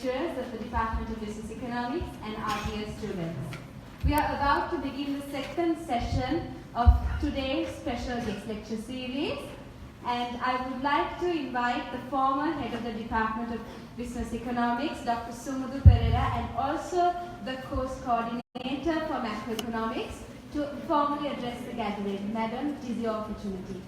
lecturers of the Department of Business Economics and our dear students. We are about to begin the second session of today's special guest lecture series, and I would like to invite the former head of the Department of Business Economics, Dr. Sumudu Pereira, and also the course coordinator for macroeconomics to formally address the gathering. Madam, it is your opportunity.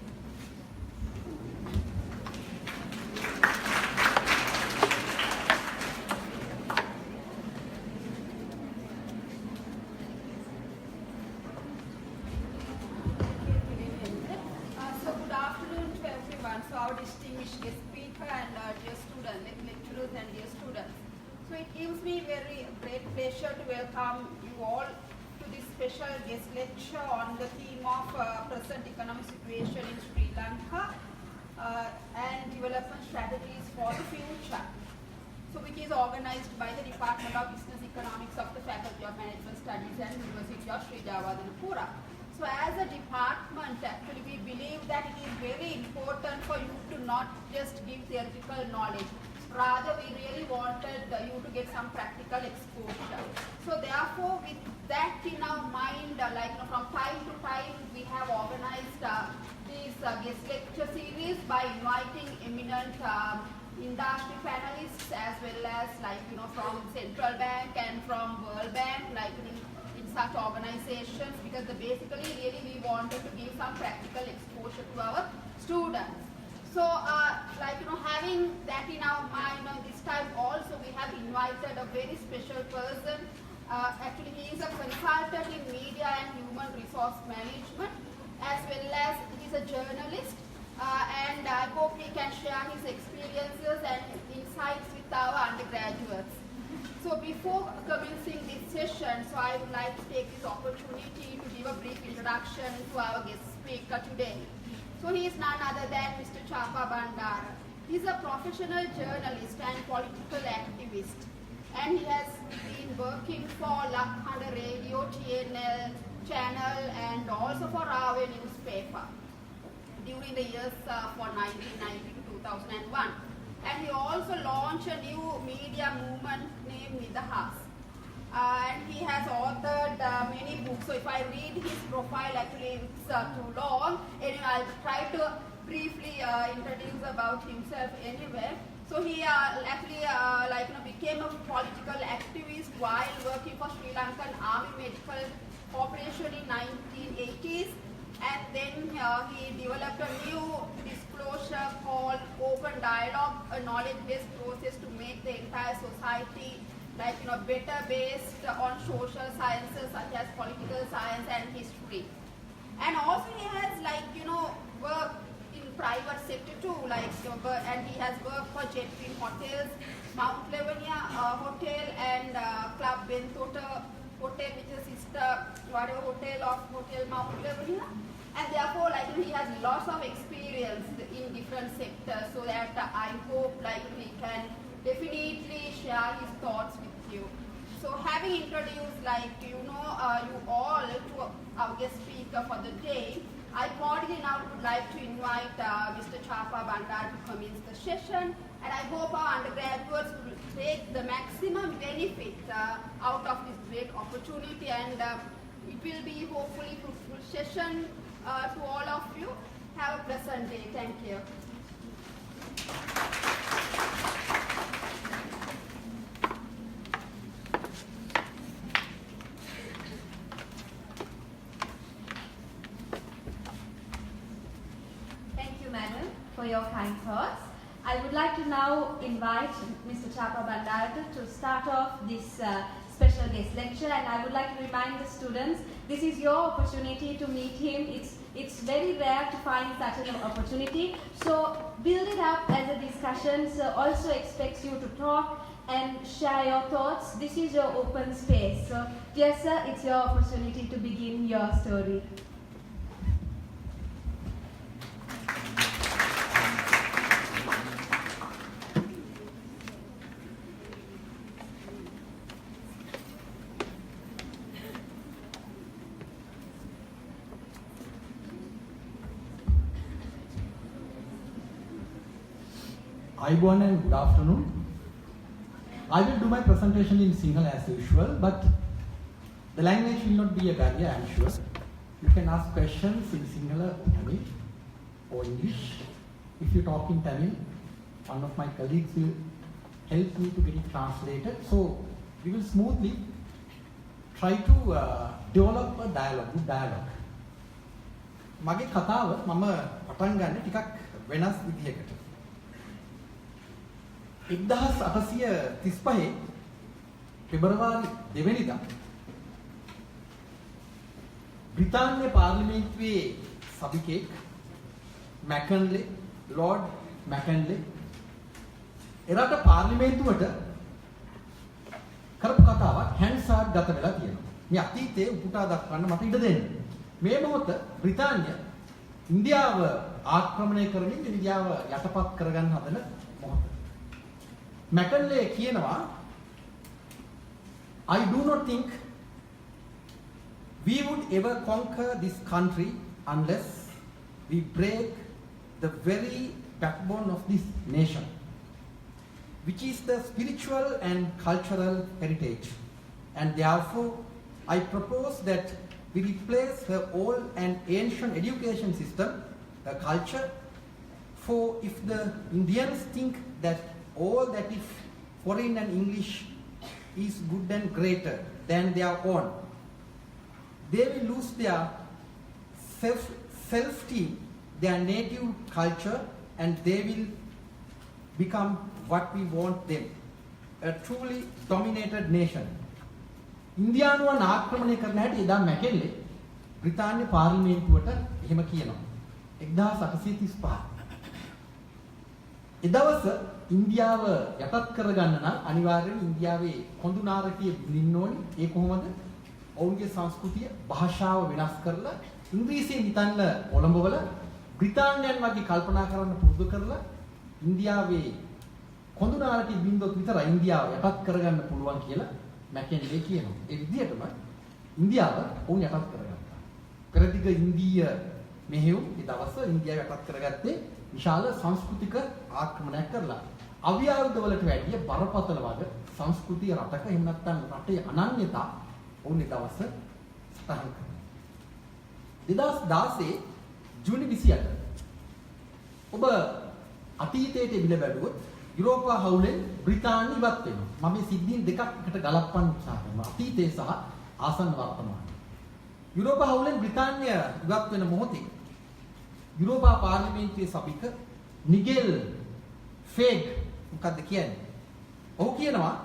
Our distinguished guest speaker and dear students, lecturers and dear students. So it gives me very great pleasure to welcome you all to this special guest lecture on the theme of present economic situation in Sri Lanka and development strategies for the future. So which is organized by the Department of Business Economics of the Faculty of Management Studies and University of Sri Jawadanapura. So as a department, actually we believe that it is very important for you to not just give theoretical knowledge. Rather, we really wanted you to get some practical exposure. So therefore, with that in our mind, from time to time, we have organized these guest lecture series by inviting eminent industry panelists as well as from Central Bank and from World Bank, such organizations, because basically really we wanted to give some practical exposure to our students. So having that in our mind, this time also we have invited a very special person. Actually he is a consultant in media and human resource management, as well as he is a journalist, and I hope he can share his experiences and insights with our undergraduates. So before commencing this session, so I would like to take this opportunity to give a brief introduction to our guest speaker today. So he is none other than Mr. Chapa Bandara. He is a professional journalist and political activist, and he has been working for Lakhanda Radio, TNL channel, and also for Rave newspaper during the years for 1990 to 2001. And he also launched a new media movement named Nidahas. And he has authored many books. So if I read his profile, actually it's too long. Anyway, I'll try to briefly introduce about himself anyway. So he became a political activist while working for Sri Lankan Army Medical Corporation in 1980s. And then he developed a new disclosure called Open Dialogue, a knowledge-based process to make the entire society better based on social sciences such as political science and history. And also he has worked in private sector too, and he has worked for Jet Twin Hotels, Mount Levonia Hotel, and Club Bentota Hotel, which is sister hotel of Hotel Mount Levonia. And therefore, he has lots of experience in different sectors, so that I hope he can definitely share his thoughts with you. So having introduced you all to our guest speaker for the day, I cordially now would like to invite Mr. Chapa Bandara to commence the session, and I hope our undergraduates will take the maximum benefit out of this great opportunity, and it will be hopefully fruitful session to all of you. Have a pleasant day. Thank you. Thank you, madam, for your kind thoughts. I would like to now invite Mr. Chapa Bandara to start off this special guest lecture, and I would like to remind the students this is your opportunity to meet him. It's very rare to find such an opportunity, so build it up as a discussion. So also expects you to talk and share your thoughts. This is your open space. So dear sir, it's your opportunity to begin your story. Ayubowan and good afternoon. I will do my presentation in Sinhala as usual, but the language will not be a barrier, I am sure. You can ask questions in Sinhala or Tamil or English. If you talk in Tamil, one of my colleagues will help me to get it translated. So we will smoothly try to develop a dialogue, good dialogue. මගේ කතාව මම පටන් ගන්න ටිකක් වෙනස් විදිහකට. 1835 පෙබරවාරි 2 වෙනිදා බ්‍රිතාන්‍ය පාර්ලිමේන්තුවේ සභිකෙක් මැකන්ලේ ලෝඩ් මැකන්ලේ එරට පාර්ලිමේන්තුවට කරපු කතාවක් හැන්සාඩ් ගත වෙලා තියෙනවා. මේ අතීතයේ උපුටා දක්වන්න මට ඉඩ දෙන්න. මේ මොහොත බ්‍රිතාන්‍ය ඉන්දියාව ආක්‍රමණය කරමින් ඉන්දියාව යටපත් කරගන්න හදන මොහොත. මැකන්ලේ කියනවා I do not think we would ever conquer this country unless we break the very backbone of this nation, which is the spiritual and cultural heritage. And therefore, I propose that we replace her old and ancient education system, her culture, for if the Indians think that all that is foreign and English is good and greater than their own, they will lose their self-esteem, their native culture, and they will become what we want them, a truly dominated nation. ඉන්දියානුවන් ආක්‍රමණය කරන හැටි එදා මැකෙල්ලේ බ්‍රිතාන්‍ය පාර්ලිමේන්තුවට එහෙම කියනවා. 1835. එදවස ඉන්දියාව යටත් කරගන්න නම් අනිවාර්යයෙන් ඉන්දියාවේ කොඳු නාරකීය බිඳින්න ඕනි. ඒ කොහොමද? ඔවුන්ගේ සංස්කෘතිය, භාෂාව වෙනස් කරලා ඉංග්‍රීසියෙන් හිතන්න ඔලඹවල බ්‍රිතාන්‍යයන් වගේ කල්පනා කරන්න පුරුදු කරලා ඉන්දියාවේ කොඳු නාරකීය බිඳොත් විතර ඉන්දියාව යටත් කරගන්න පුළුවන් කියලා මැකෙන්ලේ කියනවා. ඒ විදිහටම ඉන්දියාව ඔවුන් යටත් කරගත්තා. පෙරදිග ඉන්දීය මෙහෙයුම් ඒ දවස් ඉන්දියාව යටත් කරගත්තේ විශාල සංස්කෘතික ආක්‍රමණයක් කරලා. අවියාවුද වලට වැඩිය බරපතල වගේ සංස්කෘතිය රටක එහෙම නැත්නම් රටේ අනන්‍යතා ඔවුන් ඒ දවස් සටහන් කරනවා. 2016 ජූනි 28 ඔබ අතීතයට විල බැලුවොත් යුරෝපා හවුලෙන් බ්‍රිතාන්‍ය ඉවත් වෙනවා. මම මේ සිද්ධීන් දෙකක් එකට ගලපන්න උත්සාහ කරනවා. අතීතයේ සහ ආසන්න වර්තමානයේ. යුරෝපා හවුලෙන් බ්‍රිතාන්‍ය ඉවත් වෙන මොහොතේ යුරෝපා පාර්ලිමේන්තුවේ සභික නිගෙල් ෆේග් මොකක්ද කියන්නේ? ඔහු කියනවා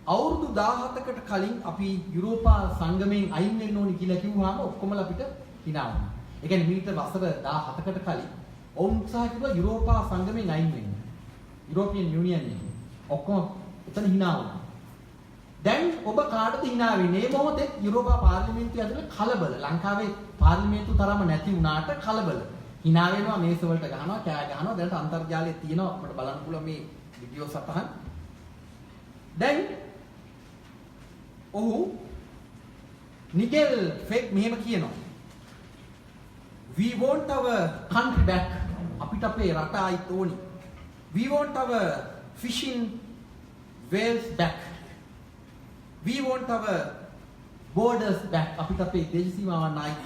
අවුරුදු 17කට කලින් අපි යුරෝපා සංගමයෙන් අයින් වෙන්න ඕනි කියලා කිව්වහම ඔක්කොමලා අපිට hina වුණා. ඒ කියන්නේ මීට වසර 17කට කලින් ඔවුන් උත්සාහ කළා යුරෝපා සංගමයෙන් අයින් වෙන්න. European Union එකේ ඔක්කොම එතන hina වුණා. දැන් ඔබ කාටද hina වෙන්නේ? මේ මොහොතේ යුරෝපා පාර්ලිමේන්තුව ඇතුලේ කලබල. ලංකාවේ පාර්ලිමේන්තුව තරම නැති වුණාට කලබල. hina වෙනවා මේස වලට ගහනවා, කෑ ගහනවා. දැන් අන්තර්ජාලයේ තියෙනවා අපිට බලන්න පුළුවන් මේ වීඩියෝ සටහන්. දැන් ඔහු නිගෙල් ෆෙක් මෙහෙම කියනවා. We want our country back. අපිට අපේ රට ආයිත් ඕනි. We want our fishing whales back. We want our borders back. අපිට අපේ දේශ සීමාවන් ආයිත්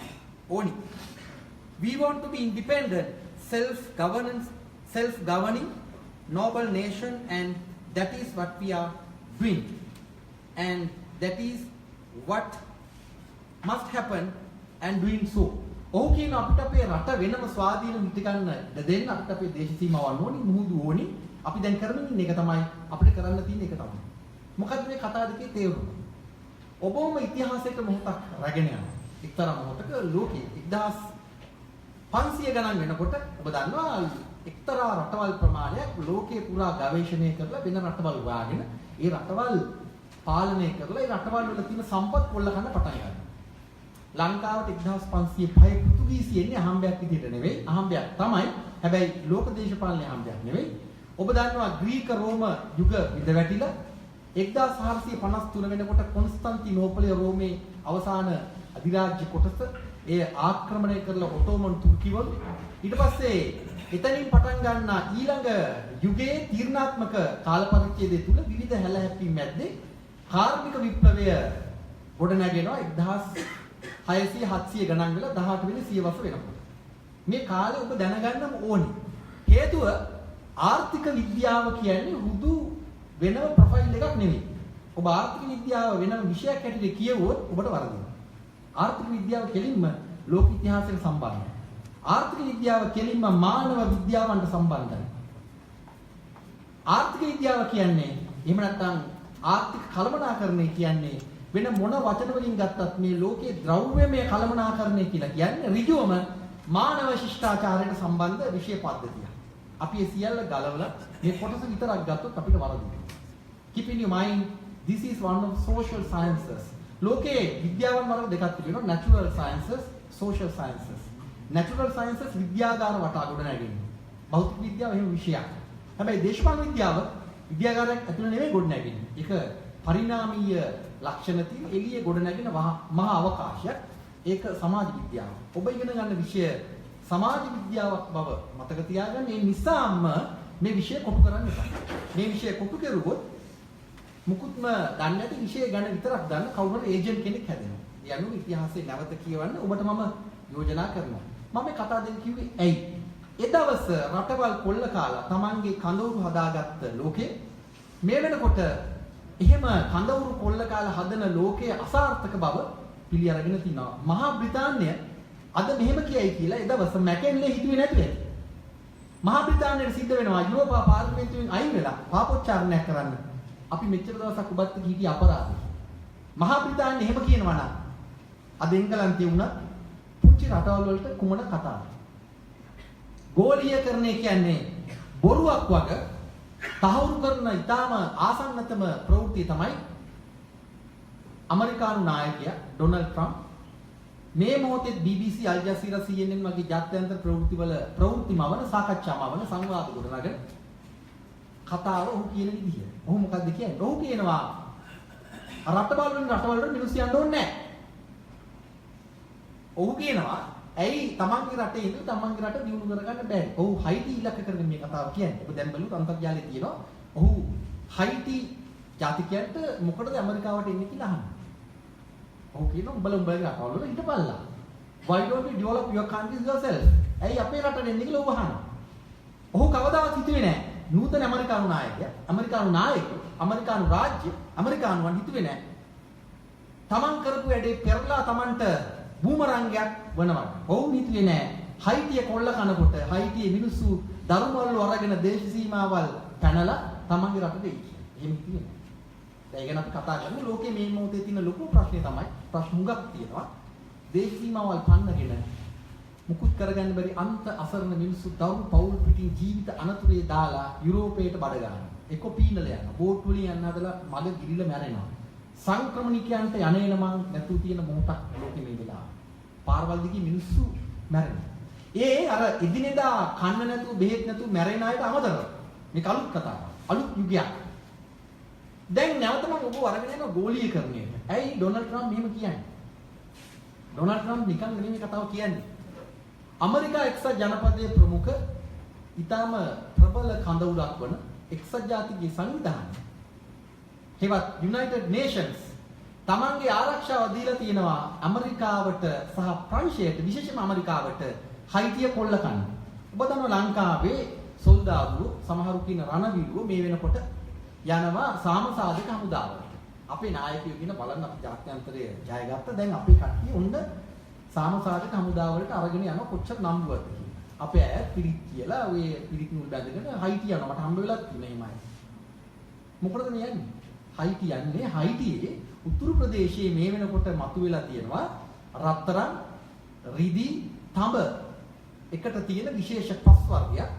ඕනි. We want to be independent, self-governing, noble nation, and that is what we are doing. And that is what must happen and doing so. ඔහු කියන අපිට අපේ රට වෙනම ස්වාධීන මුත්‍ති ගන්න දෙන්න අපිට අපේ දේශ සීමාවන් ඕනි මුහුදු ඕනි අපි දැන් කරමින් ඉන්න එක තමයි අපිට කරන්න තියෙන එක තමයි. මොකද්ද මේ කතාව දෙකේ තේරුම? ඔබම ඉතිහාසයක මොහොතක් රැගෙන යනවා. එක්තරා මොහොතක ලෝකයේ 1500 ගණන් වෙනකොට ඔබ දන්නවා එක්තරා රටවල් ප්‍රමාණයක් ලෝකේ පුරා ගවේෂණය කරලා වෙන රටවල් හොයාගෙන ඒ රටවල් පාලනය කරලා ඒ රටවල් වල තියෙන සම්පත් කොල්ල ගන්න පටන් ගන්නවා. ලංකාවට 1505 පෘතුගීසි එන්නේ අහම්බයක් විදිහට නෙවෙයි. අහම්බයක් තමයි. හැබැයි ලෝක දේශපාලනයේ අහම්බයක් නෙවෙයි. ඔබ දන්නවා ග්‍රීක රෝම යුග විඳ වැටිලා 1453 වෙනකොට කොන්ස්ටන්තිනෝපලය රෝමේ අවසාන අධිරාජ්‍ය කොටස ඒ ආක්‍රමණය කරලා ඔටෝමන් තුර්කිවල ඊට පස්සේ එතනින් පටන් ගන්නා ඊළඟ යුගයේ තීරණාත්මක කාල පරිච්ඡේදය තුල විවිධ හැලහැප්පීම් මැද්දේ කාර්මික විප්ලවය ගොඩනැගෙනවා 1600 700 ගණන් වල 18 වෙනි සියවස වෙනකොට. මේ කාලේ ඔබ දැනගන්නම ඕනේ. හේතුව ආර්ථික විද්‍යාව කියන්නේ හුදු වෙනම ප්‍රොෆයිල් එකක් නෙවෙයි. ඔබ ආර්ථික විද්‍යාව වෙනම විෂයක් හැටියට කියවුවොත් ඔබට වරදිනවා. ආර්ථික විද්‍යාව කෙලින්ම ලෝක ඉතිහාසයට සම්බන්ධයි. ආර්ථික විද්‍යාව කෙලින්ම මානව විද්‍යාවන්ට සම්බන්ධයි. ආර්ථික විද්‍යාව කියන්නේ එහෙම නැත්නම් ආර්ථික කළමනාකරණය කියන්නේ වෙන මොන වචන වලින් ගත්තත් මේ ලෝකයේ ද්‍රව්‍යමය කළමනාකරණය කියලා කියන්නේ ඍජුවම මානව ශිෂ්ටාචාරයට සම්බන්ධ විෂය පද්ධතියක්. අපි ඒ සියල්ල ගලවලා මේ කොටස විතරක් ගත්තොත් අපිට වරදිනවා. Keep in your mind, this is one of social sciences. ලෝකයේ විද්‍යාවන් වර්ග දෙකක් තිබෙනවා, natural sciences, social sciences. Natural sciences විද්‍යාගාර වටා ගොඩ නැගෙන්නේ. භෞතික විද්‍යාව එහෙම විෂයක්. හැබැයි දේශපාලන විද්‍යාව විද්‍යාගාරයක් ඇතුළේ නෙවෙයි ගොඩ නැගෙන්නේ. ඒක පරිණාමීය ලක්ෂණ තියෙන එළියේ ගොඩ නැගෙන මහා අවකාශයක්. ඒක සමාජ විද්‍යාව. ඔබ ඉගෙන ගන්න විෂය සමාජ විද්‍යාවක් බව මතක තියාගන්න. ඒ නිසාම මේ විෂය කොටු කරන්න එපා. මේ විෂය කොටු කරුවොත් මුකුත්ම දන්නේ නැති විෂය ගැන විතරක් දන්න කවුරු හරි ඒජන්ට් කෙනෙක් හැදෙනවා. ඒ අනුව ඉතිහාසයේ නැවත කියවන්න ඔබට මම යෝජනා කරනවා. මම මේ කතා දෙන්න කිව්වේ ඇයි? ඒ දවස් රටවල් කොල්ල කාලා Tamange කඳවුරු හදාගත්ත ලෝකේ මේ වෙනකොට එහෙම කඳවුරු කොල්ල කාලා හදන ලෝකයේ අසාර්ථක බව පිළි අරගෙන තිනවා. මහා බ්‍රිතාන්‍ය අද මෙහෙම කියයි කියලා ඒ දවස් මැකෙන්ලේ හිතුවේ නැතුව ඇති. මහා බ්‍රිතාන්‍යයට සිද්ධ වෙනවා යුරෝපා පාර්ලිමේන්තුවෙන් අයින් වෙලා පාපොච්චාරණයක් කරන්න. අපි මෙච්චර දවසක් ඔබත් කීටි අපරාධයි. මහා බ්‍රිතාන්‍ය එහෙම කියනවා නම් අද එංගලන්තේ වුණත් පුංචි රටවල් වලට කුමන කතාවක්. ගෝලීයකරණය කියන්නේ බොරුවක් වගේ තහවුරු කරන ඉතාම ආසන්නතම ප්‍රවෘත්තිය තමයි ඇමරිකානු નાයකයා ඩොනල්ඩ් ට්‍රම්ප් මේ මොහොතේ BBC අල් ජසීරා CNN වගේ ජාත්‍යන්තර ප්‍රවෘත්තිමවන සාකච්ඡාමවන සංවාද ගොඩනගන කතාව ඔහු කියන විදිහ. ඔහු මොකද්ද කියන්නේ? ඔහු කියනවා රටවල් වල මිනිස්සු යන්න ඕනේ නැහැ. ඔහු කියනවා ඇයි තමන්ගේ රටේ ඉඳලා තමන්ගේ රට දියුණු කරගන්න බැහැ. ඔහු හයිටි ඉලක්ක කරගෙන මේ කතාව කියන්නේ. ඔබ දැන් බලුවොත් අන්තර්ජාලයේ තියෙනවා. ඔහු හයිටි ජාතිකයන්ට මොකටද ඇමරිකාවට එන්නේ කියලා අහනවා. ඔහු කියනවා උඹලගේ රටවල් වල හිටපල්ලා. Why don't you develop your countries yourself? ඇයි අපේ රටට එන්නේ කියලා ඔහු අහනවා. ඔහු කවදාවත් හිතුවේ නැහැ. නූතන ඇමරිකානු නායකයා, ඇමරිකානු රාජ්‍ය, ඇමරිකානුවන් හිතුවේ නැහැ. තමන් කරපු වැඩේ පෙරලා තමන්ට බූමරංගයක් වනවා. ඔවුන් හිතුවේ නෑ හයිටිය කොල්ල කනකොට හයිටියේ මිනිස්සු ධර්මවල අරගෙන දේශ සීමාවල් පැනලා තමන්ගේ රටට එයි. එහෙම හිතුවේ නෑ. දැන් ඒක අපි කතා කරමු. ලෝකයේ මේ මොහොතේ තියෙන ලොකු ප්‍රශ්නේ තමයි ප්‍රශ්න හුඟක් තියෙනවා. දේශ සීමාවල් පන්නගෙන මුකුත් කරගන්න බැරි අන්ත අසරණ මිනිස්සු දවුරු පවුල් පිටින් ජීවිත අනතුරේ දාලා යුරෝපයට බඩ ගන්නවා. එක්ක පීනල යනවා. බෝට් වලින් යන්න හදලා මග ගිරිලා මැරෙනවා. සංක්‍රමණිකයන්ට යන්නේන මං නැතු තියෙන මොහොතක් ලෝකෙ මේ වෙලාව. පාරවල් දිගේ මිනිස්සු මැරෙනවා. ඒ අර එදිනෙදා කන්න නැතුව බෙහෙත් නැතුව මැරෙන අයට අමතරව මේක අලුත් කතාවක්. අලුත් යුගයක්. දැන් නැවත මම ඔබ වරගෙන යන ගෝලීකරණයට. ඇයි ඩොනල්ඩ් ට්‍රම්ප් මෙහෙම කියන්නේ? ඩොනල්ඩ් ට්‍රම්ප් නිකන් නෙමෙයි කතාව කියන්නේ. ඇමරිකා එක්සත් ජනපදයේ ප්‍රමුඛ ඊටම ප්‍රබල කඳවුරක් වන එක්සත් ජාතිකයේ සංවිධානය. හෙවත් United Nations තමන්ගේ ආරක්ෂාව දීලා තියෙනවා ඇමරිකාවට සහ ප්‍රංශයට විශේෂයෙන්ම ඇමරිකාවට හයිටිය කොල්ල කන්න. ඔබ දන්නවා ලංකාවේ සොල්දාදුවෝ සමහරු කියන රණවිරුවෝ මේ වෙනකොට යනවා සාමසාධක හමුදාවට. අපේ නායකයෝ කියන බලන්න අපි ජාත්‍යන්තරයේ ජයගත්ත දැන් අපේ කට්ටිය උන්න සාමසාධක හමුදාවලට අරගෙන යන කොච්චර නම්බුවක්ද කියලා. අපේ අය පිරිත් කියලා ඔය පිරිත් මුල් බැඳගෙන හයිටි යනවා. මට හම්බ වෙලත් තියෙනවා එහෙමයි. මොකටද මේ යන්නේ? හයිටි යන්නේ හයිටියේ උතුරු ප්‍රදේශයේ මේ වෙනකොට මතුවලා තියෙනවා රත්තරන් රිදි තඹ එකට තියෙන විශේෂ පස් වර්ගයක්.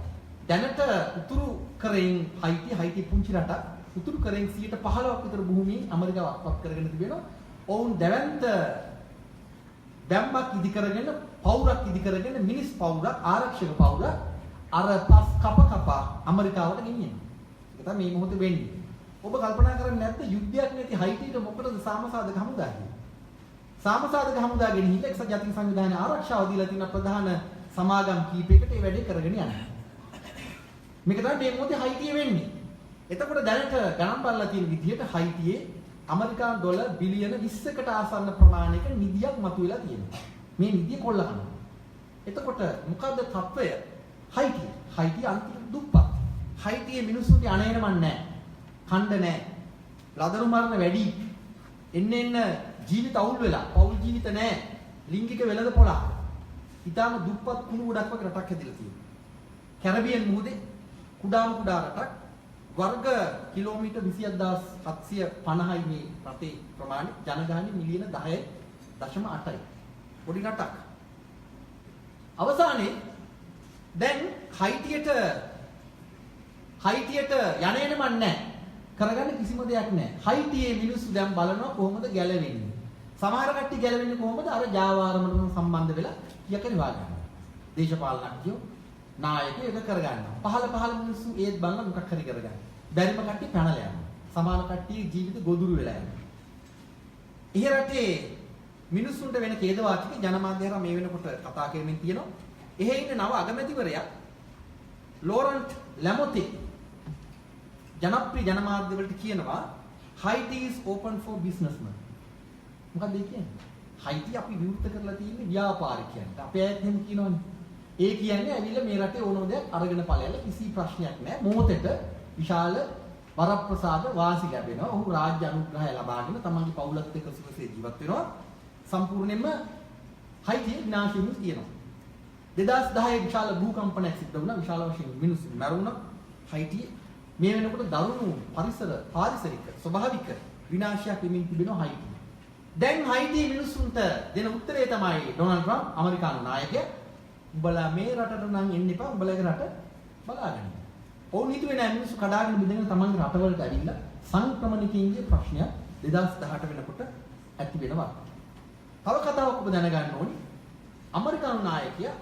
දැනට උතුරු කරෙන් හයිටි පුංචි රටක් උතුරු කරෙන් 15% විතර භූමිය ඇමරිකාව අත්පත් කරගෙන තිබෙනවා. ඔවුන් දැවැන්ත බැම්බක් ඉදි කරගෙන පවුරක් ඉදි කරගෙන මිනිස් පවුරක් ආරක්ෂක පවුරක් අර පස් කප ඇමරිකාවට ගෙනියනවා. ඒක තමයි මේ මොහොතේ වෙන්නේ. ඔබ කල්පනා කරන්නේ නැද්ද යුද්ධයක් නැති හයිටියට මොකටද සාමසාධක හමුදා කියන්නේ? සාමසාධක හමුදා ගෙනහිල්ලා එක්සත් ජාතික සංවිධානයේ ආරක්ෂාව දීලා තියෙන ප්‍රධාන සමාගම් කීපයකට මේ වැඩේ කරගෙන යනවා. මේක තමයි මේ මොහොතේ හයිටියේ වෙන්නේ. එතකොට දැනට ගණන් බලලා තියෙන විදිහට හයිටියේ ඇමරිකානු ඩොලර් බිලියන 20කට ආසන්න ප්‍රමාණයක නිදියක් මතුවලා තියෙනවා. මේ නිදිය කොල්ල කරනවා. එතකොට මොකද්ද තත්වය? හයිටිය අන්තිම දුප්පත්. හයිටියේ මිනිස්සුන්ට අනේනමන් නැහැ. කණ්ඩ නැහැ. ලදරු මරණ වැඩි. එන්න ජීවිත අවුල් වෙලා. පෞල් ජීවිත නැහැ. ලිංගික වෙළඳ පොළක්. ඊටාම දුප්පත් කුණු ගොඩක් වගේ රටක් හැදිලා තියෙනවා. කැරබියන් මුහුදේ කුඩාම කුඩා රටක්. වර්ග කිලෝමීටර් 27750යි මේ රටේ ප්‍රමාණය. ජනගහනය මිලියන 10.8යි. පොඩි රටක්. අවසානයේ දැන් හයිටියට යන්නේම නැහැ. කරගන්න කිසිම දෙයක් නැහැ. හයිටියේ මිනිස්සු දැන් බලනවා කොහොමද ගැලවෙන්නේ. සමහර කට්ටිය ගැලවෙන්නේ කොහොමද? අර ජාවාරමට සම්බන්ධ වෙලා යකරි වාගන්නවා. දේශපාලනඥයෝ නායකයෝ ඒක කරගන්නවා. පහළ මිනිස්සු ඒත් බලලා මොකක් හරි කරගන්න. බැරිම කට්ටිය පැනලා යනවා. සමහර කට්ටිය ජීවිත ගොදුරු වෙලා යනවා. ඉහ රටේ මිනිස්සුන්ට වෙන ඛේදවාචක ජනමාධ්‍ය හරහා මේ වෙනකොට කතා කරමින් තියෙනවා. එහෙ ඉන්න නව අගමැතිවරයා ලෝරන්ට් ලැමොතේ ජනප්‍රිය ජනමාධ්‍ය වලට කියනවා Haiti is open for businessmen. මොකක්ද ඒ කියන්නේ? Haiti අපි විවෘත කරලා තියෙන්නේ ව්‍යාපාරිකයන්ට. අපේ අයත් එහෙම කියනවනේ. ඒ කියන්නේ ඇවිල්ලා මේ රටේ ඕනම දෙයක් අරගෙන ඵලයල කිසි ප්‍රශ්නයක් නැහැ. මොහොතේට විශාල වරප්‍රසාද වාසි ලැබෙනවා. ඔහු රාජ්‍ය අනුග්‍රහය ලබාගෙන තමන්ගේ පවුලත් එක්ක සුවසේ ජීවත් වෙනවා. සම්පූර්ණයෙන්ම Haiti විනාශ වීම තියෙනවා. 2010 විශාල භූකම්පනයක් සිද්ධ වුණා. විශාල වශයෙන් මිනිස්සු මැරුණා. Haiti මේ වෙනකොට දරුණු පාරිසරික ස්වභාවික විනාශයක් වෙමින් තිබෙනවා Haiti. දැන් Haiti මිනිස්සුන්ට දෙන උත්තරේ තමයි ඩොනල්ඩ් ට්‍රම්ප් ඇමරිකානු නායකයා. උඹලා මේ රටට නම් එන්න එපා. උඹලගේ රට බලාගන්න. ඔවුන් හිතුවේ නෑ මිනිස්සු කඩාගෙන බිඳගෙන තමන්ගේ රටවලට ඇවිල්ලා සංක්‍රමණිකයින්ගේ ප්‍රශ්නයක් 2018 වෙනකොට ඇති වෙනවා. තව කතාවක් ඔබ දැනගන්න ඕනි. ඇමරිකානු නායකයා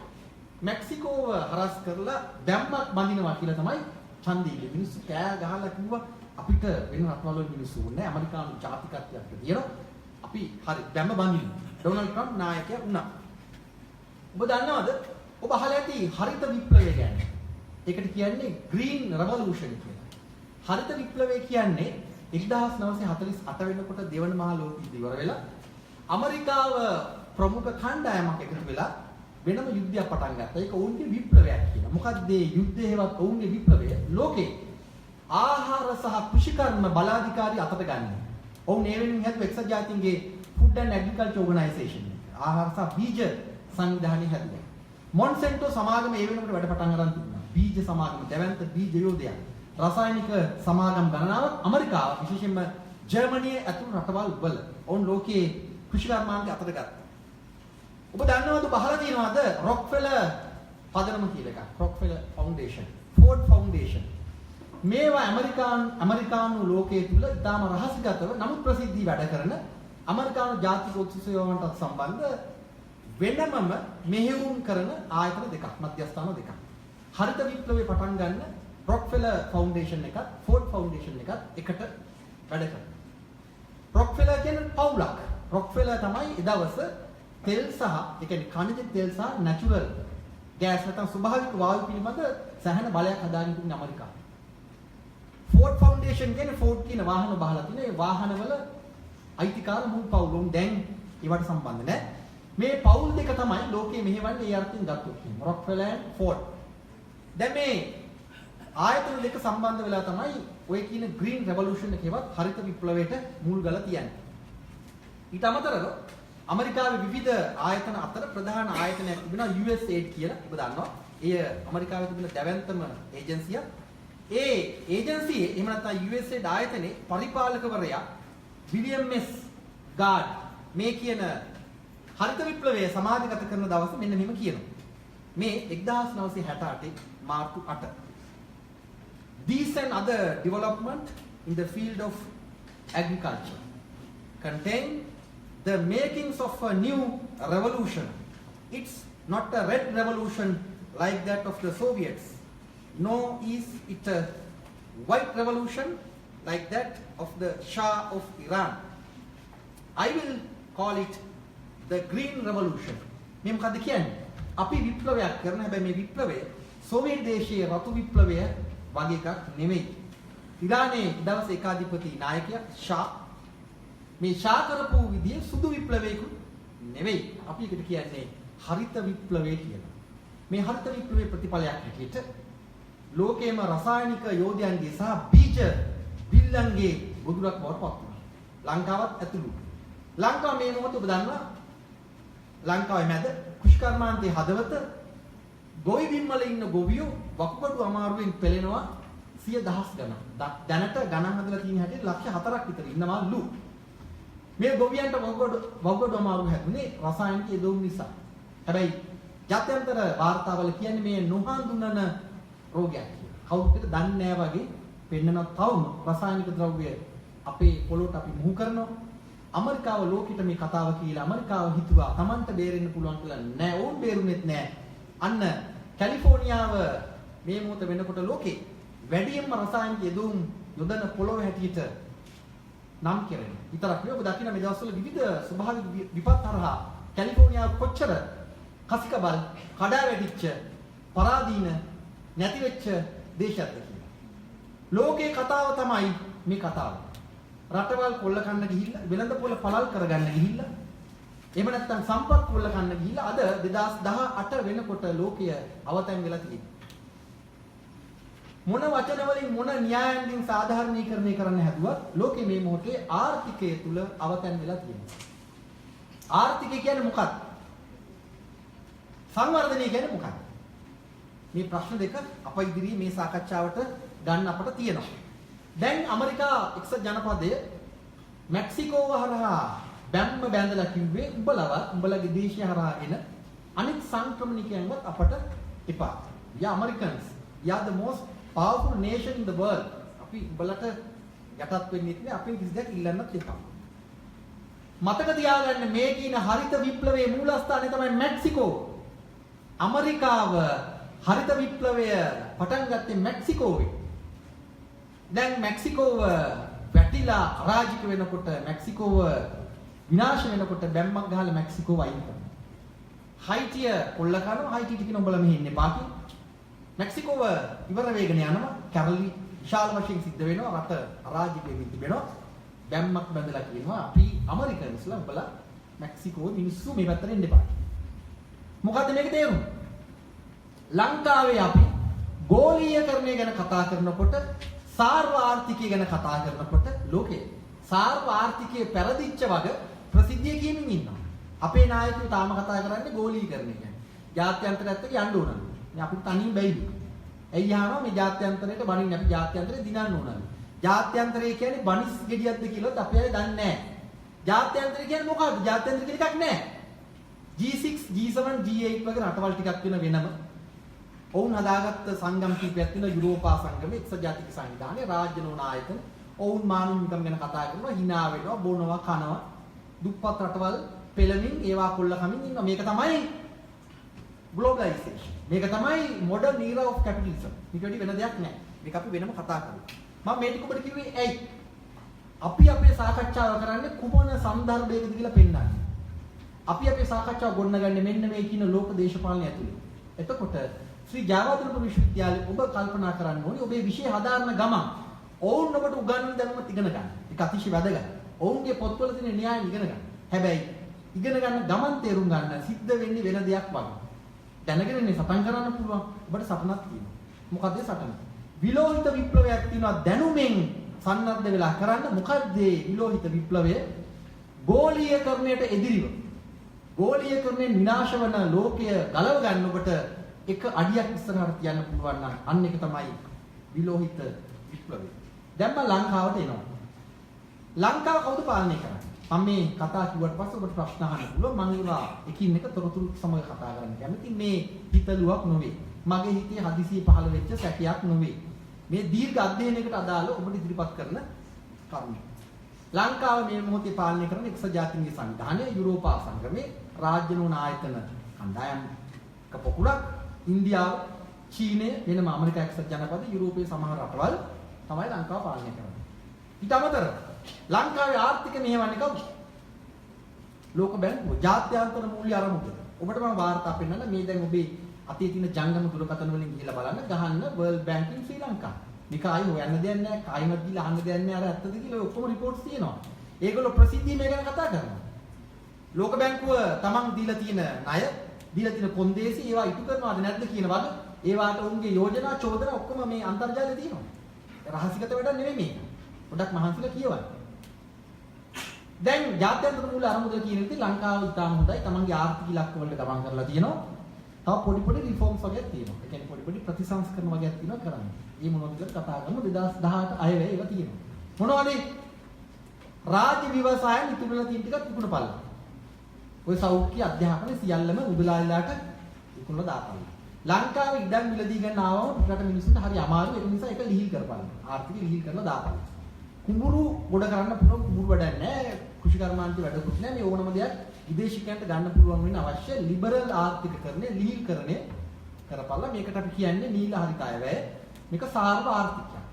මෙක්සිකෝව හරස් කරලා බැම්මක් බඳිනවා කියලා තමයි ඡන්දීගේ මිනිස්සු කෑ ගහලා කිව්වා අපිට වෙන රටවල මිනිස්සු ඕනේ ඇමරිකානු ජාතිකත්වයක් තියෙනවා. අපි හරි බැම්ම බඳින්න. ඩොනල්ඩ් ට්‍රම්ප් නායකයා වුණා. ඔබ දන්නවද? ඔබ අහලා ඇති හරිත විප්ලවය ගැන. ඒකට කියන්නේ ග්‍රීන් රෙවොලූෂන් කියලා. හරිත විප්ලවය කියන්නේ 1948 වෙනකොට දෙවන මහා ලෝක යුද්ධය ඉවර වෙලා ඇමරිකාව ප්‍රමුඛ කණ්ඩායමක් එකතු වෙලා වෙනම යුද්ධයක් පටන් ගත්තා. ඒක ඔවුන්ගේ විප්ලවයක් කියලා. මොකද මේ යුද්ධයේවත් ඔවුන්ගේ විප්ලවය ලෝකේ ආහාර සහ කෘෂිකර්ම බලාධිකාරී අතට ගන්න. ඔවුන් ඒ වෙනුවෙන් හැදුව එක්සත් ජාතීන්ගේ ෆුඩ් ඇන්ඩ් ඇග්‍රිකල්චර් ඕගනයිසේෂන් එක. ආහාර සහ බීජ සංවිධානය හැදුවා. මොන්සෙන්ටෝ සමාගම ඒ වෙනකොට වැඩ පටන් අරන් තිබුණා. බීජ සමාගම, දැවැන්ත බීජ යෝධයා. රසායනික සමාගම් ගණනාවක් ඇමරිකාව විශේෂයෙන්ම ජර්මනියේ ඇතුළු රටවල් වල ඔවුන් ලෝකයේ කෘෂිකර්මාන්තය අතට ගත්තා. ඔබ දන්නවද බහලා තියෙනවද රොක්ෆෙලර් පදනම කියලා එකක්. රොක්ෆෙලර් ෆවුන්ඩේෂන්, ෆෝඩ් ෆවුන්ඩේෂන්. මේවා ඇමරිකානු ලෝකයේ තුල ඉතාම රහසිගතව නමුත් ප්‍රසිද්ධිය වැඩ කරන ඇමරිකානු ජාතික උත්සවයන්ටත් සම්බන්ධ වෙනමම මෙහෙයුම් කරන ආයතන දෙකක්, මධ්‍යස්ථාන දෙකක්. හරිත විප්ලවයේ පටන් ගන්න රොක්ෆෙලර් ෆවුන්ඩේෂන් එකත් ෆෝඩ් ෆවුන්ඩේෂන් එකත් එකට වැඩ කරනවා. රොක්ෆෙලර් කියන්නේ පවුලක්. රොක්ෆෙලර් තමයි එදවස තෙල් සහ ඒ කියන්නේ khනිජ තෙල් සහ නැචරල් ගෑස් නැත්නම් ස්වභාවික වායු පිළිබඳ සැහැණ බලයක් හදාගෙන තිබුණ ඇමරිකාව. ෆෝඩ් ෆවුන්ඩේෂන් කියන්නේ ෆෝඩ් කියන වාහන බහලා තියෙන ඒ වාහනවල අයිතිකාර මුල් පවුලුන් දැන් ඒවට සම්බන්ධ නැහැ. මේ පවුල් දෙක තමයි ලෝකයේ මෙහෙවන්නේ ඒ අර්ථයෙන් ගත්තොත්. රොක්ෆෙලර් and ෆෝඩ්. දැන් මේ ආයතන දෙක සම්බන්ධ වෙලා තමයි ඔය කියන ග්‍රීන් රෙවොලූෂන් එකේවත් හරිත විප්ලවයට මුල් ගලා තියන්නේ. ඊට අමතරව ඇමරිකාවේ විවිධ ආයතන අතර ප්‍රධාන ආයතනයක් තිබෙනවා USAID කියලා. ඔබ දන්නවා. එය ඇමරිකාවේ තිබෙන දැවැන්තම ඒජන්සියක්. ඒ ඒජන්සියේ එහෙම නැත්නම් USAID ආයතනයේ පරිපාලකවරයා විලියම් එස් ගාඩ් මේ කියන හරිත විප්ලවය සමාජගත කරන දවසේ මෙන්න මෙහෙම කියනවා. මේ 1968 මාර්තු 8. These and other development in the field of agriculture contain the makings of a new revolution. It's not a red revolution like that of the Soviets, nor is it a white revolution like that of the Shah of Iran. I will call it the green revolution. මේ මොකද්ද කියන්නේ? අපි විප්ලවයක් කරන හැබැයි මේ විප්ලවය Soviet දේශීය රතු විප්ලවය වගේ එකක් නෙමෙයි. ඉරානයේ දවස් ඒකාධිපති නායකයා ෂා මේ ෂා කරපු විදිය සුදු විප්ලවයකුත් නෙවෙයි. අපි ඒකට කියන්නේ හරිත විප්ලවය කියලා. මේ හරිත විප්ලවයේ ප්‍රතිඵලයක් හැටියට ලෝකයේම රසායනික යෝධයන්ගේ සහ බීජ විල්ලන්ගේ ගොදුරක් බවට පත් වුණා. ලංකාවත් ඇතුළු. ලංකාව මේ මොහොතේ ඔබ දන්නවා ලංකාවේ මැද කුෂ්කර්මාන්තයේ හදවත ගොවි බිම්වල ඉන්න ගොවියෝ වකුගඩු අමාරුවෙන් පෙළෙනවා 100,000 ගණන්. දැනට ගණන් හදලා තියෙන හැටියට ලක්ෂ 4ක් විතර ඉන්නවලු. මේ ගොවියන්ට වකුගඩු අමාරු හැදුනේ රසායනික යෙදවීම නිසා. හැබැයි ජාත්‍යන්තර වාර්තාවල කියන්නේ මේ නොහඳුනන රෝගයක් කියලා. කවුරුත් දන්නේ නැහැ වගේ පෙන්නන තවම රසායනික ද්‍රව්‍ය අපේ පොළොට අපි මුහු කරනවා. ඇමරිකාව ලෝකෙට මේ කතාව කියලා ඇමරිකාව හිතුවා Tamanට බේරෙන්න පුළුවන් කියලා. නෑ ඕන් බේරුනේත් නෑ. අන්න කැලිෆෝනියාව මේ මොහොත වෙනකොට ලෝකේ වැඩියෙන්ම රසායනික යෙදවීම් යොදන පොළොව හැටියට නම් කෙරෙනවා. විතරක් නෙවෙයි ඔබ දකින්න මේ දවස්වල විවිධ ස්වභාවික විපත් හරහා කැලිෆෝනියාව කොච්චර කසිකබල් කඩා වැටිච්ච පරාදීන නැති වෙච්ච දේශයක්ද කියලා. ලෝකේ කතාව තමයි මේ කතාව. රටවල් කොල්ල කන්න ගිහිල්ලා වෙළඳ පොළ පළල් කරගන්න ගිහිල්ලා එහෙම නැත්නම් සම්පත් කොල්ල කන්න ගිහිල්ලා අද 2018 වෙනකොට ලෝකය අවතැන් වෙලා තියෙනවා. මොන වචන වලින් මොන න්‍යායන්ගෙන් සාධාරණීකරණය කරන්න හැදුවත් ලෝකේ මේ මොහොතේ ආර්ථිකය තුල අවතැන් වෙලා තියෙනවා. ආර්ථිකය කියන්නේ මොකක්ද? සංවර්ධනය කියන්නේ මොකක්ද? මේ ප්‍රශ්න දෙක අප ඉදිරියේ මේ සාකච්ඡාවට ගන්න අපට තියෙනවා. දැන් ඇමරිකා එක්සත් ජනපදයේ මෙක්සිකෝව හරහා බැම්ම බැඳලා කිව්වේ උඹලගේ දේශය හරහා එන අනිත් සංක්‍රමණිකයන්වත් අපට එපා. We are Americans. We are the most powerful nation in the world. අපි උඹලට යටත් වෙන්නේ නැහැ. අපි කිසි දෙයක් ඉල්ලන්නත් එපා. මතක තියාගන්න මේ කියන හරිත විප්ලවයේ මූලස්ථානය තමයි මෙක්සිකෝ. ඇමරිකාව හරිත විප්ලවය පටන් ගත්තේ මෙක්සිකෝවේ. දැන් මෙක්සිකෝව වැටිලා අරාජික වෙනකොට මෙක්සිකෝව විනාශ වෙනකොට බැම්මක් ගහලා මෙක්සිකෝව අයින් කරනවා. හයිටිය කොල්ල කරනවා හයිටිට කියන උඹලා මෙහෙ ඉන්නේ පාකි. මෙක්සිකෝව ඉවර වෙගෙන යනවා කැරලි විශාල වශයෙන් සිද්ධ වෙනවා රට අරාජික වෙමින් තිබෙනවා. බැම්මක් බඳලා කියනවා අපි ඇමරිකන්ස්ලා උඹලා මෙක්සිකෝව මිනිස්සු මේ පැත්තට එන්න එපා. මොකද්ද මේකේ තේරුම? ලංකාවේ අපි ගෝලීයකරණය ගැන කතා කරනකොට සාර්ව ආර්ථිකය ගැන කතා කරනකොට ලෝකයේ සාර්ව ආර්ථිකයේ පෙරදිච්ච වග ප්‍රසිද්ධිය කියමින් ඉන්නවා. අපේ නායකයෝ තාම කතා කරන්නේ ගෝලීකරණය ගැන. ජාත්‍යන්තරයත් එක්ක යන්න ඕනලු. මේ අපි තනියෙන් බැයිද? ඇයි අහනවා මේ ජාත්‍යන්තරයට බණින්න අපි ජාත්‍යන්තරේ දිනන්න ඕනලු. ජාත්‍යන්තරය කියන්නේ බනිස් ගෙඩියක්ද කියලාත් අපි අය දන්නේ නැහැ. ජාත්‍යන්තරය කියන්නේ මොකක්ද? ජාත්‍යන්තර කියන එකක් නැහැ. G6, G7, G8 වගේ රටවල් ටිකක් වෙන වෙනම ඔවුන් හදාගත්ත සංගම් කීපයක් තියෙනවා. යුරෝපා සංගමය, එක්සත් ජාතික සංවිධානය, රාජ්‍ය නෝන ආයතන. ඔවුන් මානව හිමිකම් ගැන කතා කරනවා, hina වෙනවා, බොනවා, කනවා. දුප්පත් රටවල් පෙළමින් ඒවා කොල්ල කමින් ඉන්නවා. මේක තමයි globalization. මේක තමයි modern era of capitalism. මේක වැඩි වෙන දෙයක් නැහැ. මේක අපි වෙනම කතා කරමු. මම මේ ටික ඔබට කිව්වේ ඇයි? අපි අපේ සාකච්ඡාව කරන්නේ කුමන සන්දර්භයකද කියලා පෙන්නන්නේ. අපි අපේ සාකච්ඡාව ගොඩනගන්නේ මෙන්න මේ කියන ලෝක දේශපාලනය ඇතුළේ. එතකොට ශ්‍රී ජයවර්ධනපුර විශ්වවිද්‍යාලයේ ඔබ කල්පනා කරන්න ඕනේ ඔබේ විෂය හදාරන ගමන් ඔවුන් ඔබට උගන්වන දැනුමත් ඉගෙන ගන්න. ඒක අතිශය වැදගත්. ඔවුන්ගේ පොත්වල තියෙන න්‍යාය ඉගෙන ගන්න. හැබැයි ඉගෙන ගන්න ගමන් තේරුම් ගන්න සිද්ධ වෙන්නේ වෙන දෙයක් වගේ. දැනගෙන ඉන්නේ සටන් කරන්න පුළුවන්. ඔබට සටනක් තියෙනවා. මොකද ඒ සටන? විලෝහිත විප්ලවයක් තියෙනවා දැනුමෙන් සන්නද්ධ වෙලා කරන්න. මොකද්ද මේ විලෝහිත විප්ලවය? ගෝලීයකරණයට එදිරිව. ගෝලීයකරණයෙන් විනාශ වන ලෝකය ගලව ගන්න ඔබට එක අඩියක් ඉස්සරහට තියන්න පුළුවන් නම් අන්න ඒක තමයි විලෝහිත විප්ලවය. දැන් මම ලංකාවට එනවා. ලංකාව කවුද පාලනය කරන්නේ? මම මේ කතා කිව්වට පස්සේ ඔබට ප්‍රශ්න අහන්න පුළුවන්. මම ඒවා එකින් එක තොරතුරු සමග කතා කරන්න කැමති. මේ හිතලුවක් නොවේ. මගේ හිතේ හදිසියෙ පහළ වෙච්ච සැකයක් නොවේ. මේ දීර්ඝ අධ්‍යයනයකට අදාළ ඔබට ඉදිරිපත් කරන කරුණු. ලංකාව මේ මොහොතේ පාලනය කරන එක්සත් ජාතීන්ගේ සංවිධානය, යුරෝපා සංගමේ, රාජ්‍ය නෝන ආයතන කණ්ඩායම් කපොකුරක්, ඉන්දියාව, චීනය, වෙනම ඇමරිකා එක්සත් ජනපදයේ, යුරෝපයේ සමහර රටවල් තමයි ලංකාව පාලනය කරන්නේ. ඊට අමතරව ලංකාවේ ආර්ථික මෙහෙවන්නේ කවුද? ලෝක බැංකුව, ජාත්‍යන්තර මූල්‍ය අරමුදල. ඔබට මම වාර්තා පෙන්නන්න මේ දැන් ඔබේ අතේ තියෙන ජංගම දුරකථන වලින් ගිහලා බලන්න ගහන්න World Banking ශ්‍රී ලංකා. මේක ආයි හොයන්න දෙයක් නැහැ. කායිමත් ගිහලා අහන්න දෙයක් නැහැ. අර ඇත්තද කියලා ඔය ඔක්කොම රිපෝට්ස් තියෙනවා. ඒගොල්ලෝ ප්‍රසිද්ධිය මේ ගැන කතා කරනවා. ලෝක බැංකුව තමන් දීලා තියෙන ණය, දීලා තියෙන කොන්දේසි ඒවා ඉටු කරනවද නැද්ද කියන වගේ ඒවාට උන්ගේ යෝජනා චෝදනා ඔක්කොම මේ අන්තර්ජාලයේ තියෙනවා. රහසිගත වැඩක් නෙමෙයි මේක. පොඩක් මහන්සිලා කියවන්න. දැන් ජාත්‍යන්තර මූල්‍ය අරමුදල කියන විදිහට ලංකාව ඉතාම හොඳයි. තමන්ගේ ආර්ථික ඉලක්ක වලට ගමන් කරලා තියෙනවා. තව පොඩි රිෆෝම්ස් වගේක් තියෙනවා. ඒ කියන්නේ පොඩි ප්‍රතිසංස්කරණ වගේක් තියෙනවා කරන්නේ. මේ මොනවද කියලා කතා කරමු 2018 අයවේ ඒවා තියෙනවා. මොනවද? රාජ්‍ය ව්‍යවසායන් ඉතුරුලා තියෙන ටිකක් විකුණපල්ලා. ඔය සෞඛ්‍ය අධ්‍යාපන සියල්ලම උදලාලිලාට විකුණලා දාපල්ලා. ලංකාවේ ඉඩම් මිලදී ගන්න ආවම රට මිනිස්සුන්ට හරි අමාරුයි. ඒ නිසා ඒක ලිහිල් කරපල්ලා. ආර්ථික ලිහිල් කරලා දාපල්ලා. කුඹුරු ගොඩ කරන්න පුළුවන් කුඹුරු වැඩක් නැහැ. කෘෂිකර්මාන්ත වැඩකුත් නැහැ. මේ ඕනම දෙයක් විදේශිකයන්ට ගන්න පුළුවන් වෙන අවශ්‍ය ලිබරල් ආර්ථිකකරණය ලිහිල්කරණය කරපල්ලා. මේකට අපි කියන්නේ නීල හරිත අයවැය. මේක සාර්ව ආර්ථිකයක්.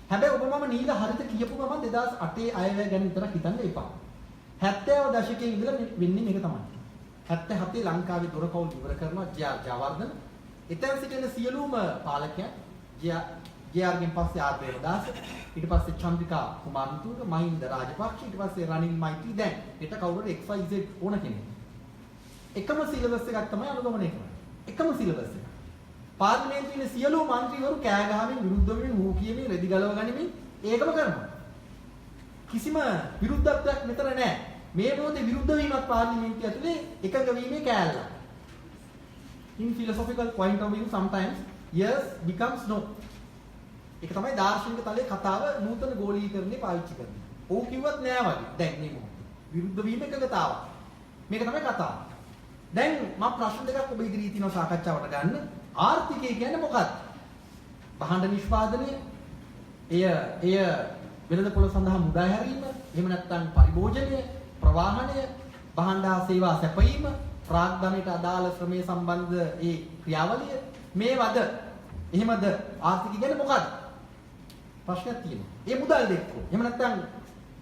හැබැයි ඔබ මම නීල හරිත කියපු ගමන් 2008 අයවැය ගැන විතරක් හිතන්න එපා. 70 දශකයේ ඉඳලා වෙන්නේ මේක තමයි. 77 ලංකාවේ දොරකවුල් ඉවර කරනවා ජයවර්ධන. එතන සිටින සියලුම පාලකයන් ජයාර්ගෙන් පස්සේ ආර් ප්‍රේමදාස, ඊට පස්සේ චන්ද්‍රිකා කුමාරතුංග, මහින්ද රාජපක්ෂ, ඊට පස්සේ රනිල් මෛත්‍රී. දැන් ඊට කවුරුද XYZ ඕන කෙනෙක්. එකම සිලබස් එකක් තමයි අනුගමනය කරන්නේ. එකම සිලබස් එක. පාර්ලිමේන්තුවේ සියලු മന്ത്രിවරු කෑ ගහමින් විරුද්ධ වෙමින් හූ කියමින් රෙදි ගලව ගනිමින් ඒකම කරනවා. කිසිම විරුද්ධත්වයක් මෙතන නැහැ. මේ මොහොතේ විරුද්ධ වීමක් පාර්ලිමේන්තුව ඇතුලේ එකඟ වීමේ කෑල්ල. In philosophical point of view sometimes yes becomes no. ඒක තමයි දාර්ශනික තලයේ කතාව නූතන ගෝලීකරණේ පාවිච්චි කරන්නේ. ඕක කිව්වත් නෑ වගේ. දැන් මේ මොහොතේ විරුද්ධ වීම එකඟතාව. මේක තමයි කතාව. දැන් මම ප්‍රශ්න දෙකක් ඔබ ඉදිරියේ තියෙනවා සාකච්ඡාවට ගන්න. ආර්ථිකය කියන්නේ මොකක්ද? භාණ්ඩ නිෂ්පාදනය, එය වෙළඳපොළ සඳහා මුදා හැරීම, එහෙම නැත්නම් පරිභෝජනය, ප්‍රවාහනය, භාණ්ඩ හා සේවා සැපයීම, ප්‍රාග්ධනයට අදාළ ශ්‍රමයේ සම්බන්ධ ඒ ක්‍රියාවලිය මේවද? එහෙමද ආර්ථිකය කියන්නේ මොකක්ද? ප්‍රශ්නයක් තියෙනවා. ඒ මුදල් දෙක්කෝ. එහෙම නැත්නම්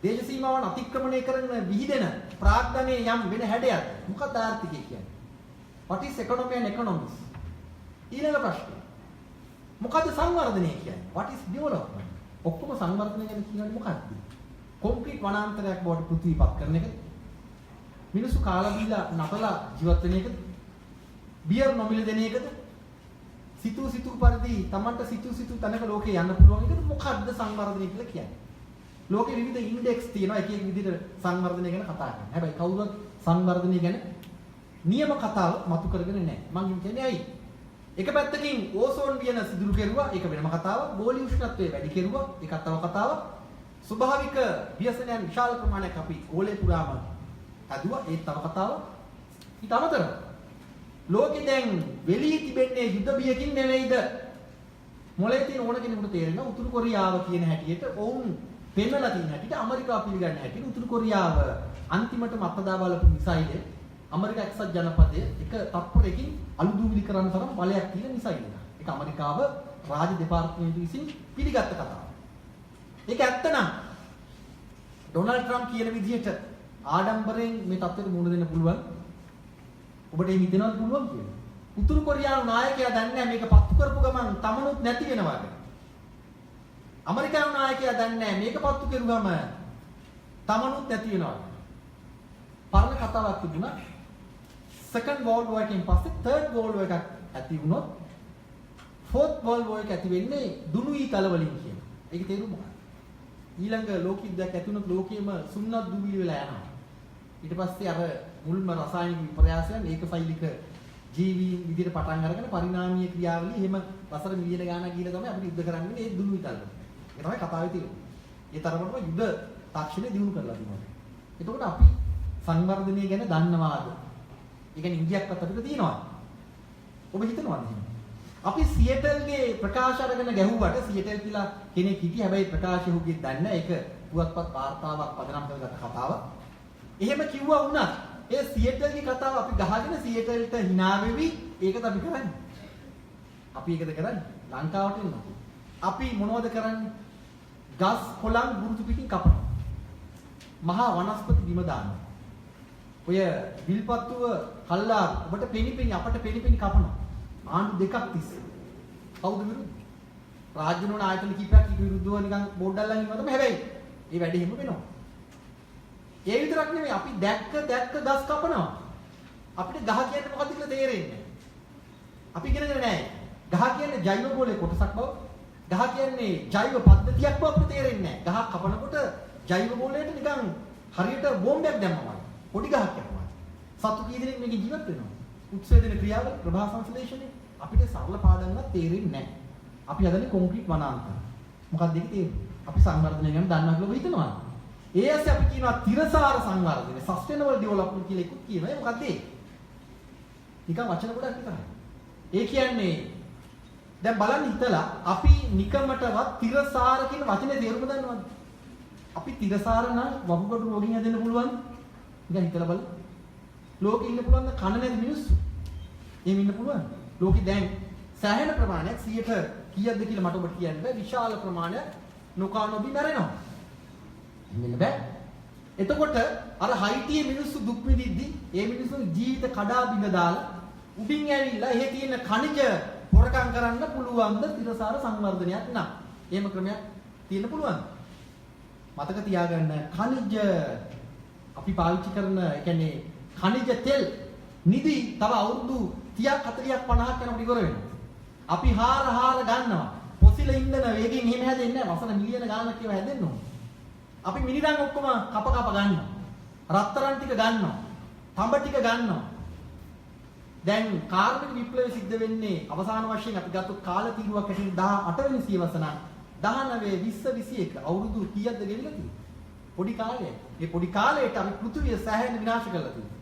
දේශ සීමාවන් අතික්‍රමණය කරන විහිදෙන ප්‍රාග්ධනයේ යම් වෙන හැඩයක්. මොකක්ද ආර්ථිකය කියන්නේ? What is economy and economics? ඊළඟ ප්‍රශ්නේ. මොකද්ද සංවර්ධනය කියන්නේ? What is development? ඔක්කොම සංවර්ධනය ගැන කියන්නේ මොකක්ද? කොන්ක්‍රීට් වනාන්තරයක් බවට පෘථිවිපත් කරන එකද? මිනිස්සු කාලා බීලා නටලා ජීවත් වෙන එකද? බියර් නොමිල දෙන එකද? සිතු පරිදි Tamanට සිතු තැනක ලෝකේ යන්න පුළුවන් එකද? මොකක්ද සංවර්ධනය කියලා කියන්නේ? ලෝකේ විවිධ ඉන්ඩෙක්ස් තියෙනවා එක එක විදිහට සංවර්ධනය ගැන කතා කරනවා. හැබැයි කවුරුත් සංවර්ධනය ගැන නියම කතාව මතු කරගෙන නැහැ. මම කියන්නේ ඇයි? එක පැත්තකින් ඕසෝන් වියන සිදුරු කෙරුවා, ඒක වෙනම කතාවක්. ගෝලීය උෂ්ණත්වය වැඩි කෙරුවා, ඒකත් තව කතාවක්. ස්වභාවික ව්‍යසනයන් විශාල ප්‍රමාණයක් අපි ගෝලයේ පුරාම හදුවා, ඒත් තව කතාවක්. ඊට අමතරව ලෝකෙ දැන් වෙලී තිබෙන්නේ යුද බියකින් නෙවෙයිද? මොලේ තියෙන ඕන කෙනෙකුට තේරෙනවා උතුරු කොරියාව කියන හැටියට ඔවුන් පෙන්වලා තියෙන හැටියට ඇමරිකාව පිළිගන්න හැටියට උතුරු කොරියාව අන්තිමටම අත්දැක බලපු මිසයිලය ඇමරිකා එක්සත් ජනපදයේ එක තත්පරයකින් අලුදූවිලි කරන තරම් බලයක් තියෙන මිසයිල් එකක්. ඒක ඇමරිකාව රාජ්‍ය දෙපාර්තමේන්තුව විසින් පිළිගත්ත කතාවක්. ඒක ඇත්ත නම් ඩොනල්ඩ් ට්‍රම්ප් කියන විදිහට ආඩම්බරයෙන් මේ තත්ත්වෙට මුහුණ දෙන්න පුළුවන්. ඔබට එහෙම හිතෙනවද පුළුවන් කියලා? උතුරු කොරියානු නායකයා දන්නේ නැහැ මේක පත්තු කරපු ගමන් තමනුත් නැති වෙනවා කියලා. ඇමරිකානු නායකයා දන්නේ නැහැ මේක පත්තු කරුවම තමනුත් නැති වෙනවා. පරණ කතාවක් තිබුණා. Second World War එකෙන් පස්සේ Third World War එකක් ඇති වුණොත් Fourth World War එක ඇති වෙන්නේ දුනු ඊතල වලින් කියන. ඒක තේරුම මොකක්ද? ඊළඟ ලෝක යුද්ධයක් ඇති වුණොත් ලෝකෙම සුන්නත් දුවිලි වෙලා යනවා. ඊට පස්සේ අර මුල්ම රසායනික විපර්යාසයන් ඒකසෛලික ජීවීන් විදිහට පටන් අරගෙන පරිණාමීය ක්‍රියාවලිය එහෙම වසර මිලියන ගාණක් ගිහලා තමයි අපිට යුද්ධ කරන්නේ ඒ දුනු ඊතල වල. ඒක තමයි කතාවේ තියෙන්නේ. ඒ තරමටම යුද්ධ තාක්ෂණය දියුණු කරලා තියෙනවා. එතකොට අපි සංවර්ධනය ගැන දන්නවාද? ඒ කියන්නේ ඉන්දියාවත් අපිට තියෙනවා. ඔබ හිතනවාද එහෙම? අපි සියටල්ගේ ප්‍රකාශ අරගෙන ගැහුවට සියටල් කියලා කෙනෙක් හිටිය හැබැයි ප්‍රකාශය හුගේ දන්නේ නැහැ. ඒක පුවත්පත් වාර්තාවක් පදනම් කරගත්ත කතාවක්. එහෙම කිව්වා වුණා. ඒ සියටල්ගේ කතාව අපි ගහගෙන සියටල්ට hina වෙවි ඒකත් අපි කරන්නේ. අපි ඒකද කරන්නේ? ලංකාවට එනවා. අපි මොනවද කරන්නේ? ගස් කොළන් බුරුතු පිටින් කපනවා. මහා වනස්පති බිම දානවා. ඔය විල්පත්තුව කල්ලා ඔබට පෙනිපෙනි අපට පෙනිපෙනි කපනවා. ආණ්ඩු දෙකක් තිස්සේ. කවුද විරුද්ධ? රාජ්‍ය නෝන ආයතන කීපයක් විරුද්ධව නිකන් බෝඩ් අල්ලන් ඉන්නවා තමයි. හැබැයි මේ වැඩේ හැම වෙනවා. ඒ විතරක් නෙමෙයි අපි දැක්ක ගස් කපනවා. අපිට ගහ කියන්නේ මොකක්ද කියලා තේරෙන්නේ නැහැ. අපි ඉගෙනගෙන නැහැ. ගහ කියන්නේ ජෛව ගෝලයේ කොටසක් බව. ගහ කියන්නේ ජෛව පද්ධතියක් බව අපිට තේරෙන්නේ නැහැ. ගහ කපනකොට ජෛව ගෝලයට නිකන් හරියට බෝම්බයක් දැම්මම පොඩි ගහක් යනවා. සතු කී දෙනෙක් මේක ජීවත් වෙනවා. උත්සේදන ක්‍රියාවල ප්‍රභා සංශ්ලේෂණය අපිට සරල පාඩම්වත් තේරෙන්නේ නැහැ. අපි හදන්නේ කොන්ක්‍රීට් වනාන්තර. මොකක්ද ඒක තේරෙන්නේ? අපි සංවර්ධනය ගැන දන්නවා කියලා හිතනවා. ඒ ඇස්සේ අපි කියනවා තිරසාර සංවර්ධනය, සස්ටේනබල් ඩෙවලොප්මන්ට් කියලා එකක් කියනවා. ඒ මොකක්ද ඒ? නිකන් වචන ගොඩක් විතරයි. ඒ කියන්නේ දැන් බලන්න හිතලා අපි නිකමටවත් තිරසාර කියන වචනේ තේරුම දන්නවද? අපි තිරසාර නම් වකුගඩු රෝගින් හැදෙන්න පුළුවන්. නිකන් හිතලා බලන්න. ලෝකෙ ඉන්න පුළුවන් කන නැති මිනිස්සු. එහෙම ඉන්න පුළුවන්. ලෝකෙ දැන් සෑහෙන ප්‍රමාණයක් 100ට කීයක්ද කියලා මට ඔබට කියන්න බෑ. විශාල ප්‍රමාණයක් නොකනොබි මැරෙනවා. මෙන්න බෑ. එතකොට අර හයිටියේ මිනිස්සු දුක් විඳිද්දි ඒ මිනිස්සු ජීවිත කඩා බිඳ දාලා උඩින් ඇවිල්ලා එහෙ තියෙන ඛනිජ හොරකම් කරන්න පුළුවන්ද තිරසාර සංවර්ධනයක් නම්? එහෙම ක්‍රමයක් තියෙන්න පුළුවන්. මතක තියාගන්න ඛනිජ අපි පාවිච්චි කරන ඒ කියන්නේ ඛනිජ තෙල් නිදි තව අවුරුදු 30ක් 40ක් 50ක් යනකොට ඉවර වෙනවා. අපි හාර ගන්නවා. පොසිල ඉන්ධන වේගෙන් එහෙම හැදෙන්නේ නැහැ. වසන මිලියන ගාණක් ඒවා හැදෙන්න ඕන. අපි මිනිරන් ඔක්කොම කප ගන්නවා. රත්තරන් ටික ගන්නවා. තඹ ටික ගන්නවා. දැන් කාර්මික විප්ලවය සිද්ධ වෙන්නේ අවසාන වශයෙන් අපි ගත්ත කාල තීරුවක් ඇටින් 18 වෙනි සියවස නම් 19 20 21 අවුරුදු කීයක්ද ගෙවිලා තියෙන්නේ? පොඩි කාලයක්. මේ පොඩි කාලයට අපි පෘථිවිය සෑහෙන විනාශ කරලා තියෙනවා.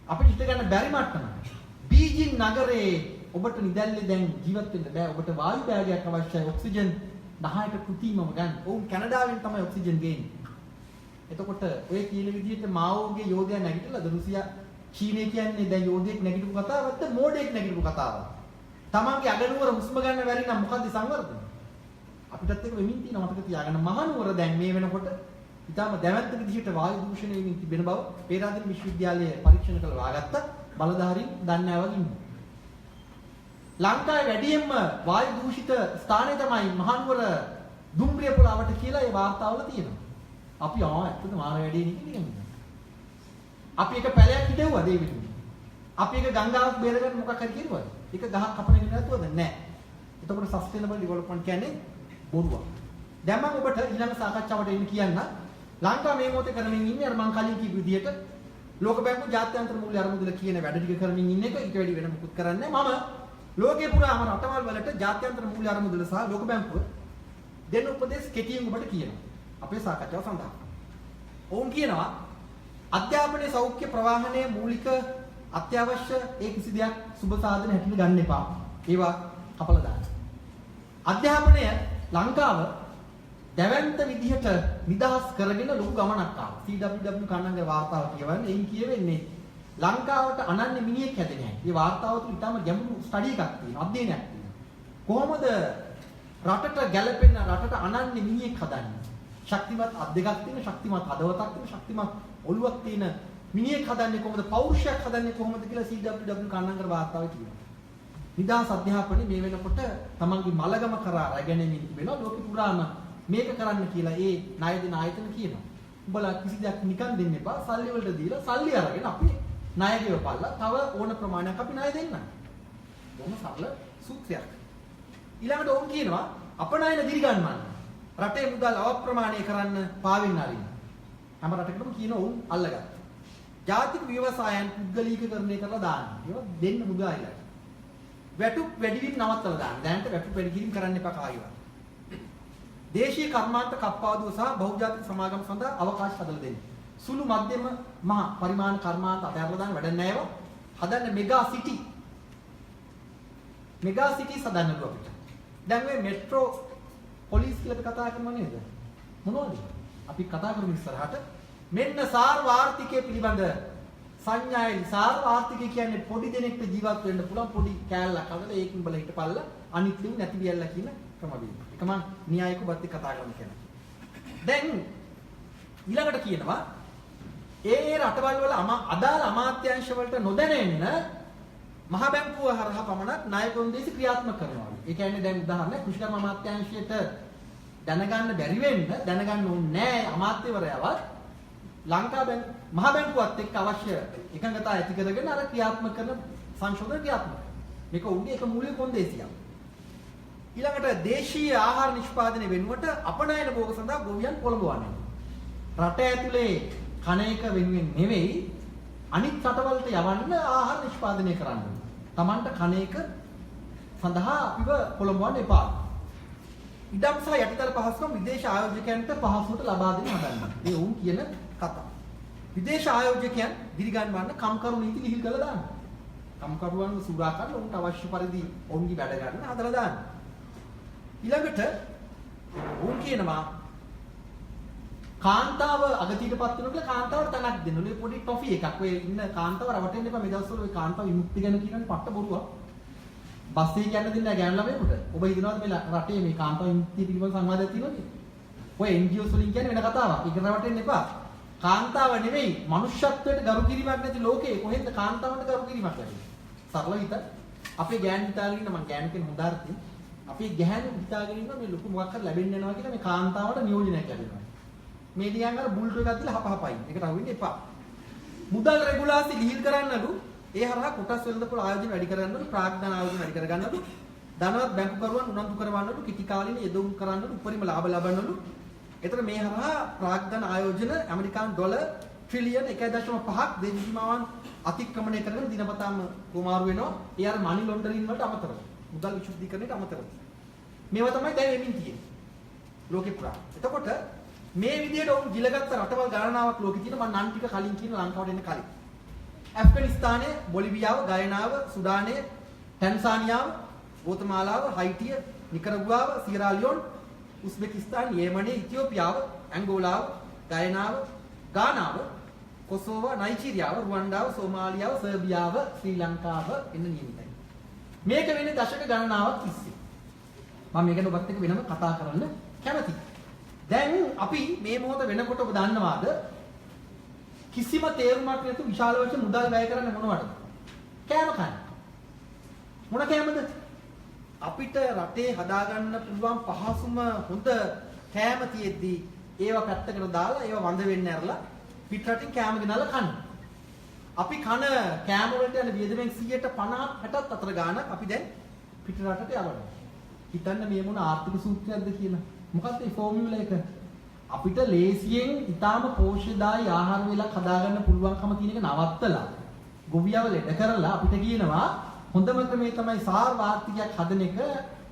අපිට හිත ගන්න බැරි මට්ටමක. බීජිං නගරේ ඔබට නිදැල්ලේ දැන් ජීවත් වෙන්න බෑ. ඔබට වායු බෑගයක් අවශ්‍යයි. ඔක්සිජන් 10ට කෘතිමම ගන්න. ඔවුන් කැනඩාවෙන් තමයි ඔක්සිජන් ගේන්නේ. එතකොට ඔය කියන විදිහට මාओගේ යෝධයා නැගිටලාද රුසියා චීනය කියන්නේ දැන් යෝධයෙක් නැගිටපු කතාවක්ද මෝඩයෙක් නැගිටපු කතාවක්ද? තමන්ගේ අගනුවර හුස්ම ගන්න බැරි නම් මොකද්ද සංවර්ධනය? අපිටත් ඒක වෙමින් තියෙනවා මතක තියාගන්න. මහනුවර දැන් මේ වෙනකොට ඊටම දැවැන්ත විදිහට වායු දූෂණය වෙමින් තිබෙන බව පේරාදෙණි විශ්වවිද්‍යාලයේ පරීක්ෂණ කළ වාගත්ත බලධාරීන් දන්නේ නැහැ වගේ ඉන්නවා. ලංකාවේ වැඩියෙන්ම වායු දූෂිත ස්ථානය තමයි මහනුවර දුම්රිය පොළවට කියලා ඒ වාර්තාවල තියෙනවා. අපි ඇත්තටම මාර වැඩේ නෙකිනේ. අපි එක පැලයක් හිටවුවා ඒ විදිහට. අපි එක ගංගාවක් බේරගන්න මොකක් හරි කිරුවද? එක ගහක් කපන එක නැතුවද? නැහැ. එතකොට සස්ටේනබල් ඩෙවලොප්මන්ට් කියන්නේ බොරුවක්. දැන් මම ඔබට ඊළඟ සාකච්ඡාවට එන්න කියන්න ලංකාව මේ මොහොතේ කරමින් ඉන්නේ අර මං කලින් කියපු විදිහට ලෝක බැංකුව ජාත්‍යන්තර මූල්‍ය අරමුදල කියන වැඩ ටික කරමින් ඉන්න එක ඊට වැඩි වෙන මොකුත් කරන්නේ නැහැ. මම ලෝකේ පුරාම රටවල් වලට ජාත්‍යන්තර මූල්‍ය අරමුදල සහ ලෝක බැංකුව දෙන උපදෙස් කෙටියෙන් ඔබට කියනවා. අපේ සාකච්ඡාව සඳහා. ඔවුන් කියනවා අධ්‍යාපනයේ සෞඛ්‍ය ප්‍රවාහනයේ මූලික අත්‍යවශ්‍ය ඒ කිසි දෙයක් සුබ සාධන හැටියට ගන්න එපා. ඒවා කපලා දාන්න. අධ්‍යාපනය ලංකාව දැවැන්ත විදිහට නිදහස් කරගෙන ලොකු ගමනක් ආවා. CWW කන්නගේ වාර්තාව කියවන්නේ එයින් කියවෙන්නේ ලංකාවට අනන්‍ය මිනිහෙක් හැදෙන්නේ නැහැ. මේ වාර්තාව තුළ ඉතාම ගැඹුරු ස්ටඩි එකක් තියෙනවා. අධ්‍යයනයක් තියෙනවා. කොහොමද රටට ගැළපෙන රටට අනන්‍ය මිනිහෙක් හදන්නේ? ශක්තිමත් අත් දෙකක් තියෙන, ශක්තිමත් හදවතක් තියෙන, ශක්තිමත් ඔළුවක් තියෙන මිනිහෙක් හදන්නේ කොහොමද? පෞරුෂයක් හදන්නේ කොහොමද කියලා CWW කන්නගේ වාර්තාවේ කියනවා. නිදහස් අධ්‍යාපනයේ මේ වෙනකොට තමන්ගේ මලගම කරා රැගෙනමින් තිබෙනවා. ලෝකෙ පුරාම මේක කරන්න කියලා ඒ ණය දෙන ආයතන කියනවා. උඹලා කිසි දෙයක් නිකන් දෙන්න එපා. සල්ලි වලට දීලා සල්ලි අරගෙන අපි ණය ගෙවපල්ලා. තව ඕන ප්‍රමාණයක් අපි ණය දෙන්නම්. බොහොම සරල සූත්‍රයක්. ඊළඟට ඕන් කියනවා අපනයන දිරිගන්වන්න. රටේ මුදල් අවප්‍රමාණය කරන්න පාවෙන්න අරින්න. හැම රටකටම කියන උන් අල්ලගත්තා. ජාතික ව්‍යවසායන් පුද්ගලීකරණය කරලා දාන්න. ඒවා දෙන්න මුදායිලා. වැටුප් වැඩිවීම නවත්තලා දාන්න. දැනට වැටුප් වැඩි කිරීම කරන්න එපා කායිවත්. දේශීය කර්මාන්ත කප්පාදුව සහ බහුජාතික සමාගම් සඳහා අවකාශ හදලා දෙන්න. සුළු මධ්‍යම මහ පරිමාණ කර්මාන්ත අතහැරලා දාන්න වැඩක් නැහැ ඒවා. හදන්න මෙගා සිටි. මෙගා සිටිස් හදන්න අපිට. දැන් මේ මෙට්‍රෝ පොලිස් කියලා කතා කරනවා නේද? මොනවද? අපි කතා කරමු ඉස්සරහට. මෙන්න සාර්ව ආර්ථිකය පිළිබඳ සංඥායි. සාර්ව ආර්ථිකය කියන්නේ පොඩි දෙනෙක්ට ජීවත් වෙන්න පුළුවන් පොඩි කෑල්ලක් අරගෙන ඒකින් බල හිටපල්ලා අනිත් දෙව් නැති වියල්ලා කියන ක්‍රමවේද. ඒක මම න්‍යායික බත් කතා කරන්න කියන්නේ. දැන් ඊළඟට කියනවා ඒ රටවල් වල අදාළ අමාත්‍යාංශ වලට නොදැනෙන්න මහ බැංකුව හරහා පමණක් ණය කොන්දේසි ක්‍රියාත්මක කරනවා. ඒ කියන්නේ දැන් උදාහරණයක් කෘෂිකර්ම අමාත්‍යාංශයට දැනගන්න බැරි වෙන්න දැනගන්න ඕනේ නැහැ අමාත්‍යවරයාවත් ලංකා මහ බැංකුවත් එක්ක අවශ්‍ය එකඟතා ඇති කරගෙන අර ක්‍රියාත්මක කරන සංශෝධන ක්‍රියාත්මක. මේක උන්ගේ එක මූලික කොන්දේසියක්. ඊළඟට දේශීය ආහාර නිෂ්පාදනය වෙනුවට අපනයන භෝග සඳහා ගොවියන් පොළඹවන්නේ. රට ඇතුලේ කන එක වෙනුවෙන් නෙවෙයි අනිත් රටවලට යවන්න ආහාර නිෂ්පාදනය කරන්න. Tamanට කන එක සඳහා අපිව පොළඹවන්න එපා. ඉඩම් සහ යටිතල පහසුකම් විදේශ ආයෝජකයන්ට පහසුවට ලබා දෙන්න හදන්න. මේ උන් කියන කතාව. විදේශ ආයෝජකයන් දිරිගන්වන්න කම්කරු නීති ලිහිල් කරලා දාන්න. කම්කරුවන් සුරා කරන්න උන්ට අවශ්‍ය පරිදි ඔවුන්ගේ වැඩ ගන්න හදලා දාන්න. ඊළඟට උන් කියනවා කාන්තාව අගතියටපත් වෙනවා කියලා කාන්තාවට තනක් දෙන්න ඕනේ පොඩි ටොෆි එකක්. ඔය ඉන්න කාන්තාව රවටෙන්න එපා මේ දවස්වල ඔය කාන්තාව විමුක්ති ගැන කියනනේ පට්ට බොරුවක්. බස් එකේ යන්න දෙන්නේ නැහැ ගෑනු ළමයෙකුට. ඔබ හිතනවාද මේ රටේ මේ කාන්තාව විමුක්තිය පිළිබඳ සංවාදයක් තියෙනවද? ඔය NGOs වලින් කියන්නේ වෙන කතාවක්. ඒක රවටෙන්න එපා. කාන්තාව නෙවෙයි මනුෂ්‍යත්වයට ගරු කිරීමක් නැති ලෝකේ කොහෙන්ද කාන්තාවන්ට ගරු කිරීමක් ලැබෙන්නේ? සරල හිත. අපේ ගෑනු හිතාගෙන ඉන්න මම ගෑනු කියන හොඳ අර්ථයෙන් අපේ ගැහැණු හිතාගෙන ඉන්න මේ ලොකු මොකක් හරි ලැබෙන්න යනවා කියලා මේ කාන්තාවට නියෝජනයක් ලැබෙනවා. මේ දිගන් අර බුල්ටෝ එකක් දාලා හපහපයි. ඒකට අහු වෙන්න එපා. මුදල් රෙගුලාසි ලිහිල් කරන්නලු ඒ හරහා කොටස් වෙළඳපොළ ආයෝජන වැඩි කරගන්නලු ප්‍රාග්ධන ආයෝජන වැඩි කරගන්නලු ධනවත් බැංකුකරුවන් උනන්දු කරවන්නලු කිටි කාලින යෙදුම් කරන්නලු උපරිම ලාභ ලබන්නලු. එතකොට මේ හරහා ප්‍රාග්ධන ආයෝජන ඇමරිකානු ඩොලර් ට්‍රිලියන් 1.5ක් දෙවිමාවන් අතික්‍රමණය කරගෙන දිනපතාම කුමාරු වෙනවා. ඒ අර මනි ලොන්ඩරින් වලට අමතරව මුදල් විශුද්ධීකරණයට අමතරව. මේවා තමයි දැන් වෙමින් තියෙන්නේ. ලෝකෙ පුරා. එතකොට මේ විදිහට උන් ගිලගත්ත රටවල් ගණනාවක් ලෝකෙ තියෙන මම නම් ටික කලින් කියන ලංකාවට එන්න කලින්. ඇෆ්ගනිස්තානය, බොලිවියාව, ගයනාව, සුඩානය, ටැන්සානියාව, ගෝතමාලාව, හයිටිය, නිකරගුවාව, සියරා ලියෝන්, උස්බෙකිස්තාන, යෙමනි, ඉතියෝපියාව, ඇංගෝලාව, ගයනාව, ගානාව, කොසෝවා, නයිජීරියාව, රුවන්ඩාව, සෝමාලියාව, සර්බියාව, ශ්‍රී ලංකාව එන්න නියමිතයි. මේක වෙන්නේ දශක ගණනාවක් තිස්සේ. මම මේක ඔබත් එක්ක වෙනම කතා කරන්න කැමතියි. දැන් අපි මේ මොහොත වෙනකොට ඔබ දන්නවාද කිසිම තේරුමක් නැතුව විශාල වශයෙන් මුදල් වැය කරන්නේ මොනවටද? කෑම කන්න. මොන කෑමද? අපිට රටේ හදාගන්න පුළුවන් පහසුම හොඳ කෑම තියෙද්දි ඒවා පැත්තකට දාලා ඒවා වඳ වෙන්න ඇරලා පිට රටින් කෑම ගෙනල්ලා කන්න. අපි කන කෑම වලට යන වියදමෙන් 50 60ත් අතර ගාණක් අපි දැන් පිට රටට යවනවා. හිතන්න මේ මොන ආර්ථික සූත්‍රයක්ද කියලා. මොකක්ද මේ ෆෝමියුලා එක? අපිට ලේසියෙන් ඊටාම පෝෂ්‍යදායී ආහාර වේලක් හදාගන්න පුළුවන්කම කියන එක නවත්තලා ගොවියව ලෙඩ කරලා අපිට කියනවා හොඳම ක්‍රමේ තමයි සාර් ආර්ථිකයක් හදන එක.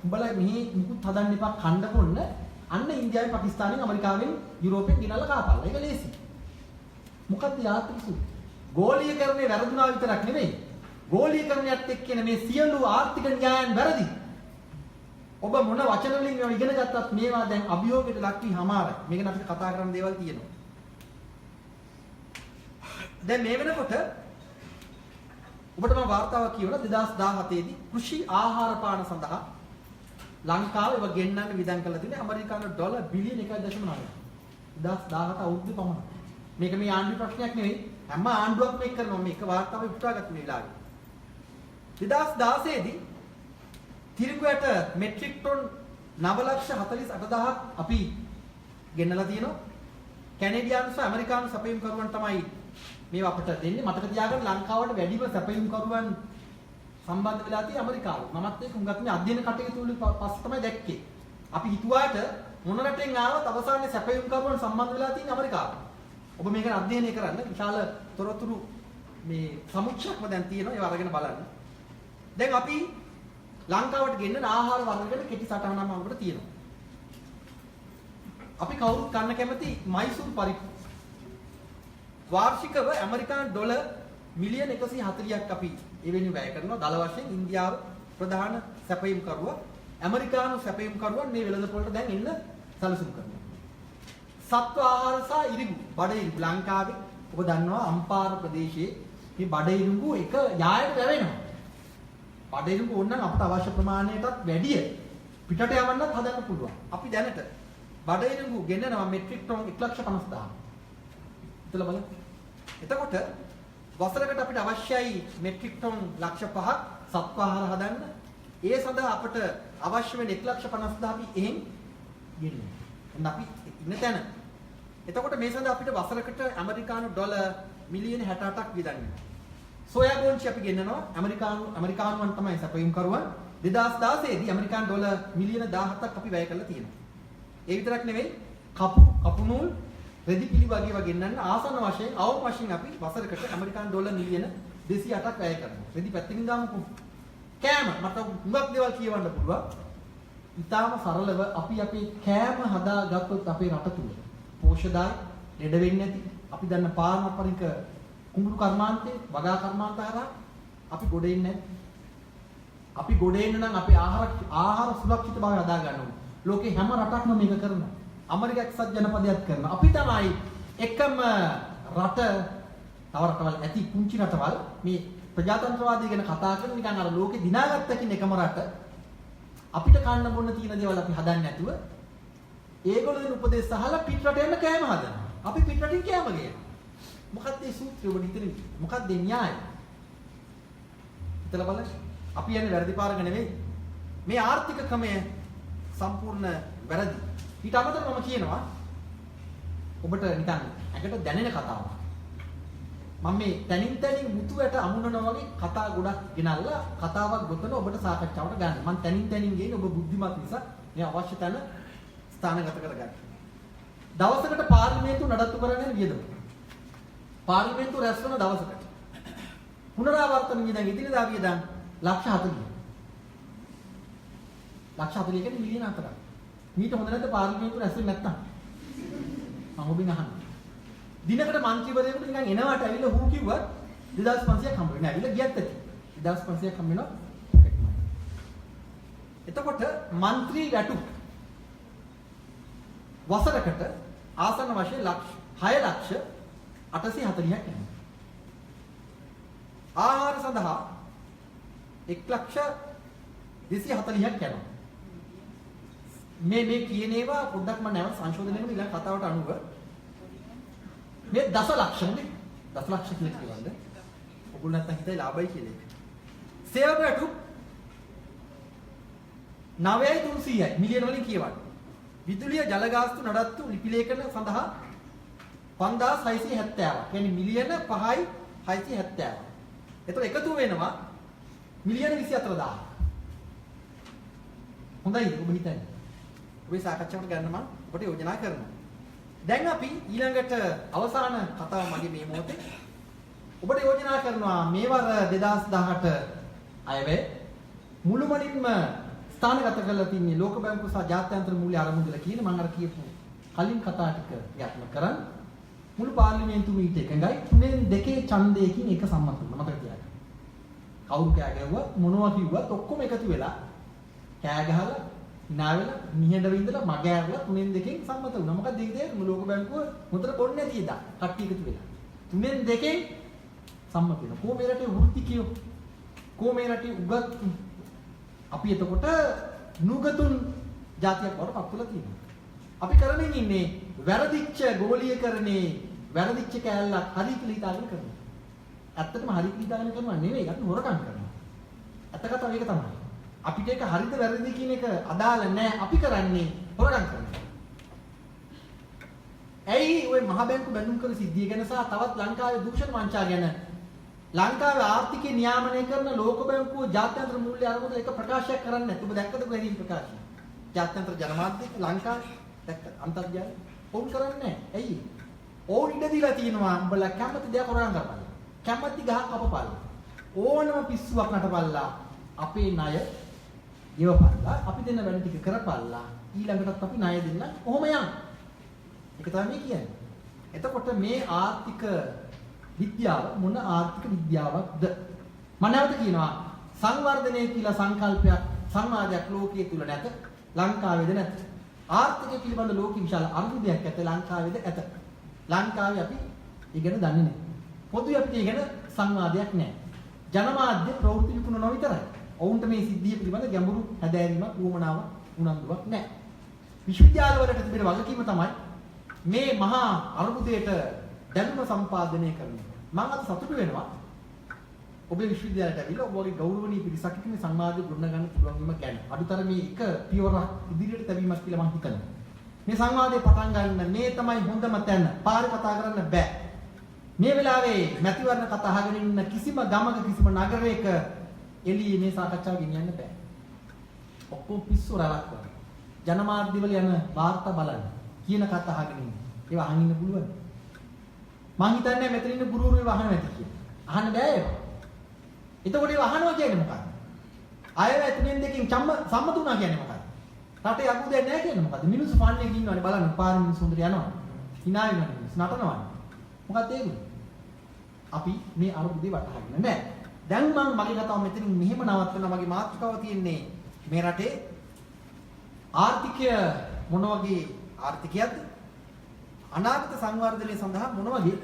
උඹලා මෙහි මුකුත් හදන්න එපා කණ්ඩ පොන්න. අන්න ඉන්දියාවෙන් පාකිස්තානෙන් ඇමරිකාවෙන් යුරෝපෙන් ගෙනල්ලා කාපල්ලා. ඒක ලේසි. මොකක්ද ආර්ථික සූත්‍රය? ගෝලීකරණය වැරදුනා විතරක් නෙමෙයි. ගෝලීකරණයත් එක්ක මේ සියලු ආර්ථික න්‍යායන් වැරදි. ඔබ මොන වචන වලින් මේවා ඉගෙන ගත්තත් මේවා දැන් අභියෝගයට ලක් වී හමාරයි. මේක අපිට කතා කරන්න දේවල් තියෙනවා. දැන් මේ වෙනකොට ඔබට මම වාර්තාවක් කියවලා 2017 දී කෘෂි ආහාර පාන සඳහා ලංකාව ඒවා ගෙන්නන්න විදන් කරලා තියෙන්නේ ඇමරිකානු ඩොලර් බිලියන 1.9. 2017 අවුරුද්දේ පමණ. මේක මේ ආණ්ඩු ප්‍රශ්නයක් නෙවෙයි. හැම ආණ්ඩුවක්ම මේක කරනවා. මේක වාර්තාවේ උත්සාහගත මේ වෙලාවේ. 2016 දී තිරිඟුවට මෙට්‍රික් ටොන් 9,48,000ක් අපි ගෙන්නලා තියෙනවා. කැනේඩියානු සහ ඇමරිකානු සැපයුම් කරුවන් තමයි මේවා අපිට දෙන්නේ. මතක තියාගන්න ලංකාවට වැඩිම සැපයුම් කරුවන් සම්බන්ධ වෙලා තියෙන්නේ ඇමරිකාව. මමත් ඒක හුඟක් මේ අධ්‍යයන කටයුතු වලින් පස්සේ තමයි දැක්කේ. අපි හිතුවාට මොන රටෙන් ආවත් අවසානයේ සැපයුම් කරුවන් සම්බන්ධ වෙලා තියෙන්නේ ඇමරිකාව. ඔබ මේක අධ්‍යයනය කරන්න විශාල තොරතුරු මේ සමුච්චයක්ම දැන් තියෙනවා. ඒව අරගෙන බලන්න. දැන් අපි ලංකාවට ගෙන්නන ආහාර වර්ගවල කෙටි සටහනක් අපිට තියෙනවා. අපි කවුරුත් කන්න කැමති මයිසූර් පරිප්පු. වාර්ෂිකව ඇමරිකානු ඩොලර් මිලියන 140ක් අපි එවෙනි වැය කරනවා. දල වශයෙන් ඉන්දියාව ප්‍රධාන සැපයුම් කරුවා. ඇමරිකානු සැපයුම් කරුවන් මේ වෙළඳපොළට දැන් එන්න සැලසුම් කරනවා. සත්ව ආහාර සහ ඉරිඟු බඩ ඉරිඟු ලංකාවේ ඔබ දන්නවා අම්පාර ප්‍රදේශයේ මේ බඩ ඉරිඟු එක යායට වැවෙනවා. බඩ ඉරිඟු ඕනනම් අපට අවශ්‍ය ප්‍රමාණයටත් වැඩිය පිටට යවන්නත් හදන්න පුළුවන්. අපි දැනට බඩ ඉරිඟු ගෙන්නනවා මෙට්‍රික් ටොන් 1,50,000. හිතලා බලන්න. එතකොට වසරකට අපිට අවශ්‍යයි මෙට්‍රික් ටන් ලක්ෂ 5ක් සත්ව ආහාර හදන්න. ඒ සඳහා අපට අවශ්‍ය වෙන 1,50,000 අපි එහෙන් ගෙනියනවා. ඔන්න අපි ඉන්න තැන. එතකොට මේ සඳහා අපිට වසරකට ඇමරිකානු ඩොලර් මිලියන 68ක් වියදම් වෙනවා. සෝයා බෝන්චි අපි ගෙන්නනවා ඇමරිකානුවන් තමයි සැපයුම් කරුවන් 2016 දී ඇමරිකානු ඩොලර් මිලියන 17ක් අපි වැය කරලා තියෙනවා. ඒ විතරක් නෙවෙයි කපු නූල් රෙදි පිළි වගේ ගෙන්නන්න ආසන්න වශයෙන් අවම වශයෙන් අපි වසරකට ඇමරිකානු ඩොලර් මිලියන 208ක් වැය කරනවා. රෙදි පැත්තකින් දාමුකෝ. කෑම මට හුඟක් දේවල් කියවන්න පුළුවන්. ඊටාම සරලව අපි අපේ කෑම හදාගත්තොත් අපේ රට තුල පෝෂදායි ලෙඩ වෙන්නේ නැති අපි දන්න පාරම්පරික කුඹුරු කර්මාන්තේ වගා කර්මාන්ත හරහා අපි ගොඩ එන්නේ නැහැ. අපි ගොඩ එන්න නම් අපේ ආහාර සුරක්ෂිතභාවය හදා ගන්න ඕනේ. ලෝකේ හැම රටක්ම මේක කරනවා. ඇමරිකා එක්සත් ජනපදයක් කරනවා. අපි තමයි එකම රට තව රටවල් ඇති පුංචි රටවල් මේ ප්‍රජාතන්ත්‍රවාදය ගැන කතා කරන නිකන් අර ලෝකේ දිනාගත්තකින් එකම රට අපිට කන්න බොන්න තියෙන දේවල් අපි හදන්නේ නැතුව ඒගොල්ලෝගේ උපදේශ අහලා පිට රට යන්න කෑම හදනවා. අපි පිට රටින් කෑම ගේනවා. මොකක්ද මේ සූත්‍රය ඔබ හිතන්නේ? මොකක්ද මේ න්‍යාය? හිතලා බලන්න. අපි යන්නේ වැරදි පාරක නෙවෙයි. මේ ආර්ථික ක්‍රමය සම්පූර්ණ වැරදි. ඊට අමතරව මම කියනවා ඔබට නිකන් ඇකට දැනෙන කතාවක්. මම මේ තනින් මුතුවට අමුණනවා වගේ කතා ගොඩක් ගෙනල්ලා කතාවක් ගොතන ඔබට සාකච්ඡාවට ගන්න. මම තනින් ගේන්නේ ඔබ බුද්ධිමත් නිසා මේ අවශ්‍ය තැන ස්ථානගත කරගන්න. දවසකට පාර්ලිමේන්තුව නඩත්තු කරන්නේ වියදම. පාර්ලිමේන්තුව රැස් වෙන දවසකට පුනරාවර්තන වියදම් ඉදිරියදා වියදම් ලක්ෂ 40. ලක්ෂ 40 කියන්නේ මිලියන 4ක්. මීට හොඳ නැද්ද පාර්ලිමේන්තුව රැස් වෙන්නේ නැත්තම්? මම ඔබෙන් අහන්නේ. දිනකට මන්ත්‍රීවරයෙකුට නිකන් එනවට ඇවිල්ලා හූ කිව්වත් 2500ක් හම්බ වෙන්නේ. ඇවිල්ලා ගියත් ඇති. 2500ක් හම්බ වෙනවා. එතකොට മന്ത്രി වැටු වසරකට ආසන්න වශයෙන් 6,840,000ක් යනවා. ආහාර සඳහා 1,240,000ක් යනවා. මේ කියන ඒවා පොඩ්ඩක් මම නැවත සංශෝධනය කරන ඊළඟ කතාවට අනුව මේ දසලක්ෂනේ දසලක්ෂ කියලා කියවන්නේ. ඔගොල්ලෝ නැත්තම් හිතයි ලාභයි කියලා එක. සේවක වැටු 9,300යි මිලියන වලින් කියවන්නේ. විදුලිය ජල ගාස්තු නඩත්තු ලිපිලේඛන සඳහා 5,670ක්. කියන්නේ මිලියන 5,670ක්. එතකොට එකතු වෙනවා මිලියන 24,000ක්. හොඳයි ඔබ හිතන්නේ. ඔබේ සාකච්ඡාවට ගන්න මම ඔබට යෝජනා කරනවා. දැන් අපි ඊළඟට අවසාන කතාව මගේ මේ මොහොතේ ඔබට යෝජනා කරනවා මේවර 2018 අයවැය මුළුමනින්ම ස්ථානගත කරලා තින්නේ ලෝක බැංකුව සහ ජාත්‍යන්තර මූල්‍ය අරමුදල කියන මම අර කියපු කලින් කතා ටික ක්‍රියාත්මක කරන් මුළු පාර්ලිමේන්තු මීට එකඟයි 3/2 ඡන්දයකින් ඒක සම්මත වුණා මතක තියාගන්න. කවුරු කෑ ගැව්වත් මොනවා කිව්වත් ඔක්කොම එකතු වෙලා කෑ ගහලා නාවෙලා නිහඬව ඉඳලා මග ඇරලා 3/2 සම්මත වුණා. මොකද ඒක ලෝක බැංකුව මුතර පොන්නේ නැති ඉදා කට්ටිය එකතු වෙලා 3/2 සම්මත වෙනවා. කොහොම මේ රටේ වෘත්තිකයෝ කොහොම මේ රටේ උගත් අපි එතකොට නුගතුන් જાතියක් වඩ පත් වෙලා තියෙනවා. අපි කරමින් ඉන්නේ වැරදිච්ච ගෝලීයකරණේ වැරදිච්ච කෑල්ලක් හරි කියලා හිතාගෙන කරනවා. ඇත්තටම හරි කියලා හිතාගෙන කරනවා නෙවෙයි අපි හොරකම් කරනවා. ඇත්ත කතාව ඒක තමයි. අපිට ඒක හරිද වැරදිද කියන එක අදාළ නැහැ. අපි කරන්නේ හොරකම් කරනවා. ඇයි ওই මහ බැංකු බැඳුම් කර සිද්ධිය ගැන සහ තවත් ලංකාවේ දූෂණ වංචා ගැන ලංකාවේ ආර්ථිකය නියාමනය කරන ලෝක බැංකුව ජාත්‍යන්තර මූල්‍ය අරමුදල එක ප්‍රකාශයක් කරන්නේ නැත්නම් ඔබ දැක්කද කොහෙද ප්‍රකාශය? ජාත්‍යන්තර ජනමාධ්‍ය ලංකාවේ දැක්කද අන්තර්ජාලය? ඕන් කරන්නේ නැහැ. ඇයි? ඕන් ඉඩ දීලා තියෙනවා උඹලා කැමති දෙයක් හොරගම් කරපල්ලා. කැමති ගහක් කපපල්ලා. ඕනම පිස්සුවක් නටපල්ලා. අපේ ණය ඉවපල්ලා. අපි දෙන්න වැඩ ටික කරපල්ලා. ඊළඟටත් අපි ණය දෙන්න කොහොම යන්න? ඒක තමයි මේ කියන්නේ. එතකොට මේ ආර්ථික විද්‍යාව මොන ආර්ථික විද්‍යාවක්ද? මම නැවත කියනවා සංවර්ධනය කියලා සංකල්පයක් සංවාදයක් ලෝකයේ තුල නැත. ලංකාවේද නැත. ආර්ථිකය පිළිබඳ ලෝකෙ විශාල අර්බුදයක් ඇත. ලංකාවේද ඇත. ලංකාවේ අපි ඉගෙන දන්නේ නැහැ. පොදුවේ අපිට ඉගෙන සංවාදයක් නැහැ. ජනමාධ්‍ය ප්‍රවෘත්ති විකුණනවා විතරයි. ඔවුන්ට මේ සිද්ධිය පිළිබඳ ගැඹුරු හැදෑරීමක් වුමනාවක් උනන්දුවක් නැහැ. විශ්වවිද්‍යාලවලට තිබෙන වගකීම තමයි මේ මහා අර්බුදයට දැනුම සම්පාදනය කරන. මම අද සතුටු වෙනවා ඔබේ විශ්වවිද්‍යාලයට ඇවිල්ලා ඔබගේ ගෞරවනීය පිරිසක් එක්ක මේ සංවාදය ගොඩනගන්න පුළුවන් වීම ගැන. අඩුතර මේ එක පියවරක් ඉදිරියට තැබීමක් කියලා මම හිතනවා. මේ සංවාදේ පටන් ගන්න මේ තමයි හොඳම තැන. පාරේ කතා කරන්න බෑ. මේ වෙලාවේ මැතිවරණ කතා අහගෙන ඉන්න කිසිම ගමක කිසිම නගරයක එළියේ මේ සාකච්ඡාව ගෙනියන්න බෑ. ඔක්කොම පිස්සු රලක් වගේ. ජනමාධ්‍යවල යන වාර්තා බලන්න. කියන කතා අහගෙන ඉන්න. ඒව අහන් ඉන්න පුළුවන්. මං හිතන්නේ මෙතන ඉන්න ගුරුවරු ඒව අහන්න නැති කියලා. අහන්න බෑ ඒව. එතකොට ඒව අහනවා කියන්නේ මොකක්ද? අයව එතනින් දෙකකින් සම්මත වුණා කියන්නේ මොකක්ද? රටේ අකුදේ නැහැ කියන්නේ මොකද්ද? මිනිස්සු ෆන් එකේ ඉන්නවනේ බලන්න පාරේ මිනිස්සු හොඳට යනවා. hina වෙනවා මිනිස්සු නටනවානේ. මොකක්ද ඒක? අපි මේ අරුබුදේ වටහාගෙන නැහැ. දැන් මම මගේ කතාව මෙතනින් මෙහෙම නවත්වනවා. මගේ මාතෘකාව තියෙන්නේ මේ රටේ ආර්ථිකය මොන වගේ ආර්ථිකයක්ද? අනාගත සංවර්ධනය සඳහා මොන වගේ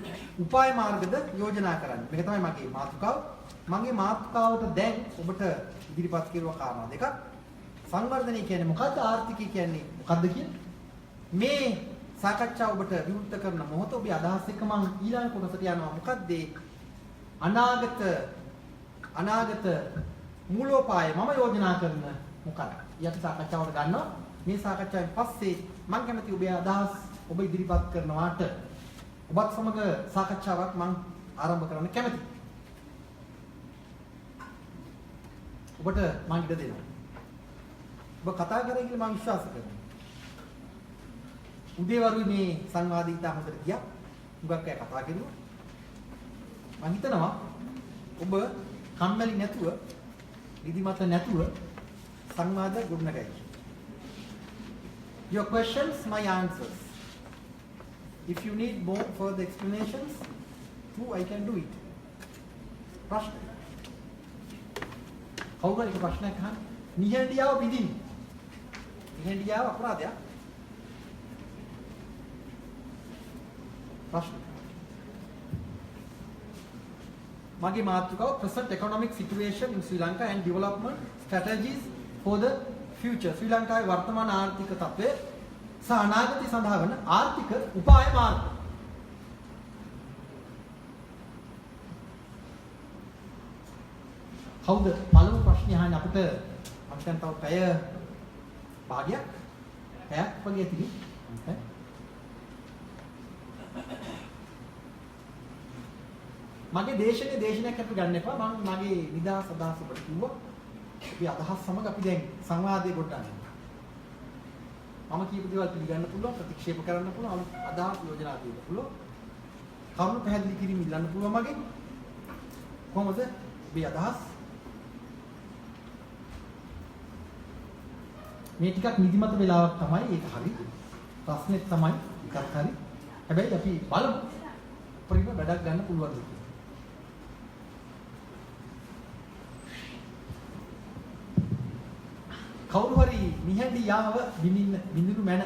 උපාය මාර්ගද යෝජනා කරන්නේ? මේක තමයි මගේ මාතෘකාව. මගේ මාතෘකාවට දැන් ඔබට ඉදිරිපත් කෙරුවා කාරණා දෙකක්. සංවර්ධනය කියන්නේ මොකද්ද? ආර්ථිකය කියන්නේ මොකද්ද කියන්නේ? මේ සාකච්ඡාව ඔබට විවෘත කරන මොහොත ඔබේ අදහස් එක්ක මම ඊළඟ කොටසට යනවා. මොකද්ද අනාගත මූලෝපාය මම යෝජනා කරන මොකක්ද? ඊට සාකච්ඡාවට ගන්නවා. මේ සාකච්ඡාවෙන් පස්සේ මම කැමති ඔබේ අදහස් ඔබ ඉදිරිපත් කරනවාට ඔබත් සමග සාකච්ඡාවක් මම ආරම්භ කරන්න කැමතියි. ඔබට මම ඉඩ දෙනවා. ඔබ කතා කරේ කියලා මම විශ්වාස කරනවා. උදේවරුේ මේ සංවාදීය ඉතා හොඳට ගියා. මුගක් අය කතා කරුවා. මම හිතනවා ඔබ කම්මැලි නැතුව, නිදිමත නැතුව සංවාද ගොඩනගයි. Your questions, my answers. If you need more further explanations, I can do it. ප්‍රශ්න. කවුරුහරි එක ප්‍රශ්නයක් අහන්න. නිහඬියාව බිඳින්න. නිහඬියාව අපරාධයක්. ප්‍රශ්න. මගේ මාතෘකාව present economic situation in Sri Lanka and development strategies for the future. ශ්‍රී ලංකාවේ වර්තමාන ආර්ථික තත්ත්වය සහ අනාගතය සඳහා වන ආර්ථික උපාය මාර්ග. කවුද පළමු ප්‍රශ්නේ අහන්නේ අපිට? අපිට තව පැය භාගයක් පැයක් වගේ තිබි. මගේ දේශනයක් අපිට ගන්න එපා. මම මගේ නිදහස් අදහස ඔබට කිව්වා. අපි අදහස් සමග අපි දැන් සංවාදයේ ගොඩනගනවා. මම කියපු දේවල් පිළිගන්න පුළුවන්, ප්‍රතික්ෂේප කරන්න පුළුවන්, අදහස් යෝජනා දෙන්න පුළුවන්. කරුණු පැහැදිලි කිරීම ඉල්ලන්න පුළුවන් මගෙන්. කොහොමද මේ අදහස්? මේ ටිකක් නිදිමත වෙලාවක් තමයි ඒක හරි. ප්‍රශ්නෙත් තමයි එකක් හරි. හැබැයි අපි බලමු පරිම වැඩක් ගන්න පුළුවන්ද කියලා. කවුරු හරි නිහඬියාව බිඳිනු මැන.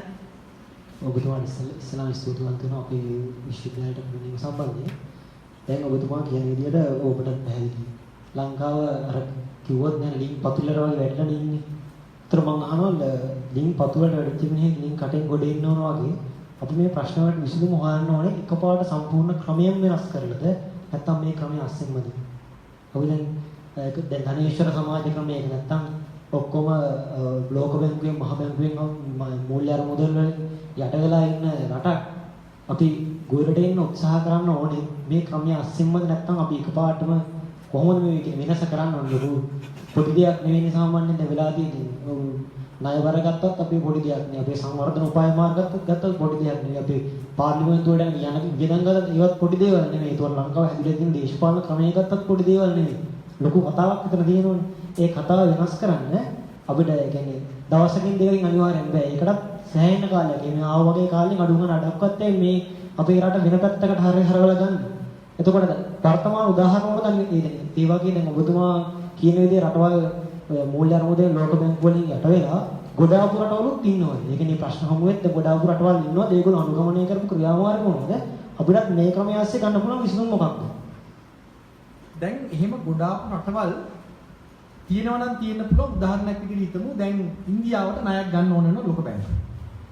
ඔබතුමාට ඉස්සලාම ස්තුතිවන්ත වෙනවා අපේ විශ්වවිද්‍යාලයට මුලින්ම සම්බන්ධයෙන්. දැන් ඔබතුමා කියන විදිහට ඔබට පැහැදිලි. ලංකාව අර කිව්වොත් නේද ලින්ක් පතුලට වගේ වැටලා ඉන්නේ. ඒතර මම අහනවා ලින්ක් පතුලට වැටිච්ච මිනිහෙක් ලින්ක් කටෙන් ගොඩ ඉන්නවා වගේ අපි මේ ප්‍රශ්න වලට විසඳුම හොයන්න ඕනේ එකපාරට සම්පූර්ණ ක්‍රමයෙන් වෙනස් කරලද නැත්නම් මේ ක්‍රමයේ අස්සෙන්මද? අපි දැන් ධනේශ්වර සමාජ ක්‍රමයක නැත්නම් ඔක්කොම ලෝක බැංකුවෙන් මහ බැංකුවෙන් මූල්‍ය අරමුදල් වල යට වෙලා ඉන්න රටක් අපි ගොඩට එන්න උත්සාහ කරන්න ඕනේ මේ ක්‍රමයේ අස්සෙන්මද නැත්නම් අපි එකපාරටම කොහොමද මේ වෙනස කරන්න ඕනේ? පොඩි දෙයක් නෙවෙයි සාමාන්‍යයෙන් දැන් වෙලා තියෙන්නේ. ණයවර ගත්තත් අපි පොඩි දෙයක් නෙවෙයි. අපේ සංවර්ධන උපාය මාර්ග ගත්තත් පොඩි දෙයක් නෙවෙයි. අපි පාර්ලිමේන්තුවට යන ගෙනන් ගත්තත් ඒවත් පොඩි දේවල් නෙවෙයි. ඒතකොට ලංකාව හැදිලා තියෙන දේශපාලන ක්‍රමයේ ගත්තත් පොඩි දේවල් නෙවෙයි. ලොකු කතාවක් විතර තියෙනවනේ. ඒ කතාව වෙනස් කරන්න අපිට කියන්නේ දවසකින් දෙකකින් අනිවාර්යෙන් බෑ. ඒකටත් සෑහෙන කාලයක්. මේ ආව වගේ කාලෙකින් අඩු ගන්න අඩක්වත් මේ අපේ රට වෙන පැත්තකට හරවලා ගන්න. එතකොට වර්තමාන උදාහරණ මොකද ඒ වගේ දැන් ඔබතුමා කියන විදිහේ රටවල් මූල්‍ය අරමුදේ ලෝක බැංකුව වලින් යට වෙලා ගොඩාපු රටවලුත් ඉන්නවා. ඒ කියන්නේ ප්‍රශ්න හමු වෙද්ද ගොඩාපු රටවල් ඉන්නවා. ඒගොල්ලෝ අනුගමනය කරපු ක්‍රියාමාර්ග මොනවද? අපිටත් මේ ක්‍රමය ASCII ගන්න පුළුවන් විසඳුම මොකක්ද? දැන් එහෙම ගොඩාපු රටවල් තියෙනවා නම් තියෙන්න පුළුවන්. උදාහරණයක් විදිහට හිතමු දැන් ඉන්දියාවට ණයක් ගන්න ඕන වෙනවා ලෝක බැංකුව.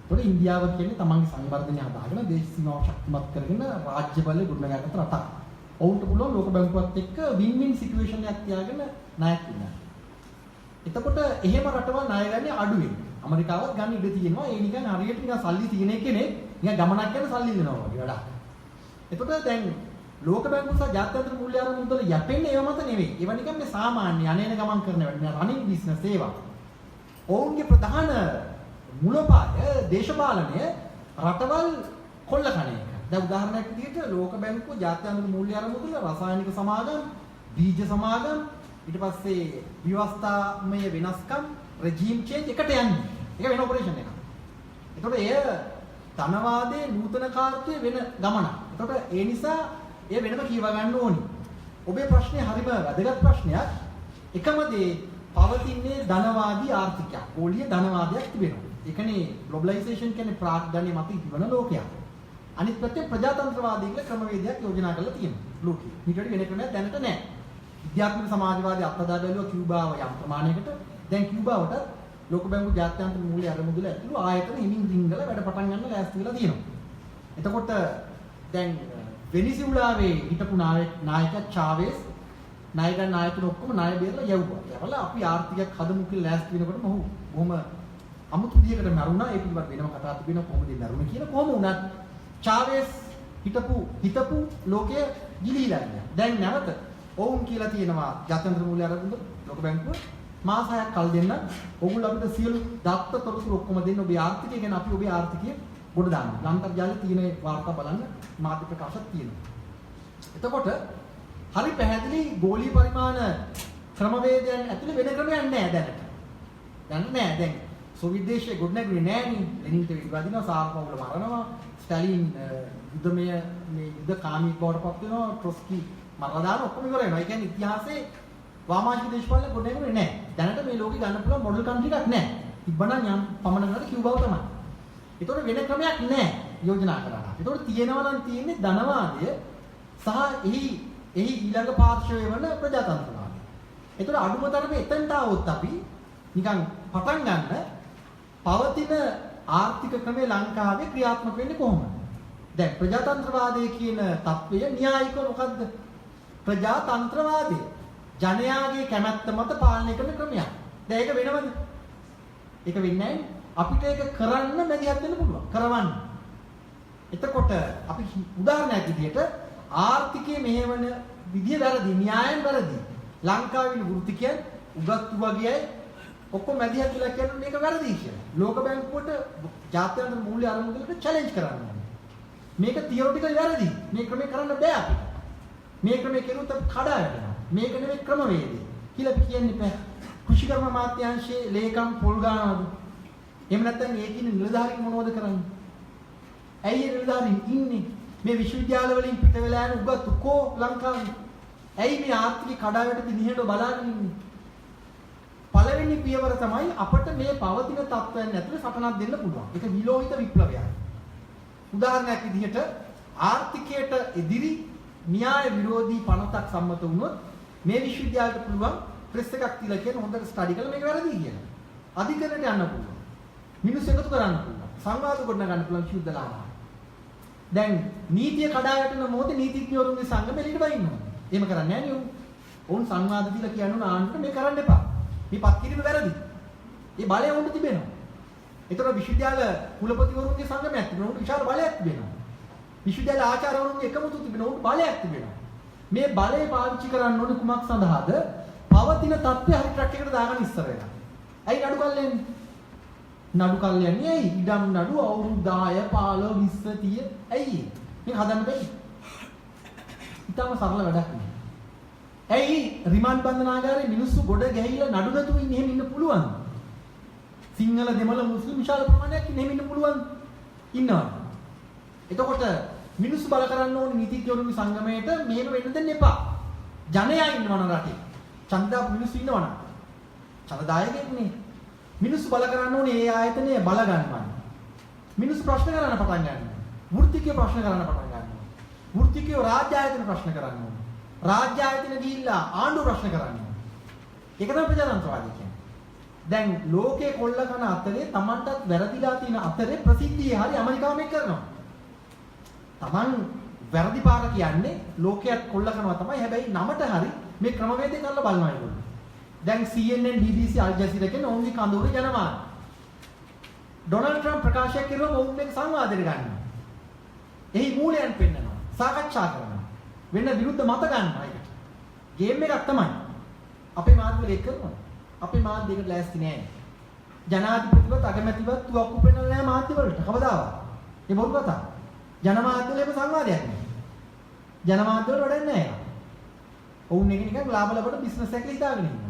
ඒතකොට ඉන්දියාව කියන්නේ තමන්ගේ සංවර්ධනය හදාගෙන දේශ සීමාව ශක්තිමත් කරගෙන රාජ්‍ය බලය ගොඩනගාගත්ත රටක්. ඔවුන්ට පුළුවන් ලෝක බැංකුවත් එක්ක වින්-වින් සිටුේෂන් එකක් තියාගෙන ණයක් ගන්න. එතකොට එහෙම රටවල් ණය ගන්නේ අඩුවෙන්. ඇමරිකාවත් ගන්න ඉඩ තියෙනවා. ඒ නිකන් හරියට නිකන් සල්ලි තියෙන කෙනෙක් නිකන් ගමනක් යන සල්ලි දෙනවා වගේ වැඩක්. එතකොට දැන් ලෝක බැංකුව සහ ජාත්‍යන්තර මූල්‍ය ආරම්භ මුදල යැපෙන්නේ ඒව මත නෙවෙයි. ඒව නිකන් මේ සාමාන්‍ය අනේන ගමන් කරන වැඩ. රනින් බිස්නස් ඒවා. ඔවුන්ගේ ප්‍රධාන මූලපාය දේශපාලනය රටවල් කොල්ල කන එක. දැන් උදාහරණයක් විදිහට ලෝක බැංකුව ජාත්‍යන්තර මූල්‍ය ආරම්භ මුදල රසායනික සමාගම්, බීජ සමාගම්, ඊට පස්සේ ව්‍යවස්ථාමය වෙනස්කම්, රෙජීම් චේන්ජ් එකට යන්නේ. ඒක වෙන ඔපරේෂන් එකක්. ඒතකොට එය ධනවාදයේ නූතනකාරත්වයේ වෙන ගමනක්. ඒතකොට ඒ නිසා එය වෙනම කියව ගන්න ඕනි. ඔබේ ප්‍රශ්නේ හරිම වැදගත් ප්‍රශ්නයක්. එකම දේ පවතින්නේ ධනවාදී ආර්ථිකයක්. ඕලිය ධනවාදයක් තිබෙනවා. ඒකනේ ග්ලොබලයිසේෂන් කියන්නේ ප්‍රාග්ධනයේ මත ඉතිවන ලෝකයක්. අනිත් පැත්තේ ප්‍රජාතන්ත්‍රවාදී කියලා ක්‍රමවේදයක් යෝජනා කරලා තියෙනවා. ලෝකෙ. ඊට වඩා වෙන ක්‍රමයක් දැනට නැහැ. විද්‍යාත්මක සමාජවාදී අත්දැක බැලුවා කියුබාව යම් ප්‍රමාණයකට. දැන් කියුබාවට ලෝක බැංකුව ජාත්‍යන්තර මූල්‍ය ආරම්භ මුදල ඇතුළු ආයතන හිමින් රිංගල වැඩ පටන් ගන්න ලෑස්ති වෙලා තියෙනවා. එතකොට දැන් වෙනිසුලාවේ හිටපු නායකයා චාවෙස් ණය ගන්න ආයතන ඔක්කොම ණය බේරලා යවුවා. ඒවල අපි ආර්ථිකයක් හදමු කියලා ලෑස්ති වෙනකොට මොහු බොහොම අමුතු විදියකට මරුණා. ඒ පිළිබඳ වෙනම කතා තිබෙනවා කොහොමද මරුණේ කියලා. කොහොම වුණත් චාවෙස් හිටපු ලෝකයේ ගිලිහිලා ඉන්නවා. දැන් නැවත ඔවුන් කියලා තියෙනවා ජාත්‍යන්තර මූල්‍ය ආරම්භ ලෝක බැංකුව මාස 6ක් කල් දෙන්න. ඔගොල්ලෝ අපිට සියලු දත්ත තොරතුරු ඔක්කොම දෙන්න. ඔබේ ආර්ථිකය ගැන අපි ඔබේ ආර්ථිකය ගොඩ දාන්න. අන්තර්ජාලයේ තියෙන වාර්තා බලන්න මාධ්‍ය ප්‍රකාශත් තියෙනවා. එතකොට හරි පැහැදිලි ගෝලීය පරිමාණ ක්‍රමවේදයන් ඇතුලේ වෙන ක්‍රමයක් නැහැ දැනට. දැන් නෑ දැන් සෝවියට් දේශයේ ගොඩනැගුණේ නෑනේ. ලෙනින්ට විවාදිනවා, සාර්පවුල මරනවා, ස්ටැලින් යුද්ධමය මේ යුද්ධකාමී බවට පත් වෙනවා, ට්‍රොස්කි මරලා දාන ඔක්කොම ඉවර වෙනවා. ඒ කියන්නේ ඉතිහාසයේ වාමාංශික දේශපාලන ගොඩනැගුණේ නෑ. දැනට මේ ලෝකේ ගන්න පුළුවන් මොඩල් කන්ට්‍රි එකක් නෑ. තිබ්බනම් යම් පමණකට කියුබාව තමයි. ඒතකොට වෙන ක්‍රමයක් නෑ යෝජනා කරලා. ඒතකොට තියෙනවා නම් තියෙන්නේ ධනවාදය සහ එහි ඊළඟ පාර්ශවය වන ප්‍රජාතන්ත්‍රවාදය. ඒතකොට අඩුම තරමේ එතනට આવොත් අපි නිකන් පටන් ගන්න පවතින ආර්ථික ක්‍රමේ ලංකාවේ ක්‍රියාත්මක වෙන්නේ කොහොමද? දැන් ප්‍රජාතන්ත්‍රවාදය කියන තත්වය න්‍යායිකව මොකද්ද? ප්‍රජාතන්ත්‍රවාදය ජනයාගේ කැමැත්ත මත පාලනය කරන ක්‍රමයක්. දැන් ඒක වෙනවද? ඒක වෙන්නේ නැහැ. අපිට ඒක කරන්න මැදිහත් වෙන්න පුළුවන්. කරවන්න. එතකොට අපි උදාහරණයක් විදිහට ආර්ථිකයේ මෙහෙවන විදිය වැරදි, න්‍යායන් වැරදි. ලංකාවේ වෘත්තිකයන් උගත්තු වගේයි ඔක්කොම මැදිහත් වෙලා කියන්නේ මේක වැරදි කියලා. ලෝක බැංකුවට ජාත්‍යන්තර මූල්‍ය ආරම්භ මුදලට චැලෙන්ජ් කරන්න ඕනේ. මේක තියොරිටිකල් වැරදි. මේ ක්‍රමේ කරන්න බෑ අපිට. මේ ක්‍රමේ කෙරුවොත් අපි කඩා වැටෙනවා. මේක නෙමෙයි ක්‍රමවේදය කියලා අපි කියන්නේ බෑ. කෘෂිකර්ම අමාත්‍යාංශයේ ලේකම් පොල් ගන්නවද? එහෙම නැත්නම් ඒකින නිලධාරීන් මොනවද කරන්නේ? ඇයි ඒ නිලධාරීන් ඉන්නේ? මේ විශ්වවිද්‍යාල වලින් පිට වෙලා යන උගත් කෝ ලංකාවේ? ඇයි මේ ආර්ථික කඩාවැටෙදි නිහඬව බලාගෙන ඉන්නේ? පළවෙනි පියවර තමයි අපිට මේ පවතින තත්ත්වයන් ඇතුළේ සටනක් දෙන්න පුළුවන්. ඒක විලෝහිත විප්ලවයක්. උදාහරණයක් විදිහට ආර්ථිකයට එදිරි න්‍යාය විරෝධී පනතක් සම්මත වුණොත් මේ විශ්වවිද්‍යාලයට පුළුවන් ප්‍රෙස් එකක් තියලා කියන හොඳට ස්ටඩි කරලා මේක වැරදි කියලා. අධිකරණයට යන්න පුළුවන්. මිනිස්සු එකතු කරන්න පුළුවන්. සංවාද ගොඩනගන්න පුළුවන් විශ්වවිද්‍යාලවල. දැන් නීතිය කඩා වැටෙන මොහොතේ නීතිඥවරුන්ගේ සංගමෙ එළියට බහින්නවා. එහෙම කරන්නේ නැහැ නේ උන්. උන් සංවාද දීලා කියනවා ආණ්ඩුවට මේ කරන්න එපා. මේ පත් කිරීම වැරදි. ඒ බලය උන්ට තිබෙනවා. ඒතර විශ්වවිද්‍යාල කුලපතිවරුන්ගේ සංගමයක් තිබෙනවා. උන්ට විශාල බලයක් තිබෙනවා. විශ්වවිද්‍යාල ආචාර්යවරුන්ගේ එකමුතු තිබෙනවා. උන්ට බලයක් තිබෙනවා. මේ බලය පාවිච්චි කරන්න ඕනේ කුමක් සඳහාද? පවතින තත්ත්වය හරි ට්‍රැක් එකට දාගන්න ඉස්සර වෙලා. ඇයි නඩු කල්යන්නේ? නඩු කල්යන්නේ ඇයි? ඉඩම් නඩු අවුරුදු 10 15 20 30 ඇයි? මේක හදන්න බැරි. ඊටම සරල වැඩක් නේ. ඇයි රිමාන්ඩ් බන්ධනාගාරේ මිනිස්සු ගොඩ ගැහිලා නඩු නැතුව ඉන්න එහෙම ඉන්න පුළුවන්? සිංහල දෙමළ මුස්ලිම් විශාල ප්‍රමාණයක් ඉන්න ඉන්න පුළුවන් ඉන්නවා. එතකොට මිනිස්සු බල කරන්න ඕනේ නීතිඥවරුන්ගේ සංගමයට මෙහෙම වෙන්න දෙන්න එපා. ජනයා ඉන්නවන රටේ. ඡන්දා මිනිස්සු ඉන්නවන. ඡන්දදායකෙන්නේ. මිනිස්සු බල කරන්න ඕනේ ඒ ආයතනය බල ගන්නවන්න. මිනිස්සු ප්‍රශ්න කරන්න පටන් ගන්නවා. වෘත්තිකය ප්‍රශ්න කරන්න පටන් ගන්නවා. වෘත්තිකය රාජ්‍ය ආයතන ප්‍රශ්න කරන්න ඕනේ. රාජ්‍ය ආයතන ගිහිල්ලා ආණ්ඩුව ප්‍රශ්න කරන්නේ. ඒක තමයි ප්‍රජාතන්ත්‍රවාදී කියන්නේ. දැන් ලෝකේ කොල්ල කරන අතරේ Tamanටත් වැරදිලා තියෙන අතරේ ප්‍රසිද්ධිය හරි ඇමරිකාව මේක කරනවා. Taman වැරදි පාර කියන්නේ ලෝකයක් කොල්ල කරනවා තමයි. හැබැයි නමට හරි මේ ක්‍රමවේදය කරලා බලනවා ඒගොල්ලෝ. දැන් CNN, BBC, Al Jazeera කියන ඕන්ලි කඳවුරේ ජනමාධ්‍ය. ඩොනල්ඩ් ට්‍රම්ප් ප්‍රකාශ කරුවම ඔවුන් මේක සංවාදයට ගන්නවා. එහි මූලයන් පෙන්නනවා. සාකච්ඡා කරනවා. වෙන විරුද්ධ මත ගන්නවා ඒකට. ගේම් එකක් තමයි. අපේ මාධ්‍යවල ඒක කරනවා. අපේ මාධ්‍යයකට ලෑස්ති නෑ. ජනාධිපතිවත් අගමැතිවත් තුවක්කු පෙන්නලා නෑ මාධ්‍යවලට. කවදාවත්. ඒ බොරු කතා. ජනමාධ්‍යවල එහෙම සංවාදයක් නෑ. ජනමාධ්‍යවල වැඩක් නෑ. ඔවුන් එක නිකන් ලාභ ලබන බිස්නස් එකක් හිතාගෙන ඉන්නවා.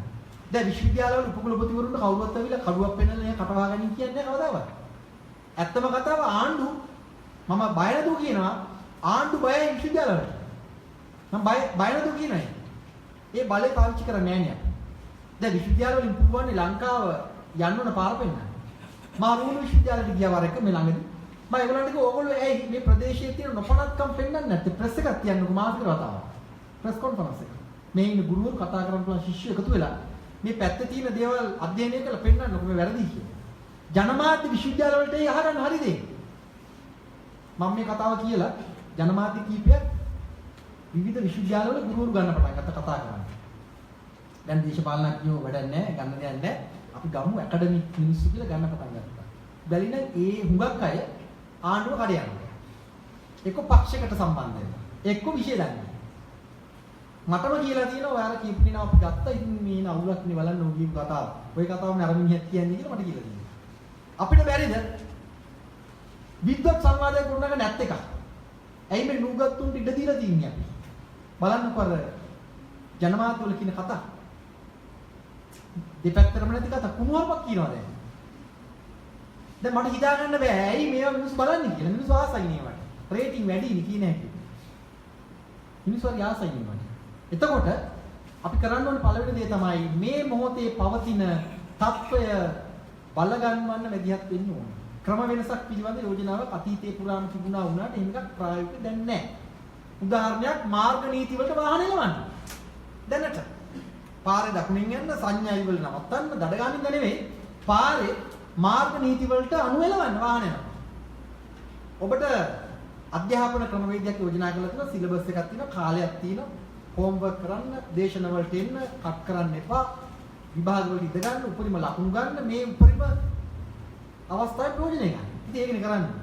දැන් විශ්වවිද්‍යාලවල උපකුලපතිවරුන්ට කවුරුවත් ඇවිල්ලා කඩුවක් පෙන්නලා නේ කටවා ගන්න කියන්නේ කවදාවත්. ඇත්තම කතාව ආණ්ඩු මම බය නැතුව කියනවා ආණ්ඩු බයයි විශ්වවිද්‍යාලවලට. මම බය නැතුව කියනවා. ඒ බලය පාවිච්චි කරන්නේ නැහැ නේ. දැන් විශ්වවිද්‍යාලවලින් පුළුවන් ලංකාව යන්න ඕන පාර පෙන්නන්න. මම රුණු විශ්වවිද්‍යාලයට ගියා වර එක මේ ළඟදී. මම ඒගොල්ලන්ට කිව්වා ඕගොල්ලෝ ඇයි මේ ප්‍රදේශයේ තියෙන නොපනත්කම් පෙන්නන්නේ නැත්තේ? ප්‍රෙස් එකක් තියන්නකෝ මාසික වතාවක්. ප්‍රෙස් කොන්ෆරන්ස් එක. මේ ඉන්න ගුරුවරු කතා කරන්න පුළුවන් ශිෂ්‍යයෝ එකතු වෙලා මේ පැත්තේ තියෙන දේවල් අධ්‍යයනය කරලා පෙන්නන්නකෝ මේ වැරදි කියලා. ජනමාධ්‍ය විශ්වවිද්‍යාල වලට ඒ අහගන්න හරිද? මම මේ කතාව කියලා ජනමාධ්‍ය කීපයක් විවිධ විශ්වවිද්‍යාල වල ගුරුවරු ගන්න පටන් ගත්තා කතා කරන්න. දැන් දේශපාලනඥයෝ වැඩක් නැහැ, ගන්න දෙයක් නැහැ. අපි ගමු ඇකඩමික් මිනිස්සු කියලා ගන්න පටන් ගත්තා. බැලින ඒ හුඟක් අය ආණ්ඩුව කඩ යනවා. එක්ක පක්ෂයකට සම්බන්ධ වෙනවා. එක්ක විෂය දන්නේ. මටම කියලා තියෙනවා ඔයාලා කීප දින අපි ගත්තා ඉතින් මේ නවුලක් නේ බලන්න ඕගී කතාව. ওই කතාවම අර මිනිහක් කියන්නේ කියලා මට කියලා තියෙනවා. අපිට බැරිද? විද්වත් සංවාදයක් ගොඩනගන්න නැත් එක. ඇයි මේ නූගත්තුන්ට ඉඩ දීලා තින්නේ අපි? බලන්නකො අර ජනමාධ්‍ය වල කියන කතා. දෙපැත්තටම නැති කතා කුණුවක්ක් කියනවා දැන්. දැන් මට හිතා ගන්න බෑ ඇයි මේවා මිනිස්සු බලන්නේ කියලා. මිනිස්සු ආසයි නේවට. රේටින් වැඩි නේ කියන හැටි. මිනිස්සු හරි ආසයි නේවට. එතකොට අපි කරන්න ඕනේ පළවෙනි දේ තමයි මේ මොහොතේ පවතින తত্ত্বය බල ගන්නවන්න මැදිහත් වෙන්න ඕනේ. ක්‍රම වෙනසක් පිළිබඳ යෝජනාවක් අතීතයේ පුරාම තිබුණා වුණාට එහෙම එකක් ප්‍රායෝගික දැන් නැහැ. උදාහරණයක් මාර්ග නීති වලට වාහන එලවන්න. දැනට පාරේ දකුණින් යන්න සංඥා ඉවල නවත්තන්න දඩ ගන්නින්ද නෙවෙයි පාරේ මාර්ග නීති වලට අනු එලවන්න වාහන යනවා. ඔබට අධ්‍යාපන ක්‍රමවේදයක් යෝජනා කරලා තියෙනවා සිලබස් එකක් තියෙනවා කාලයක් තියෙනවා හෝම්වර්ක් කරන්න දේශන වලට එන්න කට් කරන්න එපා විභාග වලට ඉඳ ගන්න උපරිම ලකුණු ගන්න මේ උපරිම අවස්ථාවේ ප්‍රයෝජනය ගන්න. ඉතින් ඒකනේ කරන්නේ.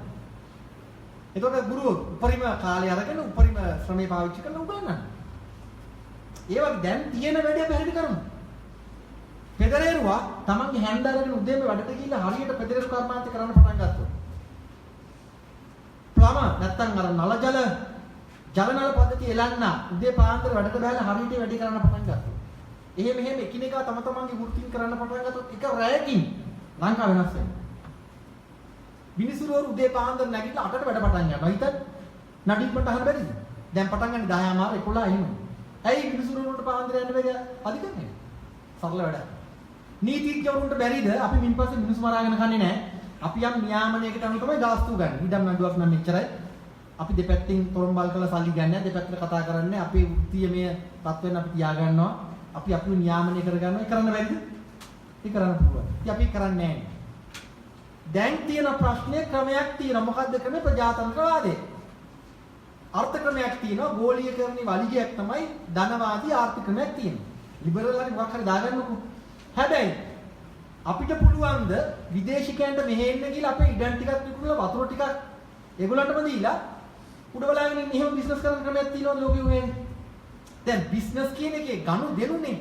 එතකොට ගුරුවරු උපරිම කාලය අරගෙන උපරිම ශ්‍රමය පාවිච්චි කරලා උගන්වන්න. ඒ වගේ දැන් තියෙන වැඩේ අපි හරියට කරමු. පෙදරේරුවා තමන්ගේ හැන්ද අරගෙන උදේම වැඩට ගිහිල්ලා හරියට පෙදරේරු කර්මාන්තය කරන්න පටන් ගත්තා. ප්ලම නැත්තම් අර නල ජල නල පද්ධතිය එලන්න උදේ පාන්දර වැඩට බහලා හරියට වැඩි කරන්න පටන් ගත්තා. එහෙම එකිනෙකා තම තමන්ගේ වෘත්තීන් කරන්න පටන් ගත්තොත් එක රැයකින් ලංකාව වෙනස් වෙනවා. මිනිසුරු උදේ පාන්දර නැගිටලා 8ට වැඩ පටන් ගන්නවා. හිතන්න නඩින්මට අහන්න බැරිද? දැන් පටන් ගන්නේ 10 මාර 11 එහෙම. ඇයි මිනිසුරු වලට පාන්දර යන්න බැරි අධික නැහැ. සරල වැඩක්. නීතිඥවරුන්ට බැරිද අපි මින්පස්සේ මිනිස්සු මරාගෙන කන්නේ නැහැ. අපි යම් නියාමනයකට අනුව තමයි ගාස්තු ගන්න. ඉඩම් නඩුවක් නම් මෙච්චරයි. අපි දෙපැත්තෙන් තොරම්බල් කරලා සල්ලි ගන්නෑ. දෙපැත්තට කතා කරන්නේ අපේ වෘත්තීයමය තත්ත්වෙන් අපි තියා ගන්නවා. අපි අපිව නියාමනය කර ගන්නවා. ඒ කරන්න බැරිද? ඒ කරන්න පුළුවන්. ඉතින් අපි කරන්නේ නැහැ. දැන් තියෙන ප්‍රශ්නේ ක්‍රමයක් තියෙනවා. මොකද්ද ක්‍රමය? ප්‍රජාතන්ත්‍රවාදය. අර්ථ ක්‍රමයක් තියෙනවා. ගෝලීයකරණයේ වලිගයක් තමයි ධනවාදී ආර්ථික ක්‍රමයක් තියෙනවා. ලිබරල් හරි මොකක් හරි දාගන්නකො. හැබැයි අපිට පුළුවන් ද විදේශිකයන්ට මෙහෙ එන්න කියලා අපේ ඉඩම් ටිකක් විකුණලා වතුර ටිකක් ඒගොල්ලන්ටම දීලා උඩ බලාගෙන ඉන්න එහෙම බිස්නස් කරන ක්‍රමයක් තියෙනවද ලෝකෙ උනේ? දැන් බිස්නස් කියන එකේ ගනු දෙනුනේ.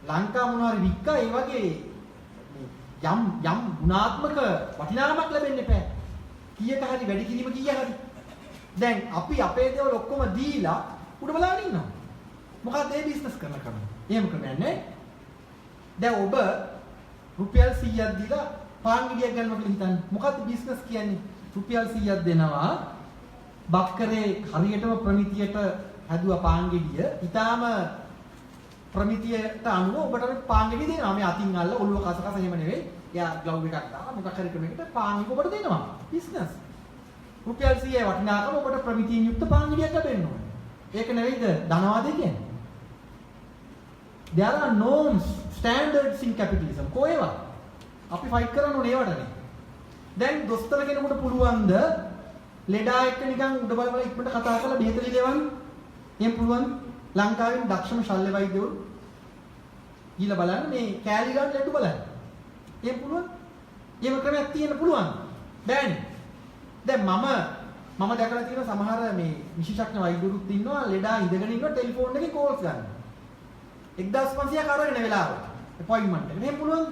ලංකා මොනවාරි වික්කා ඒ වගේ යම් ගුණාත්මක වටිනාකමක් ලැබෙන්න එපා. කීයක හරි වැඩි කිරීම කීය හරි. දැන් අපි අපේ දේවල් ඔක්කොම දීලා උඩ බලාගෙන ඉන්නවා. මොකක්ද ඒ බිස්නස් කරන ක්‍රම? එහෙම ක්‍රමයක් නෑ. දැන් ඔබ රුපියල් 100ක් දීලා පාන් ගෙඩියක් ගන්නවා කියලා හිතන්න. මොකක්ද බිස්නස් කියන්නේ? රුපියල් 100ක් දෙනවා. බක්කරේ හරියටම ප්‍රමිතියට හැදුවා පාන් ගෙඩිය. ඊටාම ප්‍රමිතියට අනුව ඔබට පාන් ගෙඩිය දෙනවා. මේ අතින් අල්ල ඔළුව කස කස එහෙම නෙවෙයි. එයා ග්ලව් එකක් දාලා මොකක් හරි ක්‍රමයකට පාන් එක ඔබට දෙනවා. බිස්නස්. රුපියල් 100යි වටිනාකම ඔබට ප්‍රමිතියෙන් යුක්ත පාන් ගෙඩියක් ලැබෙන්න ඕනේ. ඒක නෙවෙයිද ධනවාදය කියන්නේ? There are norms, standards in capitalism. කොහෙවත් අපි ෆයිට් කරන්න ඕනේ ඒවටනේ. දැන් දොස්තර කෙනෙකුට පුළුවන්ද ලෙඩා එක්ක නිකන් උඩ බල බල ඉක්මනට කතා කරලා බෙහෙත ලියවන්න. එහෙම පුළුවන්. ලංකාවේ දක්ෂම ශල්‍ය වෛද්‍යවරු ගිහලා බලන්න මේ කෑලි ගන්න ලෙඩ බලන්න. එහෙම පුළුවන්. එහෙම ක්‍රමයක් තියෙන්න පුළුවන්. බෑනේ. දැන් මම දැකලා තියෙන සමහර මේ විශේෂඥ වෛද්‍යවරුත් ඉන්නවා ලෙඩා ඉඳගෙන ඉන්නවා ටෙලිෆෝන් එකේ කෝල්ස් ගන්න. 1500ක් අරගෙන වෙලාවට අපොයින්ට්මන්ට් එක. එහෙම පුළුවන්.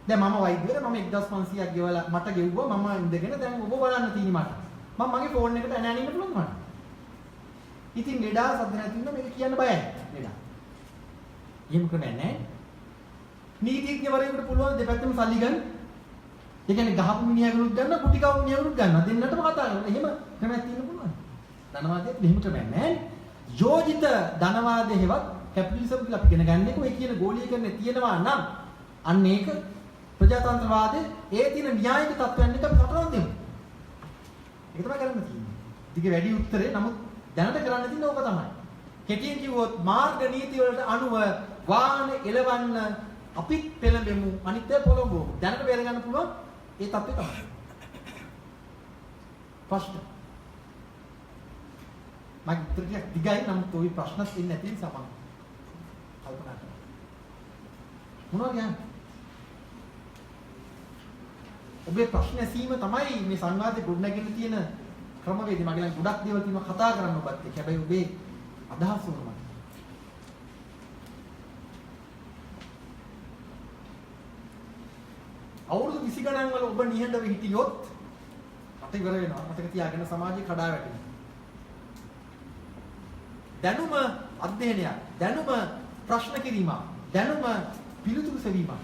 දැන් මම වෛද්‍යවර මම 1500ක් ගෙවලා මට ගෙව්වා මම ඉඳගෙන දැන් ඔබ බලන්න තියෙන්නේ මට. මම මගේ ෆෝන් එකට ඇනෑන ඉන්න පුළුවන් මට. ඉතින් ලෙඩා සද්ද නැති වුණා මේක කියන්න බයයි ලෙඩා. එහෙම කරන්නේ නැහැ. නීතිඥවරයෙකුට පුළුවන් දෙපැත්තම සල්ලි ගන්න. ඒ කියන්නේ ගහපු මිනිහගෙනුත් ගන්න, කුටි කවු මිනිහගෙනුත් ගන්න. දෙන්නටම කතා කරනවා. එහෙම ක්‍රමයක් තියෙන්න පුළුවන්. ධනවාදයේත් මෙහෙම ක්‍රමයක් නැහැ. යෝජිත ධනවාදයේ හෙවත් කැපිටලිසම් කියලා අපි ඉගෙන ගන්න එක ඔය කියන ගෝලීකරණය තියෙනවා නම් අන්න ඒක ප්‍රජාතන්ත්‍රවාදයේ ඒ තියෙන න්‍යායික තත්ත්වයන් එක අපි කතරම් දෙමු. ඒක තමයි කරන්න තියෙන්නේ. ටික වැඩි උත්තරේ නමුත් දැනට කරන්න තියෙන්නේ ඕක තමයි. කෙටියෙන් කිව්වොත් මාර්ග නීති වලට අනුව වාහන එලවන්න අපිත් පෙළඹෙමු අනිත් අය පොළඹවමු. දැනට බේර ගන්න පුළුවන් ඒ තත්ත්වය තමයි. ප්‍රශ්න. මම උත්තර ටික දිගයි නම් toy ප්‍රශ්නත් ඉන්නේ නැති නිසා මම කල්පනා කරනවා. මොනවද කියන්නේ? ඔබේ ප්‍රශ්න ඇසීම තමයි මේ සංවාදේ ගොඩනැගෙන තියෙන ක්‍රමවේදය. මගේ ළඟ ගොඩක් දේවල් තියෙනවා කතා කරන්න ඔබත් එක්ක. හැබැයි ඔබේ අදහස් වුණා. අවුරුදු 20 ගණන් වල ඔබ නිහඬව හිටියොත් අත ඉවර වෙනවා. මතක තියාගන්න සමාජය කඩා වැටෙනවා. දැනුම අධ්‍යයනයක්, දැනුම ප්‍රශ්න කිරීමක්, දැනුම පිළිතුරු සෙවීමක්.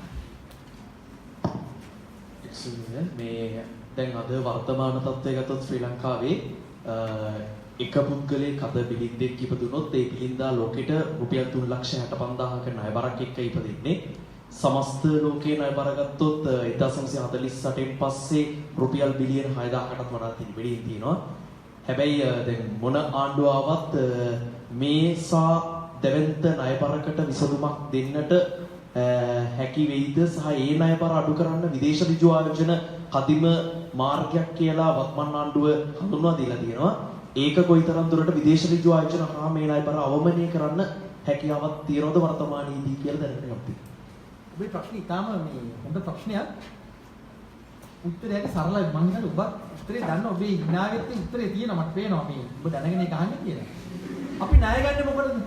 මේ දැන් අද වර්තමාන තත්ත්වය ගත්තොත් ශ්‍රී ලංකාවේ එක පුද්ගලයෙක් අද බිලින්දෙක් ඉපදුනොත් ඒ බිලින්දා ලෝකෙට රුපියල් 3,65,000ක ණය බරක් එක්ක ඉපදින්නේ. සමස්ත ලෝකේ ණය බර ගත්තොත් 1948න් පස්සේ රුපියල් බිලියන 6,000කටත් වඩා තිබෙමින් තියෙනවා. හැබැයි දැන් මොන ආණ්ඩුව ආවත් මේසා දෙවන්ත ණය බරකට විසඳුමක් දෙන්නට හැකි වෙයිද සහ ඒ ණය බර අඩු කරන්න විදේශ ඍජු ආයෝජන කදිම මාර්ගයක් කියලා වත්මන් ආණ්ඩුව හඳුන්වා දීලා තියෙනවා. ඒක කොයිතරම් දුරට විදේශ ඍජු ආයෝජන හා මේ ණය බර අවමනය කරන්න හැකියාවක් තියෙනවද වර්තමානයේදී කියලා දැනගන්න කැමතියි. ඔබේ ප්‍රශ්නේ ඊටාම මේ හොඳ ප්‍රශ්නයක්. උත්තරයට සරලයි. මම හිතන්නේ ඔබ උත්තරේ දන්න ඔබේ හිනාවෙත් උත්තරේ තියෙනවා මට පේනවා මේ ඔබ දැනගෙන ඒක අහන්නේ කියලා. අපි ණය ගන්න මොකටද?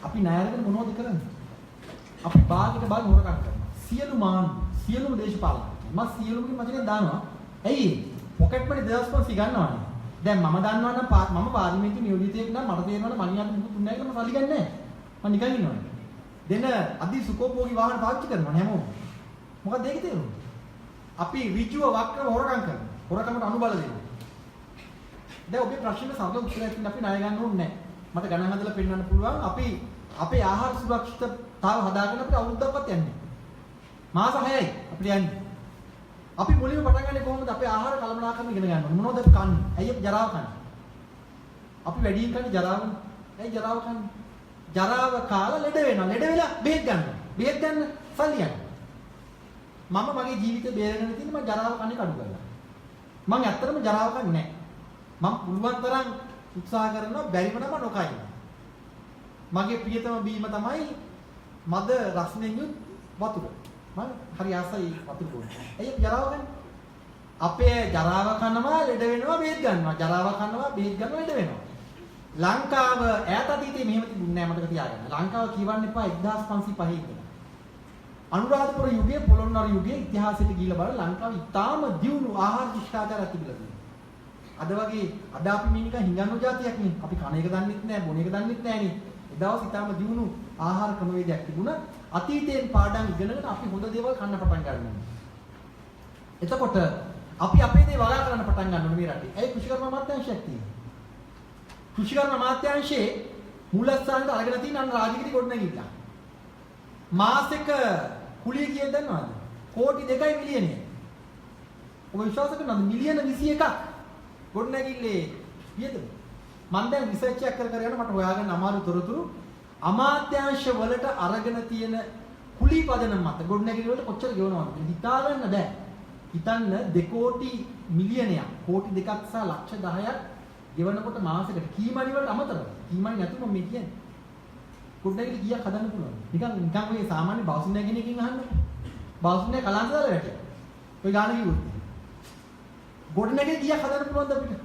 අපි ණය අරගෙන මොනවද කරන්නේ? අපි භාගයට භාග හොරකම් කරනවා. සියලු මාන් සියලුම දේශපාලන මම සියලුම මතකෙන් දානවා. ඇයි? පොකට් මනි 2500 ගන්නවනේ. දැන් මම දන්නවා නම් මම පාර්ලිමේන්තු නියෝජිතයෙක් නම් මට තේරෙනවා මනියට මුකුත් දුන්නේ නැහැ කියලා මම සල්ලි ගන්නෑ. මම නිකන් ඉන්නවනේ. දෙන අදි සුකෝපෝගී වාහන පාවිච්චි කරනවා හැමෝම. මොකක්ද ඒකේ තේරුම? අපි ඍජුව වක්‍රව හොරකම් කරනවා. හොරකමට අනුබල දෙනවා. දැන් ඔබේ ප්‍රශ්නෙට සරල උත්තරයක් තියෙන අපි ණය ගන්න ඕනේ නැහැ. මට ගණන් හදලා පෙන්නන්න පුළුවන් අපි අපේ ආහාර සුරක්ෂිතතාව හදාගෙන අපිට අවුරුද්දක්වත් යන්නේ. මාස 6යි අපිට යන්නේ. අපි මුලින්ම පටන් ගන්නේ කොහොමද? අපේ ආහාර කළමනාකරණ ඉගෙන ගන්න ඕනේ. මොනවද අපි කන්නේ? ඇයි අපි ජරාව කන්නේ? අපි වැඩියෙන් කන්නේ ජරාවනේ. ඇයි ජරාව කන්නේ? ජරාව කාලා ලෙඩ වෙනවා. ලෙඩ වෙලා බෙහෙත් ගන්නවා. බෙහෙත් ගන්න සල්ලි යනවා. මම මගේ ජීවිතේ බේරගෙන තියෙන්නේ මම ජරාව කන්නේ කඩු කරලා. මම ඇත්තටම ජරාව කන්නේ නැහැ. මම පුළුවන් තරම් උත්සාහ කරනවා බැරිම නම් නොකයි. මගේ ප්‍රියතම බීම තමයි මද රස්නෙන් යුත් වතුර. මම හරි ආසයි වතුර බොන්න. ඇයි ජරාව ගන්න? අපේ ජරාව කනවා ලෙඩ වෙනවා බෙහෙත් ගන්නවා. ජරාව කනවා බෙහෙත් ගන්නවා ලෙඩ වෙනවා. ලංකාව ඈත අතීතයේ මෙහෙම තිබුණේ නැහැ මතක තියාගන්න. ලංකාව කියවන්න එපා 1505 ඉඳලා. අනුරාධපුර යුගයේ පොළොන්නරු යුගයේ ඉතිහාසයට ගිහිල්ලා බලලා ලංකාව ඉතාම දියුණු ආහාර ශිෂ්ටාචාරයක් තිබිලා තියෙනවා. අද වගේ අද අපි මේ නිකන් හිඟන්නු જાතියක් නේ. අපි කණ එක දන්නෙත් නැහැ, බොන එක දන්නෙත් නැහැ නේ. එදාවස් ඉතාම දියුණු ආහාර ක්‍රමවේදයක් තිබුණා. අතීතයෙන් පාඩම් ඉගෙනගෙන අපි හොඳ දේවල් කන්න පටන් ගන්නවා. එතකොට අපි අපේ දේ වගා කරන්න පටන් ගන්නවා මේ රටේ. ඒ කෘෂිකර්ම අමාත්‍යාංශයක් තියෙනවා. කෘෂිකර්ම අමාත්‍යාංශයේ මූලස්ථානට අරගෙන තියෙන අන්න රාජගිරි ගොඩනැගිල්ල. මාසෙක කුලිය කීයද දන්නවද? කෝටි 2 මිලියනයි. ඔබ විශ්වාස කරනවද? මිලියන 21ක් ගොඩනැගිල්ලේ වියදම. මම දැන් රිසර්ච් එකක් කර යන මට හොයාගන්න අමාරු තොරතුරු අමාත්‍යාංශ වලට අරගෙන තියෙන කුලී පදනම මත ගොඩනැගිලි වලට කොච්චර ගෙවනවද? හිතා ගන්න බෑ. හිතන්න 2 කෝටි මිලියනයක් කෝටි 2ක් සහ ලක්ෂ 10ක් ගෙවනකොට මාසෙකට කීමණි වලට අමතරව කීමණි නැතුව මම මේ කියන්නේ කුඩේකට කීයක් හදන්න පුළුවන් නිකන් ඔය සාමාන්‍ය බවුසුන්නේ කෙනකින් අහන්න බවුසුන්නේ කලන්ත දාලා වැටේ ඔය ගාන කිව්වොත් ගොඩනැගිලි කීයක් හදන්න පුළුවන්ද අපිට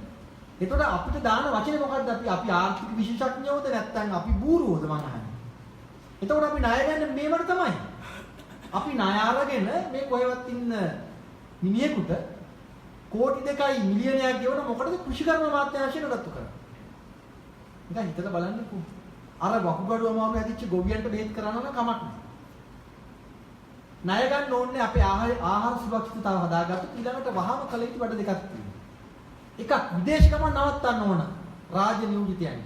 එතකොට අපිට දාන වචනේ මොකද්ද අපි ආර්ථික විශේෂඥයෝද නැත්නම් අපි බූරුවෝද මං අහන්නේ එතකොට අපි ණය ගන්න මේවට තමයි අපි ණය අරගෙන මේ කොහෙවත් ඉන්න මිනිහෙකුට කෝටි 2යි මිලියනයක් ගෙවන මොකටද කෘෂිකර්ම අමාත්‍යාංශයට ගත්තු කරන්නේ නිකන් හිතලා බලන්නකෝ අර වකුගඩු අමාරු ඇතිච්ච ගොවියන්ට බෙහෙත් කරනවා නම් කමක් නැහැ ණය ගන්න ඕනේ අපේ ආහාර සුරක්ෂිතතාව හදාගත්තු ඊළඟට වහම කළ යුතු වැඩ දෙකක් තියෙනවා එකක් විදේශ ගමන් නවත්තන්න ඕන රාජ්‍ය නියෝජිතයන්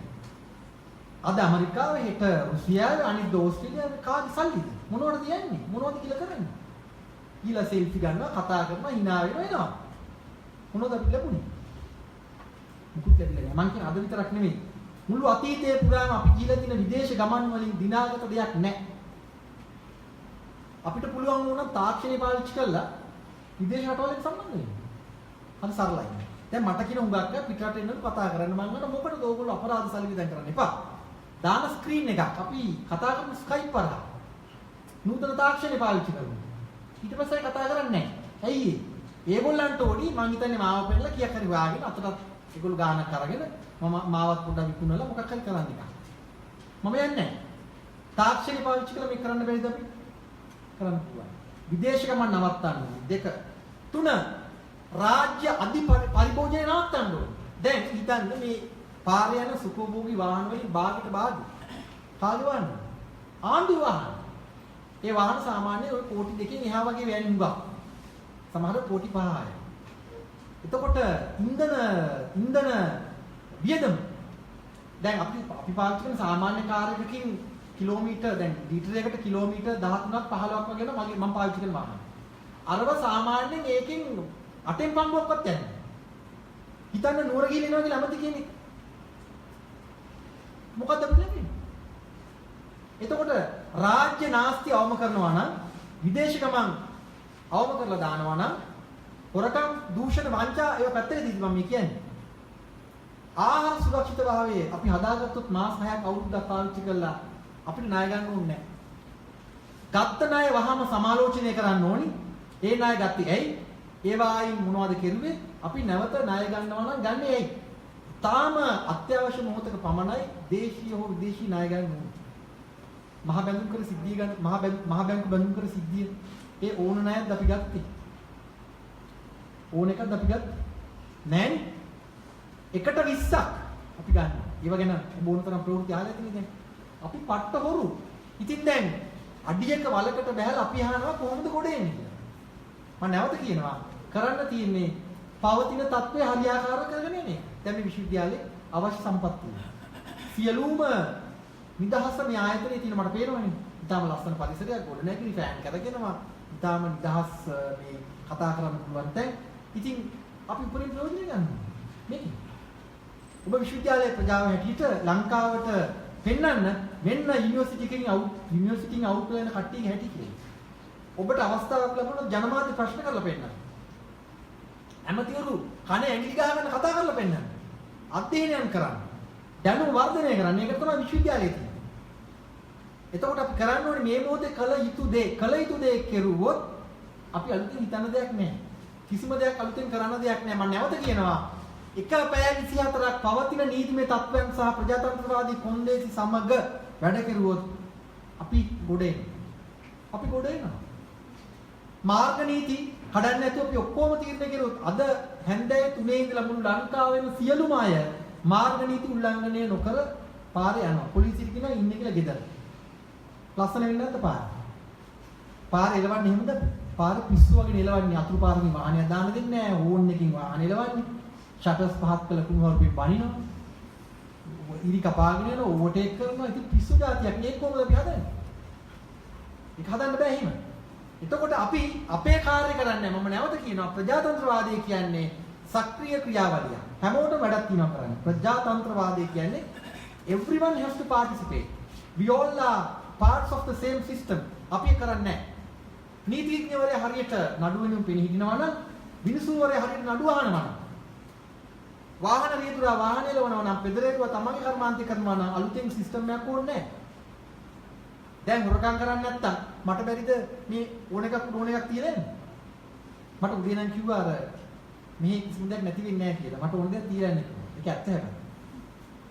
අද ඇමරිකාව හෙට රුසියාව අනිත් ඕස්ට්‍රේලියාව කාගේ සල්ලිද මොනවද තියන්නේ මොනවද කියලා කරන්නේ ඊළඟ සෙල්ෆි ගන්නවා කතා කරනවා hina වෙනවා එනවා මොනවද අපි ලැබුණේ මුකුත් ලැබිලා නැහැ මං කියන අද විතරක් නෙමෙයි මුළු අතීතයේ පුරාම අපි කියලා තියෙන විදේශ ගමන් වලින් දිනාගත දෙයක් නැහැ අපිට පුළුවන් වුණා තාක්ෂණය පාවිච්චි කරලා විදේශ රටවලින් සම්බන්ධ වෙන්න හරි සරලයි දැන් මට කියන හුඟක් පිටරට එන්නත් කතා කරන්න මම නේද මොකටද ඕගොල්ලෝ අපරාධ සල්ලි කරන්න එපා දාන ස්ක්‍රීන් එකක් අපි කතා කරමු ස්කයිප් කරලා නූතන තාක්ෂණය පාවිච්චි කරමු ඊට පස්සේ කතා කරන්නේ නැහැ ඇයි ඒගොල්ලන්ට ඕනි මං හිතන්නේ මාව පෙන්නලා කීයක් හරි වාගෙන අතට ඒගොල්ලෝ ගානක් අරගෙන මම මාවත් පොඩ්ඩක් විකුණලා මොකක් හරි කරන්න එක මම යන්නේ නැහැ තාක්ෂණය පාවිච්චි කරලා මේක කරන්න බැරිද අපි කරන්න පුළුවන් විදේශ ගමන් නවත්තන්න දෙක තුන රාජ්‍ය පරිභෝජනය නවත්තන්න ඕනේ දැන් හිතන්න මේ පාරේ යන සුඛෝභෝගී වාහන වලින් භාගයට භාගය කාගේ වාහන ආණ්ඩු වාහන ඒ වාහන සාමාන්‍යයෙන් ඔය කෝටි 2කින් එහා වගේ වැන්නේ හුඟක් සමහර කෝටි 5යි එතකොට ඉන්ධන වියදම දැන් අපි පාවිච්චි කරන සාමාන්‍ය කාර් එකකින් කිලෝමීටර් දැන් ලීටරයකට කිලෝමීටර් 13ක් 15ක් වගේ යන මම පාවිච්චි කරන වාහන අරව සාමාන්‍යයෙන් ඒකෙන් 8න් පංගුවක්වත් යන්නේ හිතන්න නුවර ගිහින් එනවා කියලා අමති කියන්නේ මොකද්ද වෙන්නේ එතකොට රාජ්‍ය නාස්ති අවම කරනවා නම් විදේශ ගමන් අවම කරලා දානවා නම් හොරකම් දූෂණ වංචා ඒවා පැත්තකදී මම කියන්නේ ආහාර සුරක්ෂිතභාවයේ අපි හදාගත්තොත් මාස 6ක් අවුරුද්දක් පාවිච්චි කළා අපිට ණය ගන්න ඕනේ නැහැ ගත්ත ණය වහම සමාලෝචනය කරන්න ඕනි ඒ ණය ගත්තේ ඇයි ඒවායින් මොනවද කෙරුවේ අපි නැවත ණය ගන්නවා නම් ගන්නේ ඇයි තාම අත්‍යවශ්‍ය මොහොතක පමණයි දේශීය හෝ විදේශී ණය ගන්න ඕනේ මහ බැංකු කර සිද්ධිය ගන්න මහ බැංකු බැංකු කර සිද්ධිය ඒ ඕන ණයක්ද අපි ගත්තේ ඕන එකක්ද අපි ගත්තේ නෑනේ එකට 20ක් අපි ගන්න. ඒව ගැන බොනතරම් ප්‍රවෘත්ති ආලා තියෙන්නේ දැන්. අපි පට්ට හොරු. ඉතින් දැන් අඩියක වලකට බහැලා අපි අහනවා කොහොමද ගොඩ එන්නේ කියලා. මම නැවත කියනවා කරන්න තියෙන්නේ පවතින තත්ත්වය හරියාකාරව කරගෙන යන්නේ. දැන් මේ විශ්වවිද්‍යාලේ අවශ්‍ය සම්පත් තියෙනවා. සියලුම නිදහස මේ ආයතනයේ තියෙන මට පේනවනේ. ඊටාම ලස්සන පරිසරයක් ගොඩ නැගිලි ෆෑන් කරගෙනවා. ඊටාම නිදහස් මේ කතා කරන්න පුළුවන් තැන්. ඉතින් අපි උපරිම ප්‍රයෝජනය ගන්නවා. මේක ඔබ විශ්වවිද්‍යාලයේ ප්‍රජාව හැටියට ලංකාවට පෙන්වන්න වෙන්න යුනිවර්සිටි එකකින් අවුට් වෙන කට්ටියගේ හැටි කියලා. ඔබට අවස්ථාවක් ලැබුණොත් ජනමාධ්‍ය ප්‍රශ්න කරලා පෙන්නන්න. ඇමතිවරු කනේ ඇඟිලි ගහගෙන කතා කරලා පෙන්නන්න. අධ්‍යයනයන් කරන්න. දැනුම වර්ධනය කරන්න. ඒක තමයි විශ්වවිද්‍යාලයේ තියෙන්නේ. එතකොට අපි කරන්න ඕනේ මේ මොහොතේ කළ යුතු දේ කෙරුවොත් අපි අලුතින් හිතන්න දෙයක් නැහැ. කිසිම දෙයක් අලුතෙන් කරන්න දෙයක් නැහැ. මම නැවත කියනවා එක පැය 24ක් පවතින නීතිමය තත්ත්වයන් සහ ප්‍රජාතන්ත්‍රවාදී කොන්දේසි සමග වැඩ කෙරුවොත් අපි ගොඩ එනවා. මාර්ග නීති කඩන්න නැතුව අපි ඔක්කොම තීරණය කරුවොත් අද හැන්දෑවේ 3 ඉඳලා මුළු ලංකාවේම සියලුම අය මාර්ග නීති උල්ලංඝනය නොකර පාරේ යනවා. පොලිසියට කියනවා ඉන්නේ කියලා ගෙදර. ලස්සන වෙන්නේ නැද්ද පාර? පාර එලවන්නේ එහෙමද? පාර පිස්සු වගේ එලවන්නේ අතුරු පාරකින් වාහනයක් දාන්න දෙන්නේ නැහැ. හෝන් එකකින් වාහන එලවන්නේ. ෂටර්ස් පහත් කළ කුණුවරපේ බනිනවා. ඉරි කපාගෙන යනවා ඕවර්ටේක් කරනවා. ඉතින් පිස්සු જાතියක් මේක කොහොමද අපි හදන්නේ? ඒක හදන්න බෑ එහෙම. එතකොට අපි අපේ කාර්ය කරන්නේ මම නැවත කියනවා ප්‍රජාතන්ත්‍රවාදය කියන්නේ සක්‍රීය ක්‍රියාවලිය. හැමෝටම වැඩක් තියෙනවා කරන්න. ප්‍රජාතන්ත්‍රවාදය කියන්නේ everyone has to participate. We all are parts of the same system. අපි කරන්නේ නැහැ. නීතිඥවරයා හරියට නඩුවෙනුම් පෙනී හිටිනවා නම් මිනිසුන් වරේ හරියට නඩු අහනවා නම් වාහන රියදුරා වාහන එලවනවා නම් පෙදරේරුවා තමන්ගේ කර්මාන්තය කරනවා නම් අලුතෙන් සිස්ටම් එකක් ඕනේ නැහැ. දැන් හොරකම් කරන්නේ නැත්තම් මට බැරිද මේ ඕන එකක් තියලා එන්න? මට උදේ නම් කිව්වා අර මේ කිසිම දෙයක් නැති වෙන්නේ නැහැ කියලා. මට ඕන දෙයක් තියලා එන්න කිව්වා. ඒක ඇත්ත හැබැයි.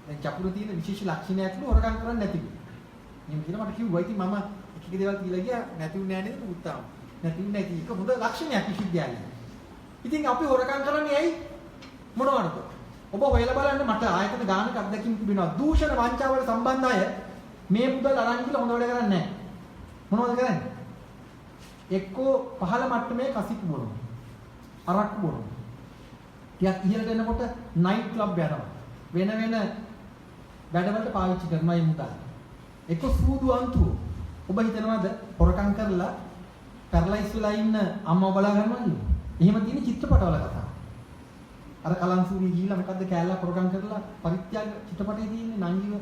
දැන් චපුර තියෙන විශේෂ ලක්ෂණයක් නේ හොරකම් කරන්නේ නැතිව. එහෙම කියලා මට කිව්වා. ඉතින් මම එක එක දේවල් තියලා ගියා නැතිුන්නේ නැහැ නේද පුතාම. නැතිුන්නේ නැති එක හොඳ ලක්ෂණයක් විශ්වවිද්‍යාලයේ. ඉතින් අපි හොරකම් කරන්නේ ඇයි? මොනවද? ඔබ හොයලා බලන්න මට ආයතන ගානක අත්දැකීම් තිබෙනවා. දූෂණ වංචාවල සම්බන්ධ අය මේ මුදල් අරන් ගිහලා හොඳ වැඩ කරන්නේ නැහැ. මොනවද කරන්නේ? එක්කෝ පහළ මට්ටමේ කසිප්පු බොනවා. අරක්කු බොනවා. ටිකක් ඉහළට එනකොට නයිට් ක්ලබ් යනවා. වෙන වැඩවලට පාවිච්චි කරනවා මේ මුදල්. එක්කෝ සූදු අන්තුව. ඔබ හිතනවාද හොරකම් කරලා පැරලයිස් වෙලා ඉන්න අම්මව බලා ගන්නවද? එහෙම තියෙන චිත්‍රපටවල කතා. අර කලන්සූරි ගිහිල්ලා මොකද්ද කෑල්ලා හොරකම් කරලා පරිත්‍යාග චිත්‍රපටයේ තියෙන්නේ නංගිව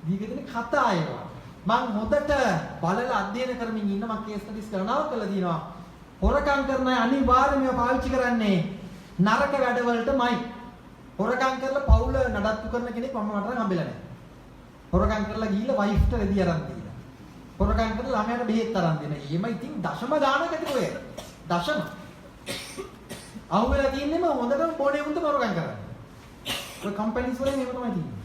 දීගෙන කතා ඒවා. මම හොදට බලලා අධ්‍යයනය කරමින් ඉන්න මම කේස් ස්ටඩිස් කරනවා කියලා දිනවා. හොරකම් කරන අය අනිවාර්යයෙන්ම පාවිච්චි කරන්නේ නරක වැඩවලටමයි. හොරකම් කරලා පවුල නඩත්තු කරන කෙනෙක් මම මට නම් හම්බෙලා නැහැ. හොරකම් කරලා ගිහිල්ලා වයිෆ්ට රෙදි අරන් දීලා. හොරකම් කරලා ළමයාට බෙහෙත් අරන් දෙන. එහෙම ඉතින් දශම ගානකට ඔය. දශම. අහුවෙලා තින්නේම හොඳටම බොනේ උන්ට හොරකම් කරන්නේ. ඔය කම්පැනිස් වලින් එහෙම තමයි තියෙන්නේ.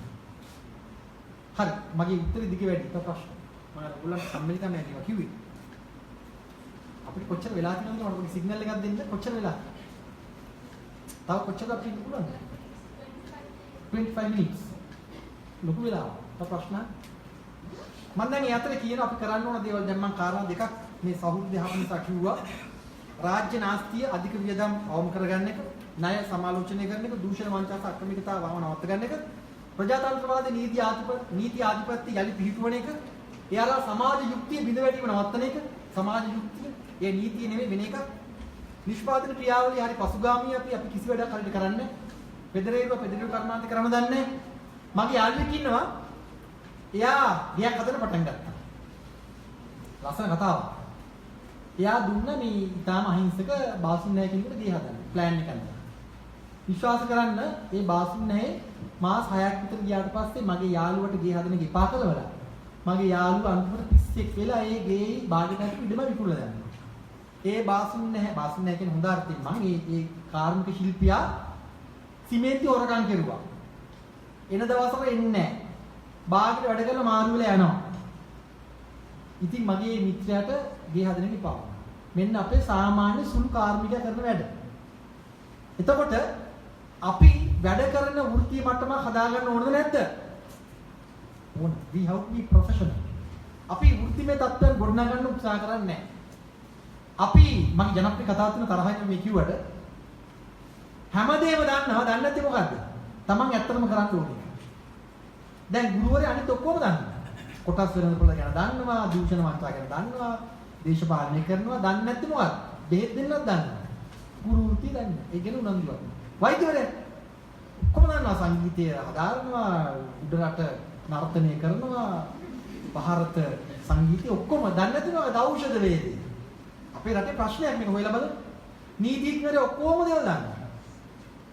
හරි මගේ උත්තරේ දිග වැඩි. ඒක ප්‍රශ්න. මම ඔයගොල්ලන්ට සම්මෙලි තමයි කියනවා කිව්වේ. අපිට කොච්චර වෙලා තියෙනවද මට පොඩි සිග්නල් එකක් දෙන්න කොච්චර වෙලා? තව කොච්චර අපිට පුළුවන්ද? 25 minutes. ලොකු වෙලාවක්. තව ප්‍රශ්න? මම දැන් ඒ අතරේ කියන අපි කරන්න ඕන දේවල් දැන් මම කාරණා දෙකක් මේ සහෘදය හමුසා කිව්වා. රාජ්‍ය නාස්තිය අධික වියදම් අවම කරගන්න එක, ණය සමාලෝචනය කරන එක, දූෂණ වංචා අක්‍රමිකතාව නවත්ත ගන්න එක, ප්‍රජාතන්ත්‍රවාදී නීති ආධිපත්‍ය යලි පිහිටුවන එක, එයාලා සමාජ යුක්තිය බිඳ වැටීම නවත්තන එක, සමාජ යුක්තිය ඒ නීතිය නෙමෙයි වෙන එකක්. නිෂ්පාදන ක්‍රියාවලිය හරි පසුගාමී අපි කිසි වැඩක් හරියට කරන්නේ පෙදරේරුව කර්මාන්ත කරන දන්නේ. මගේ යාළුවෙක් ඉන්නවා. එයා ගියක් හදන්න පටන් ගත්තා. ලස්සන කතාවක්. එයා දුන්න මේ ඊටාම අහිංසක බාසුන් නැහැ කෙනෙකුට ගේ හදන්න ප්ලෑන් එකක් ගත්තා. විශ්වාස කරන්න මේ බාසුන් නැහැ මාස 6ක් විතර ගියාට පස්සේ මගේ යාළුවට ගේ හදන ගේ එපා කළවලා. මගේ යාළුවා අන්තිමට පිස්සෙක් වෙලා ඒ ගේ බාගෙට ඉඩම විකුණලා දැම්මා. ඒ බාසුන් නැහැ කියන හොඳ අර්ථයෙන් මම ඒ කාර්මික ශිල්පියා සිමෙන්ති හොරකම් කෙරුවා. එන දවසට එන්නේ නැහැ. බාගෙට වැඩ කරලා මාරු වෙලා යනවා. ඉතින් මගේ මිත්‍රයාට ගේ හදන්න එපා. මෙන්න අපේ සාමාන්‍ය සුළු කාර්මිකයා කරන වැඩ. එතකොට අපි වැඩ කරන වෘත්ති මට්ටම හදාගන්න ඕනද නැද්ද? ඕන. We have to be professional. අපි වෘත්තිමය තත්ත්වයන් ගොඩනගන්න උත්සාහ කරන්නේ නැහැ. අපි මගේ ජනප්‍රිය කතාව තුන තරහින් මේ කිව්වට හැමදේම දන්නවා. දන්නේ නැත්තේ මොකද්ද? Taman ඇත්තටම කරන්න ඕනේ. දැන් ගුරුවරයා අනිත් ඔක්කොම දන්නවා. කොටස් වෙනකොට ගැන දන්නවා, දූෂණ වංචා ගැන දන්නවා, දේශපාලනය කරනවා. දන්නේ නැත්තේ මොකක්ද? බෙහෙත් දෙන්නත් දන්නවා. ගුරු වෘත්තිය දන්නවා. ඒ ගැන උනන්දුවක්. වෛද්‍යවරයා කොහොමද දන්නවා සංගීතය හදාරනවා, උඩරට නර්තනය කරනවා, ಭಾರತ සංගීතය ඔක්කොම දන්නේ නැතිව ඖෂධ වේදේ. අපේ රටේ ප්‍රශ්නයක් මේක හොයලා බලන්න. නීතිඥයෝ ඔක්කොම දේවල් දන්නවා.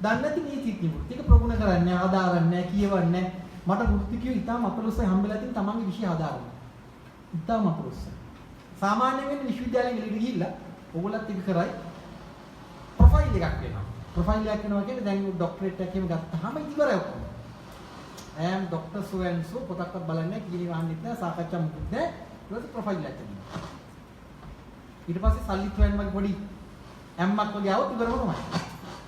දන්නේ නැති නීතිඥයෝ ටික ප්‍රගුණ කරන්නේ, ආදාරන්නේ, කියවන්නේ. මට වෘත්තිකයෝ ඉතාම අපලොස්සයි හම්බෙලා තියෙන තමන්ගේ විෂය ආදාරන. ඉතාම අපලොස්සයි. සාමාන්‍යයෙන් විශ්වවිද්‍යාලයෙන් එළියට ගිහිල්ලා ඕගොල්ලත් එක කරයි ප්‍රොෆයිල් එකක් වෙනවා. ප්‍රොෆයිල් එකක් වෙනවා කියන්නේ දැන් ડોක්ටරේට් එකක් එහෙම ගත්තාම ඉවරයි ඔක්කොම. I am Dr. so and so පොතක්වත් බලන්නේ නැහැ, කීලි වහන්නෙත් නැහැ, සාකච්ඡා මුකුත් නැහැ. ඊට පස්සේ ප්‍රොෆයිල් එකක් තියෙනවා. ඊට පස්සේ සල්ලිත් හොයන්න මගේ පොඩි ඇම්මක් වගේ આવොත් ඉවරම තමයි.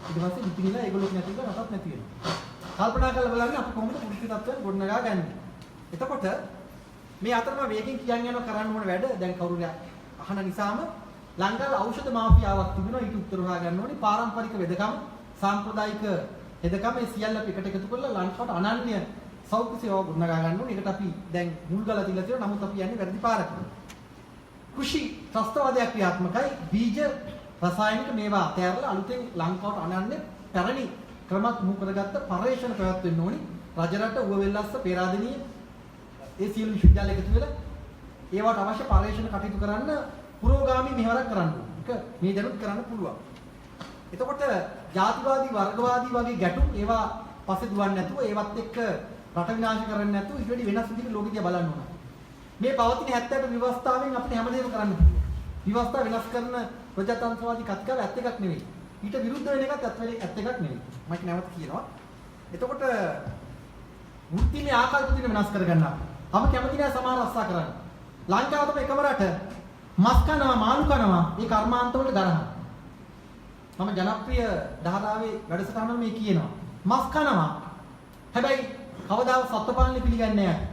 ඊට පස්සේ ඉතිරිලා ඒගොල්ලෝ නැති වෙලා රටත් නැති වෙනවා. කල්පනා කරලා බලන්න අපි කොහොමද වෘත්ති තත්ත්වයන් ගොඩනගා ගන්නේ. එතකොට මේ අතරම වේගෙන් කියන් යනවා කරන්න ඕන වැඩ දැන් කවුරු අහන නිසාම ලංකාවේ ඖෂධ මාෆියාවක් තිබෙනවා. ඊට උත්තර හොයා ගන්න ඕනේ. පාරම්පරික වෙදකම, සාම්ප්‍රදායික වෙදකම මේ සියල්ල එකට එකතු කරලා ලංකාවට අනන්‍ය සෞඛ්‍ය සේවාව ගොඩනගා ගන්න ඕනේ. ඒකට අපි දැන් මුල් ගලා තියලා තියෙනවා. නමුත් අපි යන්නේ වැරදි පාරකට. කෘෂි ත්‍රස්තවාදයක් ක්‍රියාත්මකයි. බීජ රසායනික මේවා අතහැරලා අලුතෙන් ලංකාවට අනන්‍ය පැරණි ක්‍රමත් මුහු කරගත්ත පර්යේෂණ පැවැත්වෙන්න ඕනි. රජරට ඌවෙල්ලස්ස පේරාදෙණිය ඒ සියලු විශ්වවිද්‍යාල එකතු වෙලා ඒවට අවශ්‍ය පර්යේෂණ කටයුතු කරන්න පුරෝගාමී මෙහෙවරක් කරන්න ඕනේ. ඒක මේ දැනුත් කරන්න පුළුවන්. එතකොට ජාතිවාදී වර්ගවාදී වගේ ගැටුම් ඒවා පස්සේ දුවන්නේ නැතුව ඒවත් එක්ක රට විනාශ කරන්නේ නැතුව ඊට වඩා වෙනස් විදිහට ලෝකෙ දිහා බලන්න ඕන. මේ පවතින 78 විවස්ථාවෙන් අපිට හැමදේම කරන්න පුළුවන්. විවස්ථා වෙනස් කරන ප්‍රජාතන්ත්‍රවාදී කතිකාව ඇත්ත එකක් නෙවෙයි. ඊට විරුද්ධ වෙන එකත් ඇත්ත එකක් නෙවෙයි. මම නැවත කියනවා. එතකොට වෘත්තිමය ආකල්ප දින වෙනස් කරගන්න අපි. අපි කැමති නැහැ සමහර රස්සා කරන්න. ලංකාව තමයි එකම රට මස් කනවා මාළු කනවා මේ කර්මාන්ත වලට ගරහන. මම ජනප්‍රිය ධාරාවේ වැඩසටහන මේ කියනවා. මස් කනවා. හැබැයි කවදාවත් සත්ව පාලනය පිළිගන්නේ නැහැ.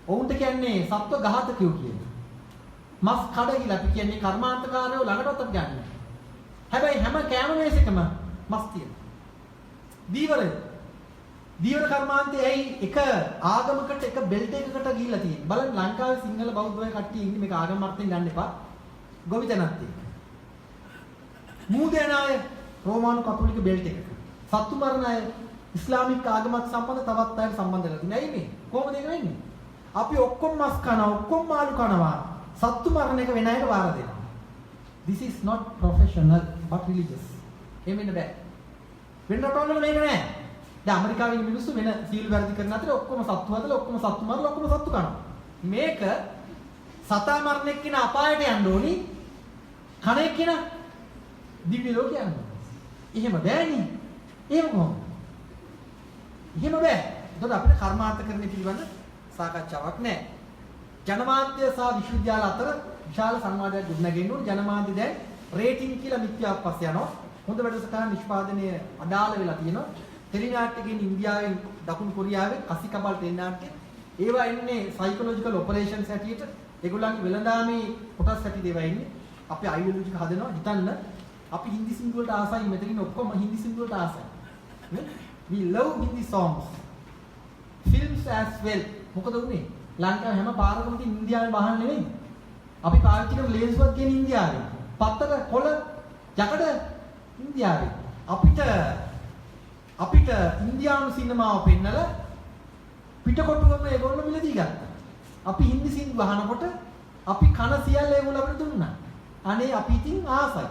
ඔවුන්ට කියන්නේ සත්ව ඝාතකයෝ කියන්නේ. මස් කඩගිලා අපි කියන්නේ කර්මාන්තකාරයෝ ළඟටවත් අපි ගන්නෑ. හැබැයි හැම කෑම මේසෙකම මස් තියෙනවා. දීවර කර්මාන්තයේ ඇයි එක ආගමකට එක බෙල්ට් එකකට ගිහිල්ලා තියෙන්නේ. බලන්න ලංකාවේ සිංහල බෞද්ධ අය කට්ටිය ඉන්නේ මේක ආගම අර්ථයෙන් ගන්න එපා. ගොවිතැනක් තියෙනවා. මූදේන අය රෝමානු කතෝලික බෙල්ට් එකක. සත්තු මරණ අය ඉස්ලාමික ආගමත් සම්බන්ධ තවත් අයට සම්බන්ධ වෙලා තියෙනවා. ඇයි මේ? කොහොමද ඒක වෙන්නේ? අපි ඔක්කොම මස් කනවා, ඔක්කොම මාළු කනවා. සත්තු මරණ එක වෙන අයට වාර දෙනවා. This is not professional but religious. එහෙම බෑ. වෙන රටවල මේක නෑ. දැන් ඇමරිකාවේ ඉන්න මිනිස්සු වෙන සීල් වැරදි කරන අතර ඔක්කොම සත්තු හදලා ඔක්කොම සත්තු මරලා ඔක්කොම සත්තු කනවා. මේක සතා මරණ එක්කින අපායට යන්න ඕනි. කණ එක්කින දිව්‍ය ලෝකයට යන්න ඕනි. එහෙම බෑනේ. එහෙම කොහොමද? එහෙම බෑ. ඒතකොට අපිට කර්මාන්තකරණය පිළිබඳ සාකච්ඡාවක් නෑ. ජනමාධ්‍ය සහ විශ්වවිද්‍යාල අතර විශාල සංවාදයක් ගොඩනගෙන්න ඕන. ජනමාධ්‍ය දැන් රේටින් කියලා මිත්‍යාවක් පස්සේ යනවා. හොඳ වැඩසටහන් නිෂ්පාදනය අඩාල වෙලා තියෙනවා. ටෙලිනාට්‍ය කියන්නේ ඉන්දියාවෙන් දකුණු කොරියාවෙන් කසිකබල් ටෙලිනාට්‍ය. ඒවා එන්නේ සයිකොලොජිකල් ඔපරේෂන්ස් හැටියට. ඒගොල්ලන්ගේ වෙළඳාමේ කොටස් හැටියට ඒවා එන්නේ. අපි අයිඩියොලොජික හදනවා හිතන්න. අපි හින්දි සින්දු වලට ආසයි මෙතනින් ඔක්කොම හින්දි සින්දු වලට ආසයි. නේ? We love Hindi songs. Films as well. මොකද උනේ? ලංකාවේ හැම පාරකම තියෙන ඉන්දියාවේ බහන් නෙවෙයි. අපි පාවිච්චි කරන ලේන්ස්වත් කියන ඉන්දියාවේ. පත්තර කොළ යකඩ ඉන්දියාවේ. අපිට ඉන්දියානු සිනමාව පෙන්නලා පිටකොටුවම ඒගොල්ලෝ මිලදී ගත්තා. අපි හින්දි සින්දු අහනකොට අපි කන සියල්ල ඒගොල්ලෝ අපිට දුන්නා. අනේ අපි ඉතින් ආසයි.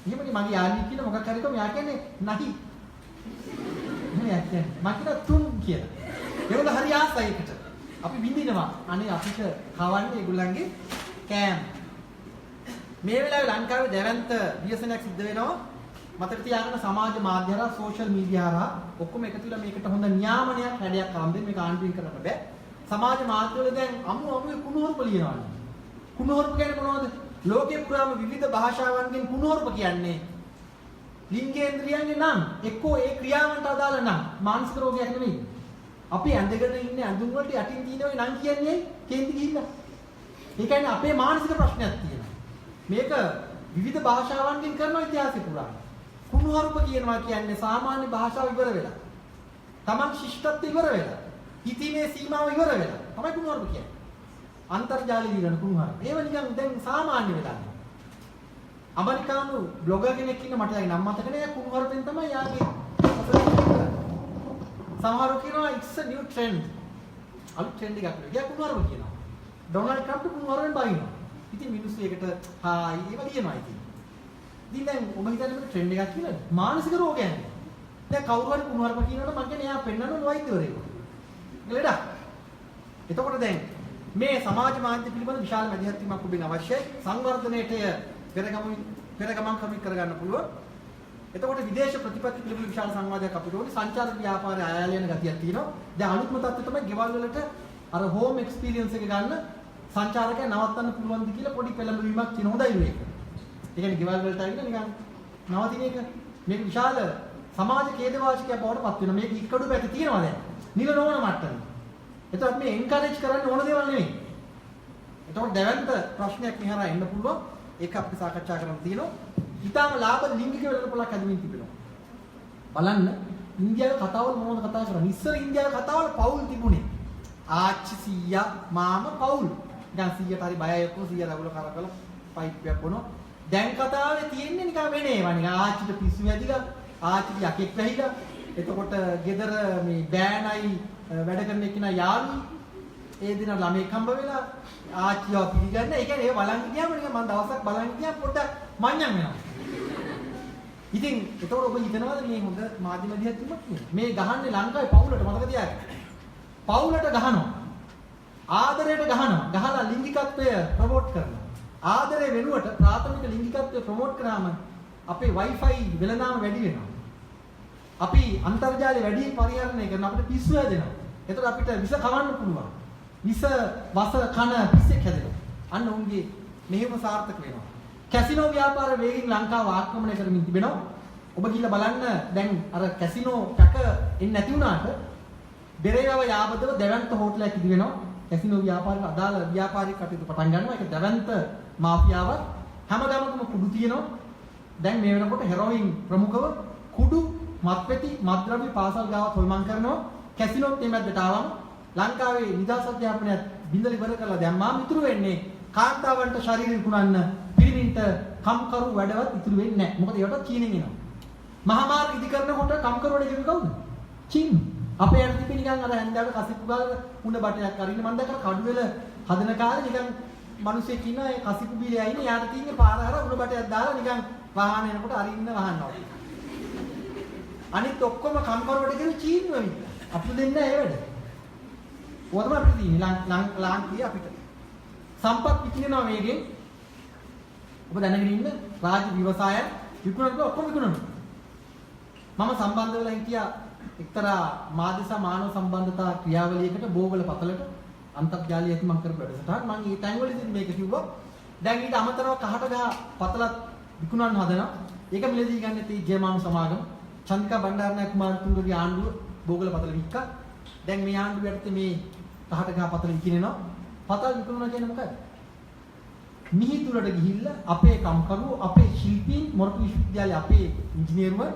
එහෙමනේ මගේ යාළුවෙක් කියන මොකක් හරි කොහොම යා කියන්නේ නැහි. එහෙම කියන්නේ මම කියන තුන් කියලා. ඒගොල්ලෝ හරි ආසයි එකට. අපි විඳිනවා. අනේ අපිට කවන්නේ ඒගොල්ලන්ගේ කෑම. මේ වෙලාවේ ලංකාවේ දැවැන්ත ව්‍යසනයක් සිද්ධ වෙනවා. මතක තියාගන්න සමාජ මාධ්‍ය හරහා සෝෂල් මීඩියා හරහා ඔක්කොම එකතු වෙලා මේකට හොඳ නියාමනයක් හැඩයක් කරන් දෙන්න මේක ආණ්ඩුවෙන් කරන්න බෑ. සමාජ මාධ්‍ය වල දැන් අමුවේ කුණුහරුප ලියනවා. කුණුහරුප කියන්නේ මොනවද? ලෝකේ පුරාම විවිධ භාෂාවන්ගෙන් කුණුහරුප කියන්නේ ලිංගේන්ද්‍රියන්ගේ නම් එක්කෝ ඒ ක්‍රියාවන්ට අදාළ නම් මානසික රෝගයක් නෙමෙයි. අපි ඇඳගෙන ඉන්නේ ඇඳුම් වලට යටින් තියෙන ඔය නම් කියන්නේ කේන්ති ගිහිල්ලා. ඒ කියන්නේ අපේ මානසික ප්‍රශ්නයක් තියෙනවා. මේක විවිධ භාෂාවන්ගෙන් කරන ඉතිහාසය පුරා. කුණුහරුප කියනවා කියන්නේ සාමාන්‍ය භාෂාව ඉවර වෙලා. තමන් ශිෂ්ටත්වය ඉවර වෙලා. හිතීමේ සීමාව ඉවර වෙලා. තමයි කුණුහරුප කියන්නේ. අන්තර්ජාලයේ දිනන කුණුහරුප. ඒව නිකන් දැන් සාමාන්‍ය වෙලා. ඇමරිකානු බ්ලොගර් කෙනෙක් ඉන්න මට යාගේ නම මතක නෑ කුණුහරුපෙන් තමයි යාගේ සමහරව කියනවා it's a new trend. අලුත් ට්‍රෙන්ඩ් එකක් නේ. ගියා කුණුහරුප කියනවා. ඩොනල්ඩ් ට්‍රම්ප් කුණුහරුපෙන් බයිනවා. ඉතින් මිනිස්සු ඒකට හායි ඒව කියනවා ඉතින්. ඉතින් දැන් ඔබ හිතන්නේ මේක ට්‍රෙන්ඩ් එකක් කියලා මානසික රෝගයක්. දැන් කවුරු හරි කුණුහරුප කියනවනම් මං කියන්නේ එයා පෙන්නන වෛද්‍යවරයෙකු. ලෙඩක්. එතකොට දැන් මේ සමාජ මාධ්‍ය පිළිබඳ විශාල මැදිහත් වීමක් ඔබෙන් අවශ්‍යයි. සංවර්ධනයේට පෙරගමන් කරගන්න පුළුවන්. එතකොට විදේශ ප්‍රතිපත්ති පිළිබඳ විශාල සංවාදයක් අපිට ඕනේ. සංචාර ව්‍යාපාරයේ ආයල යන ගතියක් තියෙනවා. දැන් අලුත්ම තත්ත්වය තමයි ගෙවල් වලට අර හෝම් එක්ස්පීරියන්ස් එක ගන්න සංචාරකයන් නවත්තන්න පුළුවන්ද කියලා පොඩි පෙළඹවීමක් තියෙන හොඳයි මේක. ඒ කියන්නේ ගෙවල් වලට ඇවිල්ලා නිකන් නවතින එක මේක විශාල සමාජ ඛේදවාචකයක් බවට පත් වෙනවා. මේක ඉක්කඩු පැති තියෙනවා දැන්. නිල නොවන මට්ටමේ. එතකොට මේ එන්කරේජ් කරන්න ඕන දේවල් නෙවෙයි. එතකොට දැවැන්ත ප්‍රශ්නයක් මෙහරා එන්න පුළුවන්. ඒක අපිට සාකච්ඡා කරන්න තියෙනවා. ඊටාම ලාභ ලිංගික වෙළඳපොළක් හැදෙමින් තිබෙනවා. බලන්න ඉන්දියාවේ කතාවල මොනවද කතා කරන්නේ? ඉස්සර ඉන්දියාවේ කතාවල පවුල් තිබුණේ. ආච්චි සීයා මාමා පවුල්. දැන් සීයාට හරි බයයි එක්ක සීයා රවුල කරකලා පයිප් එකක් බොනවා. දැන් කතාවේ තියෙන්නේ නිකන් වෙන ඒවා. නිකන් ආච්චිට පිස්සු වැදිලා ආච්චිට යකෙක් වැහිලා. එතකොට ගෙදර මේ බෑනයි වැඩ කරන එක්කිනා යාළුවෝ ඒ දින ළමෙක් හම්බ වෙලා ආච්චිව පිළිගන්න. ඒ කියන්නේ ඒ බලන් ගියාම නිකන් මම දවසක් බලන් ගියාම පොඩ්ඩක් මඤ්ඤම් වෙනවා. ඉතින් ඒතකොට ඔබ හිතනවාද මේ හොඳ මාධ්‍යම දිහත් තුමක් මේ ගහන්නේ ලංකාවේ පවුලට මතක තියාගන්න. පවුලට ගහනවා. ආදරයට ගහනවා. ගහලා ලිංගිකත්වය ප්‍රොමෝට් කරනවා. ආදරය වෙනුවට ප්‍රාථමික ලිංගිකත්වය ප්‍රොමෝට් කරාම අපේ Wi-Fi වෙළඳාම වැඩි වෙනවා. අපි අන්තර්ජාලය වැඩි පරිහරණය කරන අපිට පිස්සු හැදෙනවා. එතකොට අපිට විස කවන්න පුළුවන්. විස වස කන පිස්සෙක් හැදෙනවා. අන්න උන්ගේ මෙහෙම සාර්ථක වෙනවා. කැසිනෝ ව්‍යාපාර වේගින් ලංකාව ආක්‍රමණය කරමින් තිබෙනවා. ඔබ ගිහිල්ලා බලන්න දැන් අර කැසිනෝ පැක එන්නේ නැති වුණාට බෙරේවව යාබදව දෙවන්ත හෝටලයක් ඉදි වෙනවා. කැසිනෝ ව්‍යාපාරයට අදාළ ව්‍යාපාරික කටයුතු පටන් ගන්නවා. ඒක දෙවන්ත මාෆියාවක්. හැම ගමකම කුඩු තියෙනවා. දැන් මේ වෙනකොට හෙරොයින් ප්‍රමුඛව කුඩු මත්පැති මත්ද්‍රව්‍ය පාසල් ගාවත් හොල්මන් කරනවා. කැසිනෝත් මේ මැද්දට ආවම ලංකාවේ නිදහස් අධ්‍යාපනයත් බින්දල ඉවර කරලා දැම්මාම ඉතුරු වෙන්නේ කාන්තාවන්ට ශරීර විකුණන්න පිරිමින්ට කම්කරු වැඩවත් ඉතුරු වෙන්නේ නැහැ. මොකද ඒකට චීනෙන් එනවා. මහා මාර්ග ඉදි කරනකොට කම්කරුවනේ කිව්වේ කවුද? චීන. අපේ අර තිබෙන නිකන් අර හැන්දාවට කසිප්පු ගාලා උණ බටයක් අරින්න මම දැක්කා කඩුවෙල හදන කාලේ නිකන් මිනිස්සෙක් ඉන්නවා ඒ කසිප්පු බීලේ ඇයිනේ යාට තියෙන්නේ පාර හර උණ බටයක් දාලා නිකන් වාහන එනකොට අරින්න වහනවා. අනිත් ඔක්කොම කම්කරුවට කියන චීන වෙන්නේ. අපිට දෙන්නේ නැහැ ඒ වැඩ. ඕතම අපිට තියෙන්නේ ලාංකිය අපිට. සම්පත් විකිනනවා මේකෙන්. ඔබ දැනගෙන ඉන්න රාජ්‍ය ව්‍යවසාය විකුණනවා ඔක්කොම විකුණනවා. මම සම්බන්ධ වෙලා හිටියා එක්තරා මාධ්‍ය සහ මානව සම්බන්ධතා ක්‍රියාවලියකට බෝවල පතලට අන්තර්ජාලය ඇති මම කරපු වැඩසටහන මම මේ තැන්වලදී මේක කිව්වා. දැන් ඊට අමතරව කහට ගහ පතලත් විකුණන්න හදනවා. ඒක මිලදී ගන්න තී ජර්මන් සමාගම චන්ද්‍රිකා බණ්ඩාරනායක කුමාරතුංගගේ ආණ්ඩුව බෝගල පතල වික්කා. දැන් මේ ආණ්ඩුව යටතේ මේ කහට ගහ පතල විකිනෙනවා. පතල් විකුණනවා කියන්නේ මොකද? මිහිතුලට ගිහිල්ලා අපේ කම්කරුවෝ අපේ ශිල්පීන් මොරටු විශ්වවිද්‍යාලයේ අපේ ඉංජිනේරුවෝ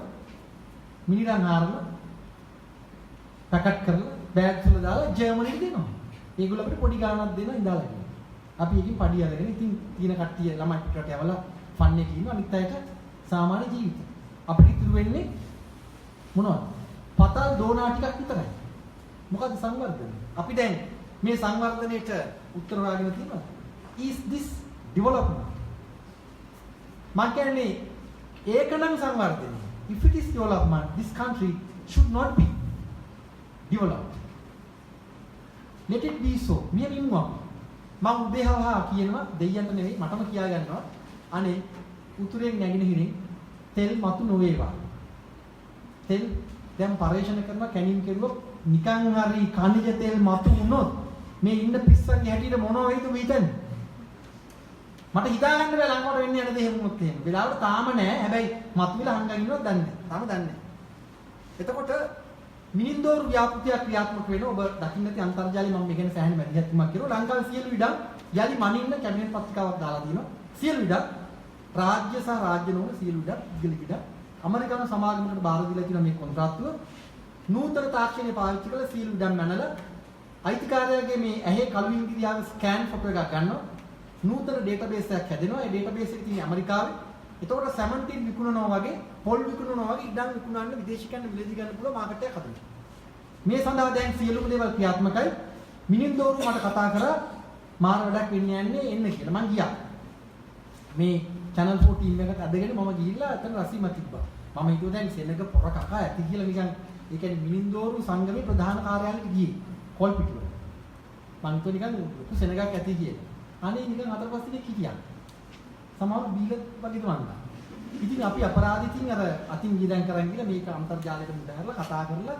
මිනිරන් හාරලා පැකට් කරලා බෑග්ස් වල දාලා ජර්මනියට දෙනවා. ඒගොල්ලෝ අපිට පොඩි ගාණක් දෙනවා ඉඳලා. අපි එකකින් පඩි අරගෙන ඉතින් තියෙන කට්ටිය ළමයි පිටරට යවලා ෆන් එකේ ඉන්නවා අනිත් අයට සාමාන්‍ය ජීවිත. අපිට ඉතුරු වෙන්නේ මොනවද? පතල් දෝනා ටිකක් විතරයි. මොකද්ද සංවර්ධනය? අපි දැන් මේ සංවර්ධනයේට උත්තර හොයාගෙන තියෙනවා. Is this development? මම කියන්නේ ඒකනම් සංවර්ධනය. If it is development, this country should not be developed. Let it be so. මිය මින්නවා. මම උදේහවහා කියනවා දෙයියන්ට නෙවෙයි මටම කියා ගන්නවා. අනේ උතුරෙන් නැගෙනහිරින් තෙල් මතු නොවේවා. තෙල් දැන් පරිශන කරන කැණින් කෙරුවොත් නිකන් හරි කනිජ තෙල් මතු වුණොත් මේ ඉන්න පිස්සන්ගේ හැටියට මොනව වෙයිද හිතන්නේ? මට හිතා ගන්න බැහැ ලංකාවට වෙන්නේ යන දේ හැමුණොත් එහෙම. වෙලාවට තාම නෑ. හැබැයි මතුවිලා හංගන් ඉන්නවත් දන්නේ නෑ. තාම දන්නේ නෑ. එතකොට මිනින්දෝරු ව්‍යාපෘතිය ක්‍රියාත්මක වෙන ඔබ දකින්න ඇති අන්තර්ජාලය මම මේ ගැන සෑහෙන මැදිහත්වීමක් කරුවා. ලංකාවේ සියලු ඉඩම් යලි මනින්න කැබිනට් පත්‍රිකාවක් දාලා තියෙනවා. සියලු ඉඩම් රාජ්‍ය සහ රාජ්‍ය නොවන සියලු ඉඩම් ඉගල ඉඩම් ඇමරිකානු සමාගමකට බාර දීලා තියෙන මේ කොන්ත්‍රාත්තුව නූතන තාක්ෂණය පාවිච්චි කරලා සියලු ඉඩම් මැනලා අයිතිකාරයාගේ මේ ඇහි කළු ඉංග්‍රීසියාවේ ස්කෑන් ෆොටෝ එකක් ගන්නවා. නූතන ඩේටාබේස් එකක් හැදෙනවා. ඒ ඩේටාබේස් එකේ තියෙන ඇමරිකාවේ. එතකොට සැමන්ටින් විකුණනවා වගේ, පොල් විකුණනවා වගේ ඉඩම් විකුණන්න විදේශිකයන් මිලදී ගන්න පුළුවන් මාකට් එකක් හදනවා. මේ සඳහා දැන් සියලුම දේවල් ක්‍රියාත්මකයි. මිනින්දෝරු මට කතා කරා මාර වැඩක් වෙන්න යන්නේ එන්න කියලා. මං ගියා. මේ channel 4 ටීම් එකට අදගෙන මම ගිහිල්ලා එතන රසීම තිබ්බා. මම හිතුවා දැන් සෙනඟ පොර කකා ඇති කියලා නිකන් ඒ කියන්නේ මිනින්දෝරු සංගමේ ප්‍රධාන කාර්යාලයට ගියේ. කොල් පිටුව. මං හිතුවා නිකන් ලොකු සෙනඟක් ඇති කියලා. අනේ නිකන් හතර පහ දිනක් හිටියා. සමහර බීල වගේ දුන්නා. ඉතින් අපි අපරාධිතින් අර අතින් ගියදන් කරන් ගිහලා මේක අන්තර්ජාලයට මුදහැරලා කතා කරලා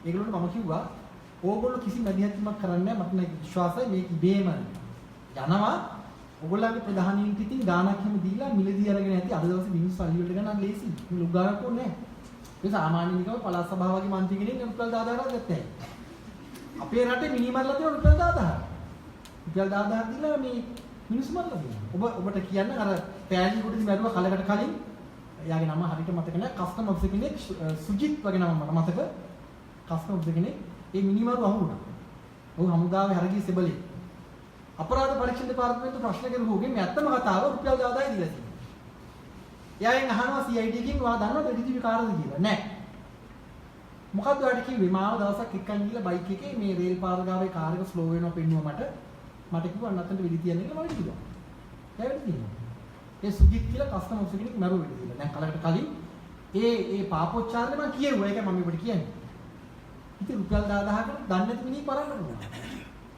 ඒගොල්ලන්ට මම කිව්වා ඕගොල්ලෝ කිසි මැදිහත්වීමක් කරන්නේ නැහැ. මට නේ විශ්වාසයි මේක ඉබේම යනවා. ඕගොල්ලන්ගේ ප්‍රධාන නීති ඉතින් ගාණක් හැම දීලා මිලදී අරගෙන ඇති අද දවසේ මිනිස්සු සල්ලි වලට ගන්න ලේසි. මේ ලොකු ගාණක් ඕනේ නැහැ. ඒ සාමාන්‍ය නිකම් පළාත් සභාව වගේ මන්ත්‍රී කෙනෙක් රුපියල් 10000ක් ගත්තා. අපේ රටේ මිනිමරලා තියෙන රුපියල් 10000ක්. රුපියල් 10000ක් දීලා මේ මිනිස්සු මරලා දෙනවා. ඔබට කියන්න අර පෑලි කොටදී මැරුවා කලකට කලින් එයාගේ නම හරියට මතක නැහැ. කස්ටම් ඔෆිසර් කෙනෙක් සුජිත් වගේ නම මට මතක. කස්ටම් ඔෆිසර් කෙනෙක් ඒ මිනිමරු අහු වුණා. ඔහු හමුදාවේ හරගිය සෙබලේ. අපරාධ පරීක්ෂණ දෙපාර්තමේන්තුව ප්‍රශ්න කරුවෝගෙන් මේ ඇත්තම කතාව රුපියල් 10000යි දීලා තියෙනවා. එයාගෙන් අහනවා CID එකකින් ඔයා දන්නවද ඩිජිටල් කාර්යද කියලා? නැහැ. මොකද්ද ඔයාලට කිව්වේ මාව දවසක් එක්කන් ගිහලා බයික් එකේ මේ රේල් පාර ගාවේ කාර් එක ස්ලෝ වෙනවා පෙන්නුවා මට කිව්වා අන්නතට වෙඩි තියන්න කියලා මම කිව්වා. දැන් තියෙනවා. ඒ සුජිත් කියලා කස්ටමර් කෙනෙක් මරුව වෙඩි තියලා. දැන් කලකට කලින් ඒ පාපොච්චාරනේ මම කියෙව්වා. ඒක මම ඔබට කියන්නේ. ඉතින් රුපියල් 10000කට දන්නේ නැති මිනිහ පරන්න පුළුවන්.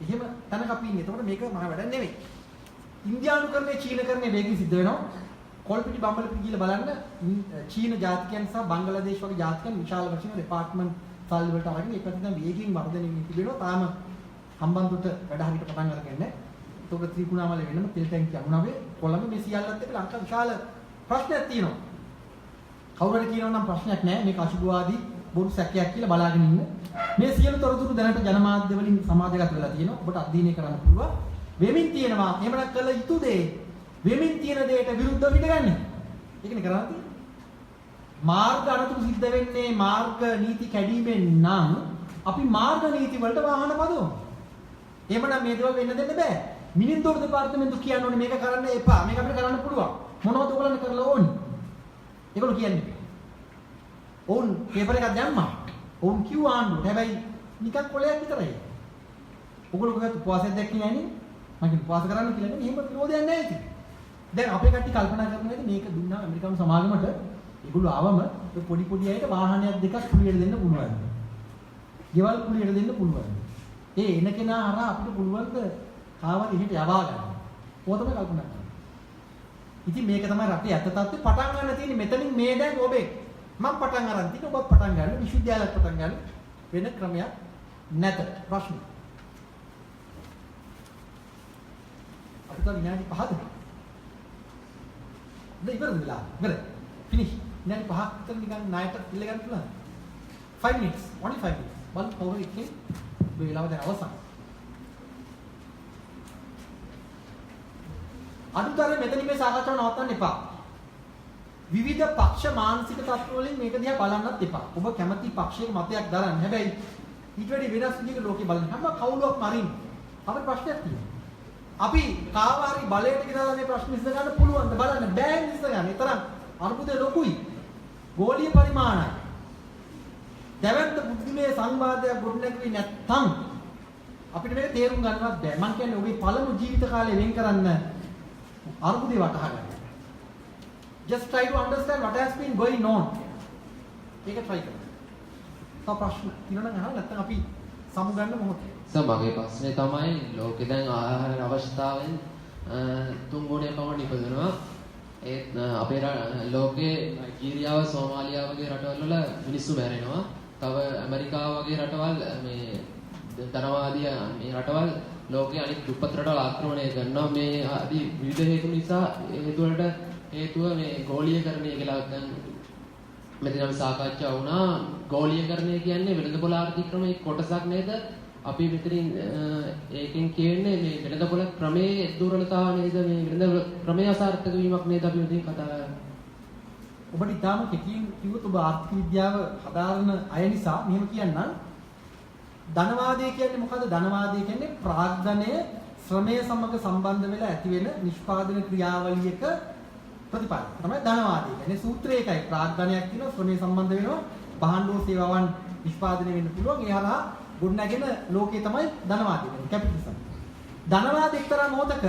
එහෙම තැනක අපි ඉන්නේ. ඒකට මේක මහ වැඩක් නෙවෙයි. ඉන්දියානු කරන්නේ චීන කරන්නේ වේගින් සිද්ධ වෙනවා. කොල්පිටි බම්බලපිටි ගිහලා බලන්න චීන ජාතිකයන් සහ බංග්ලාදේශ වගේ ජාතිකයන් විශාල වශයෙන් දෙපාර්ට්මන්ට් සල්ලි වලට අරගෙන ඒක දැන් වේගින් වර්ධනය වෙමින් තිබෙනවා. තාම හම්බන්තොට වැඩ හරියට පටන් අරගෙන නැහැ. ඒකට ත්‍රිකුණාමලේ වෙනම තෙල් ටැංකිය යමුනාවේ කොළඹ මේ සියල්ලත් එක්ක ලංකා විශාල ප්‍රශ්නයක් තියෙනවා. කවුරු හරි කියනවා නම් ප්‍රශ්නයක් නැහැ මේක අශුභවාදී බොරු සැකයක් කියලා බලාගෙන ඉන්න. මේ සියලු තොරතුරු දැනට ජනමාධ්‍ය වලින් සමාජගත වෙලා තියෙනවා. ඔබට අධ්‍යයනය කරන්න පුළුවන්. වෙමින් තියෙනවා එහෙම නැත්නම් කළ යුතු දේ වෙමින් තියෙන දෙයට විරුද්ධව පිටගන්නේ. ඒකනේ කරන්නේ තියෙන්නේ. මාර්ග අනතුරු සිද්ධ වෙන්නේ මාර්ග නීති කැඩීමෙන් නම් අපි මාර්ග නීති වලට වාහන පදවමු. එහෙමනම් මේ දේවල් වෙන්න දෙන්න බෑ. මිනින්දෝර දෙපාර්තමේන්තුව කියන්න ඕනේ මේක කරන්න එපා. මේක අපිට කරන්න පුළුවන්. මොනවද ඔයගොල්ලන් කරලා ඕනේ? ඒගොල්ලෝ කියන්නේ. ඔවුන් පේපර් එකක් දැම්මා. ඔවුන් කිව්වා ආණ්ඩුවට. හැබැයි නිකන් කොලයක් විතරයි. ඔයගොල්ලෝ කොහෙද උපවාසයක් දැක්කේ නැන්නේ? මම කියන උපවාස කරන්න කියලා නේ. එහෙම විරෝධයක් නැහැ ඉතින්. දැන් අපේ කට්ටිය කල්පනා කරනවා මේක දුන්නා ඇමරිකානු සමාගමට ඒගොල්ලෝ ආවම පොඩි පොඩි අයට වාහනයක් දෙකක් කුලියට දෙන්න පුළුවන්. ගෙවල් කුලියට දෙන්න පුළුවන්. ඒ එන කෙනා හරහා අපිට පුළුවන් ද කාවරි එහෙට යවා ගන්න. ඕක තමයි කල්පනා කරන්නේ. ඉතින් මේක තමයි රටේ ඇත්ත තත්ත්වය පටන් ගන්න තියෙන්නේ මෙතනින් මේ දැන් ඔබේ මම පටන් අරන් තියෙන ඔබ පටන් ගන්න විශ්වවිද්‍යාලයක් පටන් ගන්න වෙන ක්‍රමයක් නැත ප්‍රශ්න. අපිට විනාඩි 5ද? ඉවරද වෙලා? ඉවර. ෆිනිෂ්. විනාඩි 5ක් විතර නිකන් ණයට ඉල්ල ගන්න පුළුවන්. 5 minutes. only 5 minutes. බලන්න කවුරු එකේ මේ වෙලාව දැන් අවසන්. අදුතරේ මෙතනින් මේ සාකච්ඡාව නවත්තන්න එපා. විවිධ පක්ෂ මානසික තත්ත්ව වලින් මේක දිහා බලන්නත් එපා. ඔබ කැමති පක්ෂයක මතයක් දරන්න. හැබැයි ඊට වැඩි වෙනස් විදිහක ලෝකේ බලන්න. හැම කවුලක් මරින් අපේ ප්‍රශ්නයක් තියෙනවා. අපි කාවාරි බලයට ගෙනලා මේ ප්‍රශ්න විසඳ ගන්න පුළුවන් ද බලන්න බෑ විසඳ ගන්න. ඒ තරම් අරුබුදේ ලොකුයි. ගෝලීය පරිමාණයි. දැවැන්ත බුද්ධිමය සංවාදයක් ගොඩනැගුවේ නැත්නම් අපිට මේක තේරුම් ගන්නවත් බෑ. මම කියන්නේ ඔබේ පළමු ජීවිත කාලේ වෙන් කරන්න අරුබුදේ වටහා ගන්න. Just try to understand what has been going on. ඒක try කරන්න. තව ප්‍රශ්න තියෙනවා නම් අහන්න නැත්නම් අපි සමුගන්න මොහොතේ. මගේ ප්‍රශ්නේ තමයි ලෝකේ දැන් ආහාර අවශ්‍යතාවෙන් 3 ගුණයක් පමණ ඉපදෙනවා. ඒත් අපේ ලෝකේ නයිජීරියාව, සෝමාලියාව වගේ රටවල් වල මිනිස්සු මැරෙනවා. තව ඇමරිකාව වගේ රටවල් මේ ධනවාදී මේ රටවල් ලෝකයේ අනිත් දුප්පත් රටවල් ආක්‍රමණය කරනවා. මේ ආදී විවිධ හේතු නිසා හේතුව මේ ගෝලීයකරණය කියලා දැන් මෙතන අපි සාකච්ඡා වුණා. ගෝලීයකරණය කියන්නේ වෙළඳපොළ ආර්ථික ක්‍රමයේ කොටසක් නේද? අපි මෙතනින් ඒකෙන් කියන්නේ මේ වෙළඳපොළ ක්‍රමයේ දුර්වලතාව නේද? මේ වෙළඳ ක්‍රමයේ අසාර්ථක වීමක් නේද අපි මෙතන කතා කරන්නේ. ඔබට ඊටාම කෙටියෙන් කිව්වොත් ඔබ ආර්ථික විද්‍යාව හදාරන අය නිසා මෙහෙම කියන්නම්. ධනවාදය කියන්නේ මොකද්ද? ධනවාදය කියන්නේ ප්‍රාග්ධනය ශ්‍රමය සමග සම්බන්ධ වෙලා ඇති වෙන නිෂ්පාදන ක්‍රියාවලියක ප්‍රතිපල. තමයි ධනවාදය කියන්නේ. සූත්‍රය එකයි. ප්‍රාග්ධනයක් තියෙනවා ශ්‍රමය සම්බන්ධ වෙනවා භාණ්ඩෝ සේවාවන් නිෂ්පාදනය වෙන්න පුළුවන්. ඒ හරහා ගොඩනැගෙන ලෝකයේ තමයි ධනවාදය කියන්නේ. කැපිටලිසම්. ධනවාද එක්තරා මොහොතක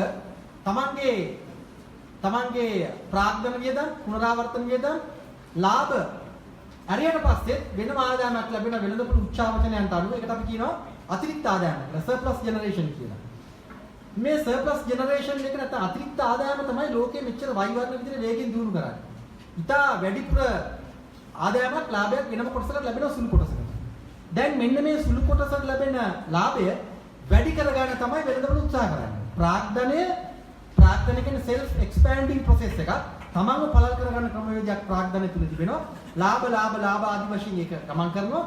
තමන්ගේ ප්‍රාග්ධන වියදම්, පුනරාවර්තන වියදම්, ලාභ හරියට පස්සේ වෙනම ආදායමක් ලැබෙන වෙළඳපොළ උච්චාවචනයන්ට අනුව ඒකට අපි කියනවා අතිරික්ත ආදායම කියලා. සර්ප්ලස් ජෙනරේෂන් කියලා. මේ සර්ප්ලස් ජෙනරේෂන් එක නැත්නම් අතිරික්ත ආදායම තමයි ලෝකයේ මෙච්චර වෛවර්ණ විදිහට වේගෙන් දියුණු කරන්නේ. ඉතා වැඩිපුර ආදායමක් ලාභයක් වෙනම කොටසකට ලැබෙන සුළු කොටසකට. දැන් මෙන්න මේ සුළු කොටසට ලැබෙන ලාභය වැඩි කරගන්න තමයි වෙළඳපොළ උත්සාහ කරන්නේ. ප්‍රාග්ධන කියන්නේ self expanding process එකක්. තමන්ව පළල් කරගන්න ක්‍රමවේදයක් ප්‍රාග්ධනය තුල තිබෙනවා. ලාභ ආදි වශයෙන් ඒක ගමන් කරනවා.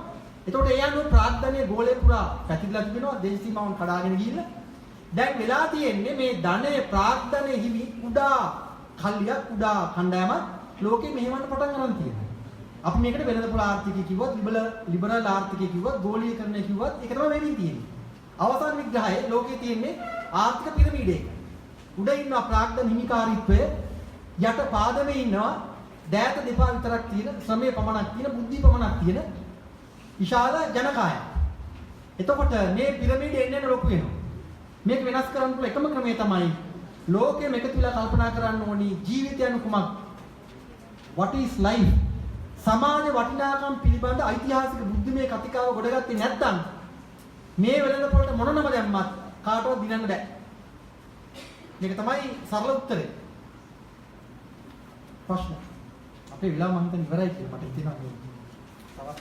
එතකොට ඒ අනුව ප්‍රාග්ධනයේ ගෝලයේ පුරා පැතිරලා තිබෙනවා. දේශ සීමාවන් කඩාගෙන ගිහිල්ලා දැන් වෙලා තියෙන්නේ මේ ධනය ප්‍රාග්ධනයේ හිමි කුඩා කණ්ඩායමක් ලෝකෙ මෙහෙවන්න පටන් ගන්න තියෙනවා. අපි මේකට වෙළඳපොළ ආර්ථිකය කිව්වත් ලිබරල් ආර්ථිකය කිව්වත් ගෝලීකරණය කිව්වත් ඒක තමයි වෙමින් තියෙන්නේ. අවසාන විග්‍රහයේ ලෝකේ තියෙන්නේ ආර්ථික පිරමීඩයක. උඩ ඉන්නවා ප්‍රාග්ධන හිමිකාරීත්වය, යට පාදමේ ඉන්නවා දෑත දෙපා විතරක් තියෙන, ශ්‍රමයේ පමණක් තියෙන, බුද්ධි පමණක් තියෙන විශාල ජනකායක්. එතකොට මේ පිරමීඩය එන්න ලොකු වෙනවා. මේක වෙනස් කරන්න පුළුවන් එකම ක්‍රමය තමයි ලෝකෙම එකතු වෙලා කල්පනා කරන්න ඕනි ජීවිතය anu කුමක්ද? What is life? සමාජ වටිනාකම් පිළිබඳ ඓතිහාසික බුද්ධිමය කතිකාව ගොඩගත්තේ නැත්නම් මේ වෙළඳ පොළට මොන නම දැම්මත් කාටවත් දිනන්න බෑ. මේක තමයි සරල උත්තරේ. ප්‍රශ්න. අපේ විලාම මම හිතන්නේ ඉවරයි කියලා මට හිතෙනවා. තවත්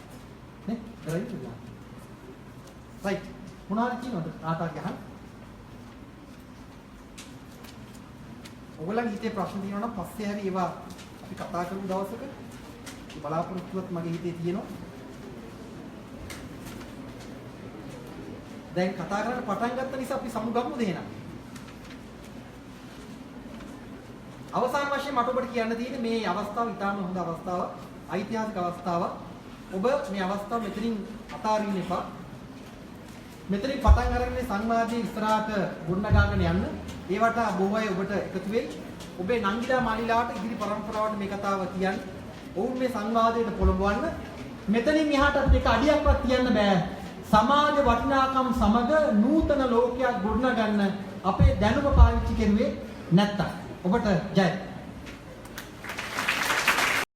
නේ? ඉවරයි කියලා. right. මොනවද කියනවද? ආතාවගේ අහන්න. ඔයගොල්ලන් හිතේ ප්‍රශ්න තියෙනවා නම් පස්සේ හරි ඒවා අපි කතා කරමු දවසක. ඒ බලාපොරොත්තුවත් මගේ හිතේ තියෙනවා. දැන් කතා කරන්න පටන් ගත්ත නිසා අපි සමුගමු දෙහෙනම්. අවසාන වශයෙන් මට ඔබට කියන්න තියෙන්නේ මේ අවස්ථාව ඉතාම හොඳ අවස්ථාවක්, ඓතිහාසික අවස්ථාවක්. ඔබ මේ අවස්ථාව මෙතනින් අතාරින්න එපා. මෙතනින් පටන් අරගෙන සංවාදයේ ඉස්සරහට ගොඩනගාගෙන යන්න. ඒවට බොහෝ අය ඔබට එකතු වෙයි. ඔබේ නංගිලා මාලිලාට ඉදිරි පරම්පරාවට මේ කතාව කියන්න. ඔවුන් මේ සංවාදයට පොළඹවන්න. මෙතනින් එහාට අපිට එක අඩියක්වත් තියන්න බෑ. සමාජ වටිනාකම් සමග නූතන ලෝකයක් ගොඩනගන්න අපේ දැනුම පාවිච්චි කරුවේ නැත්තම් ඔබට ජය.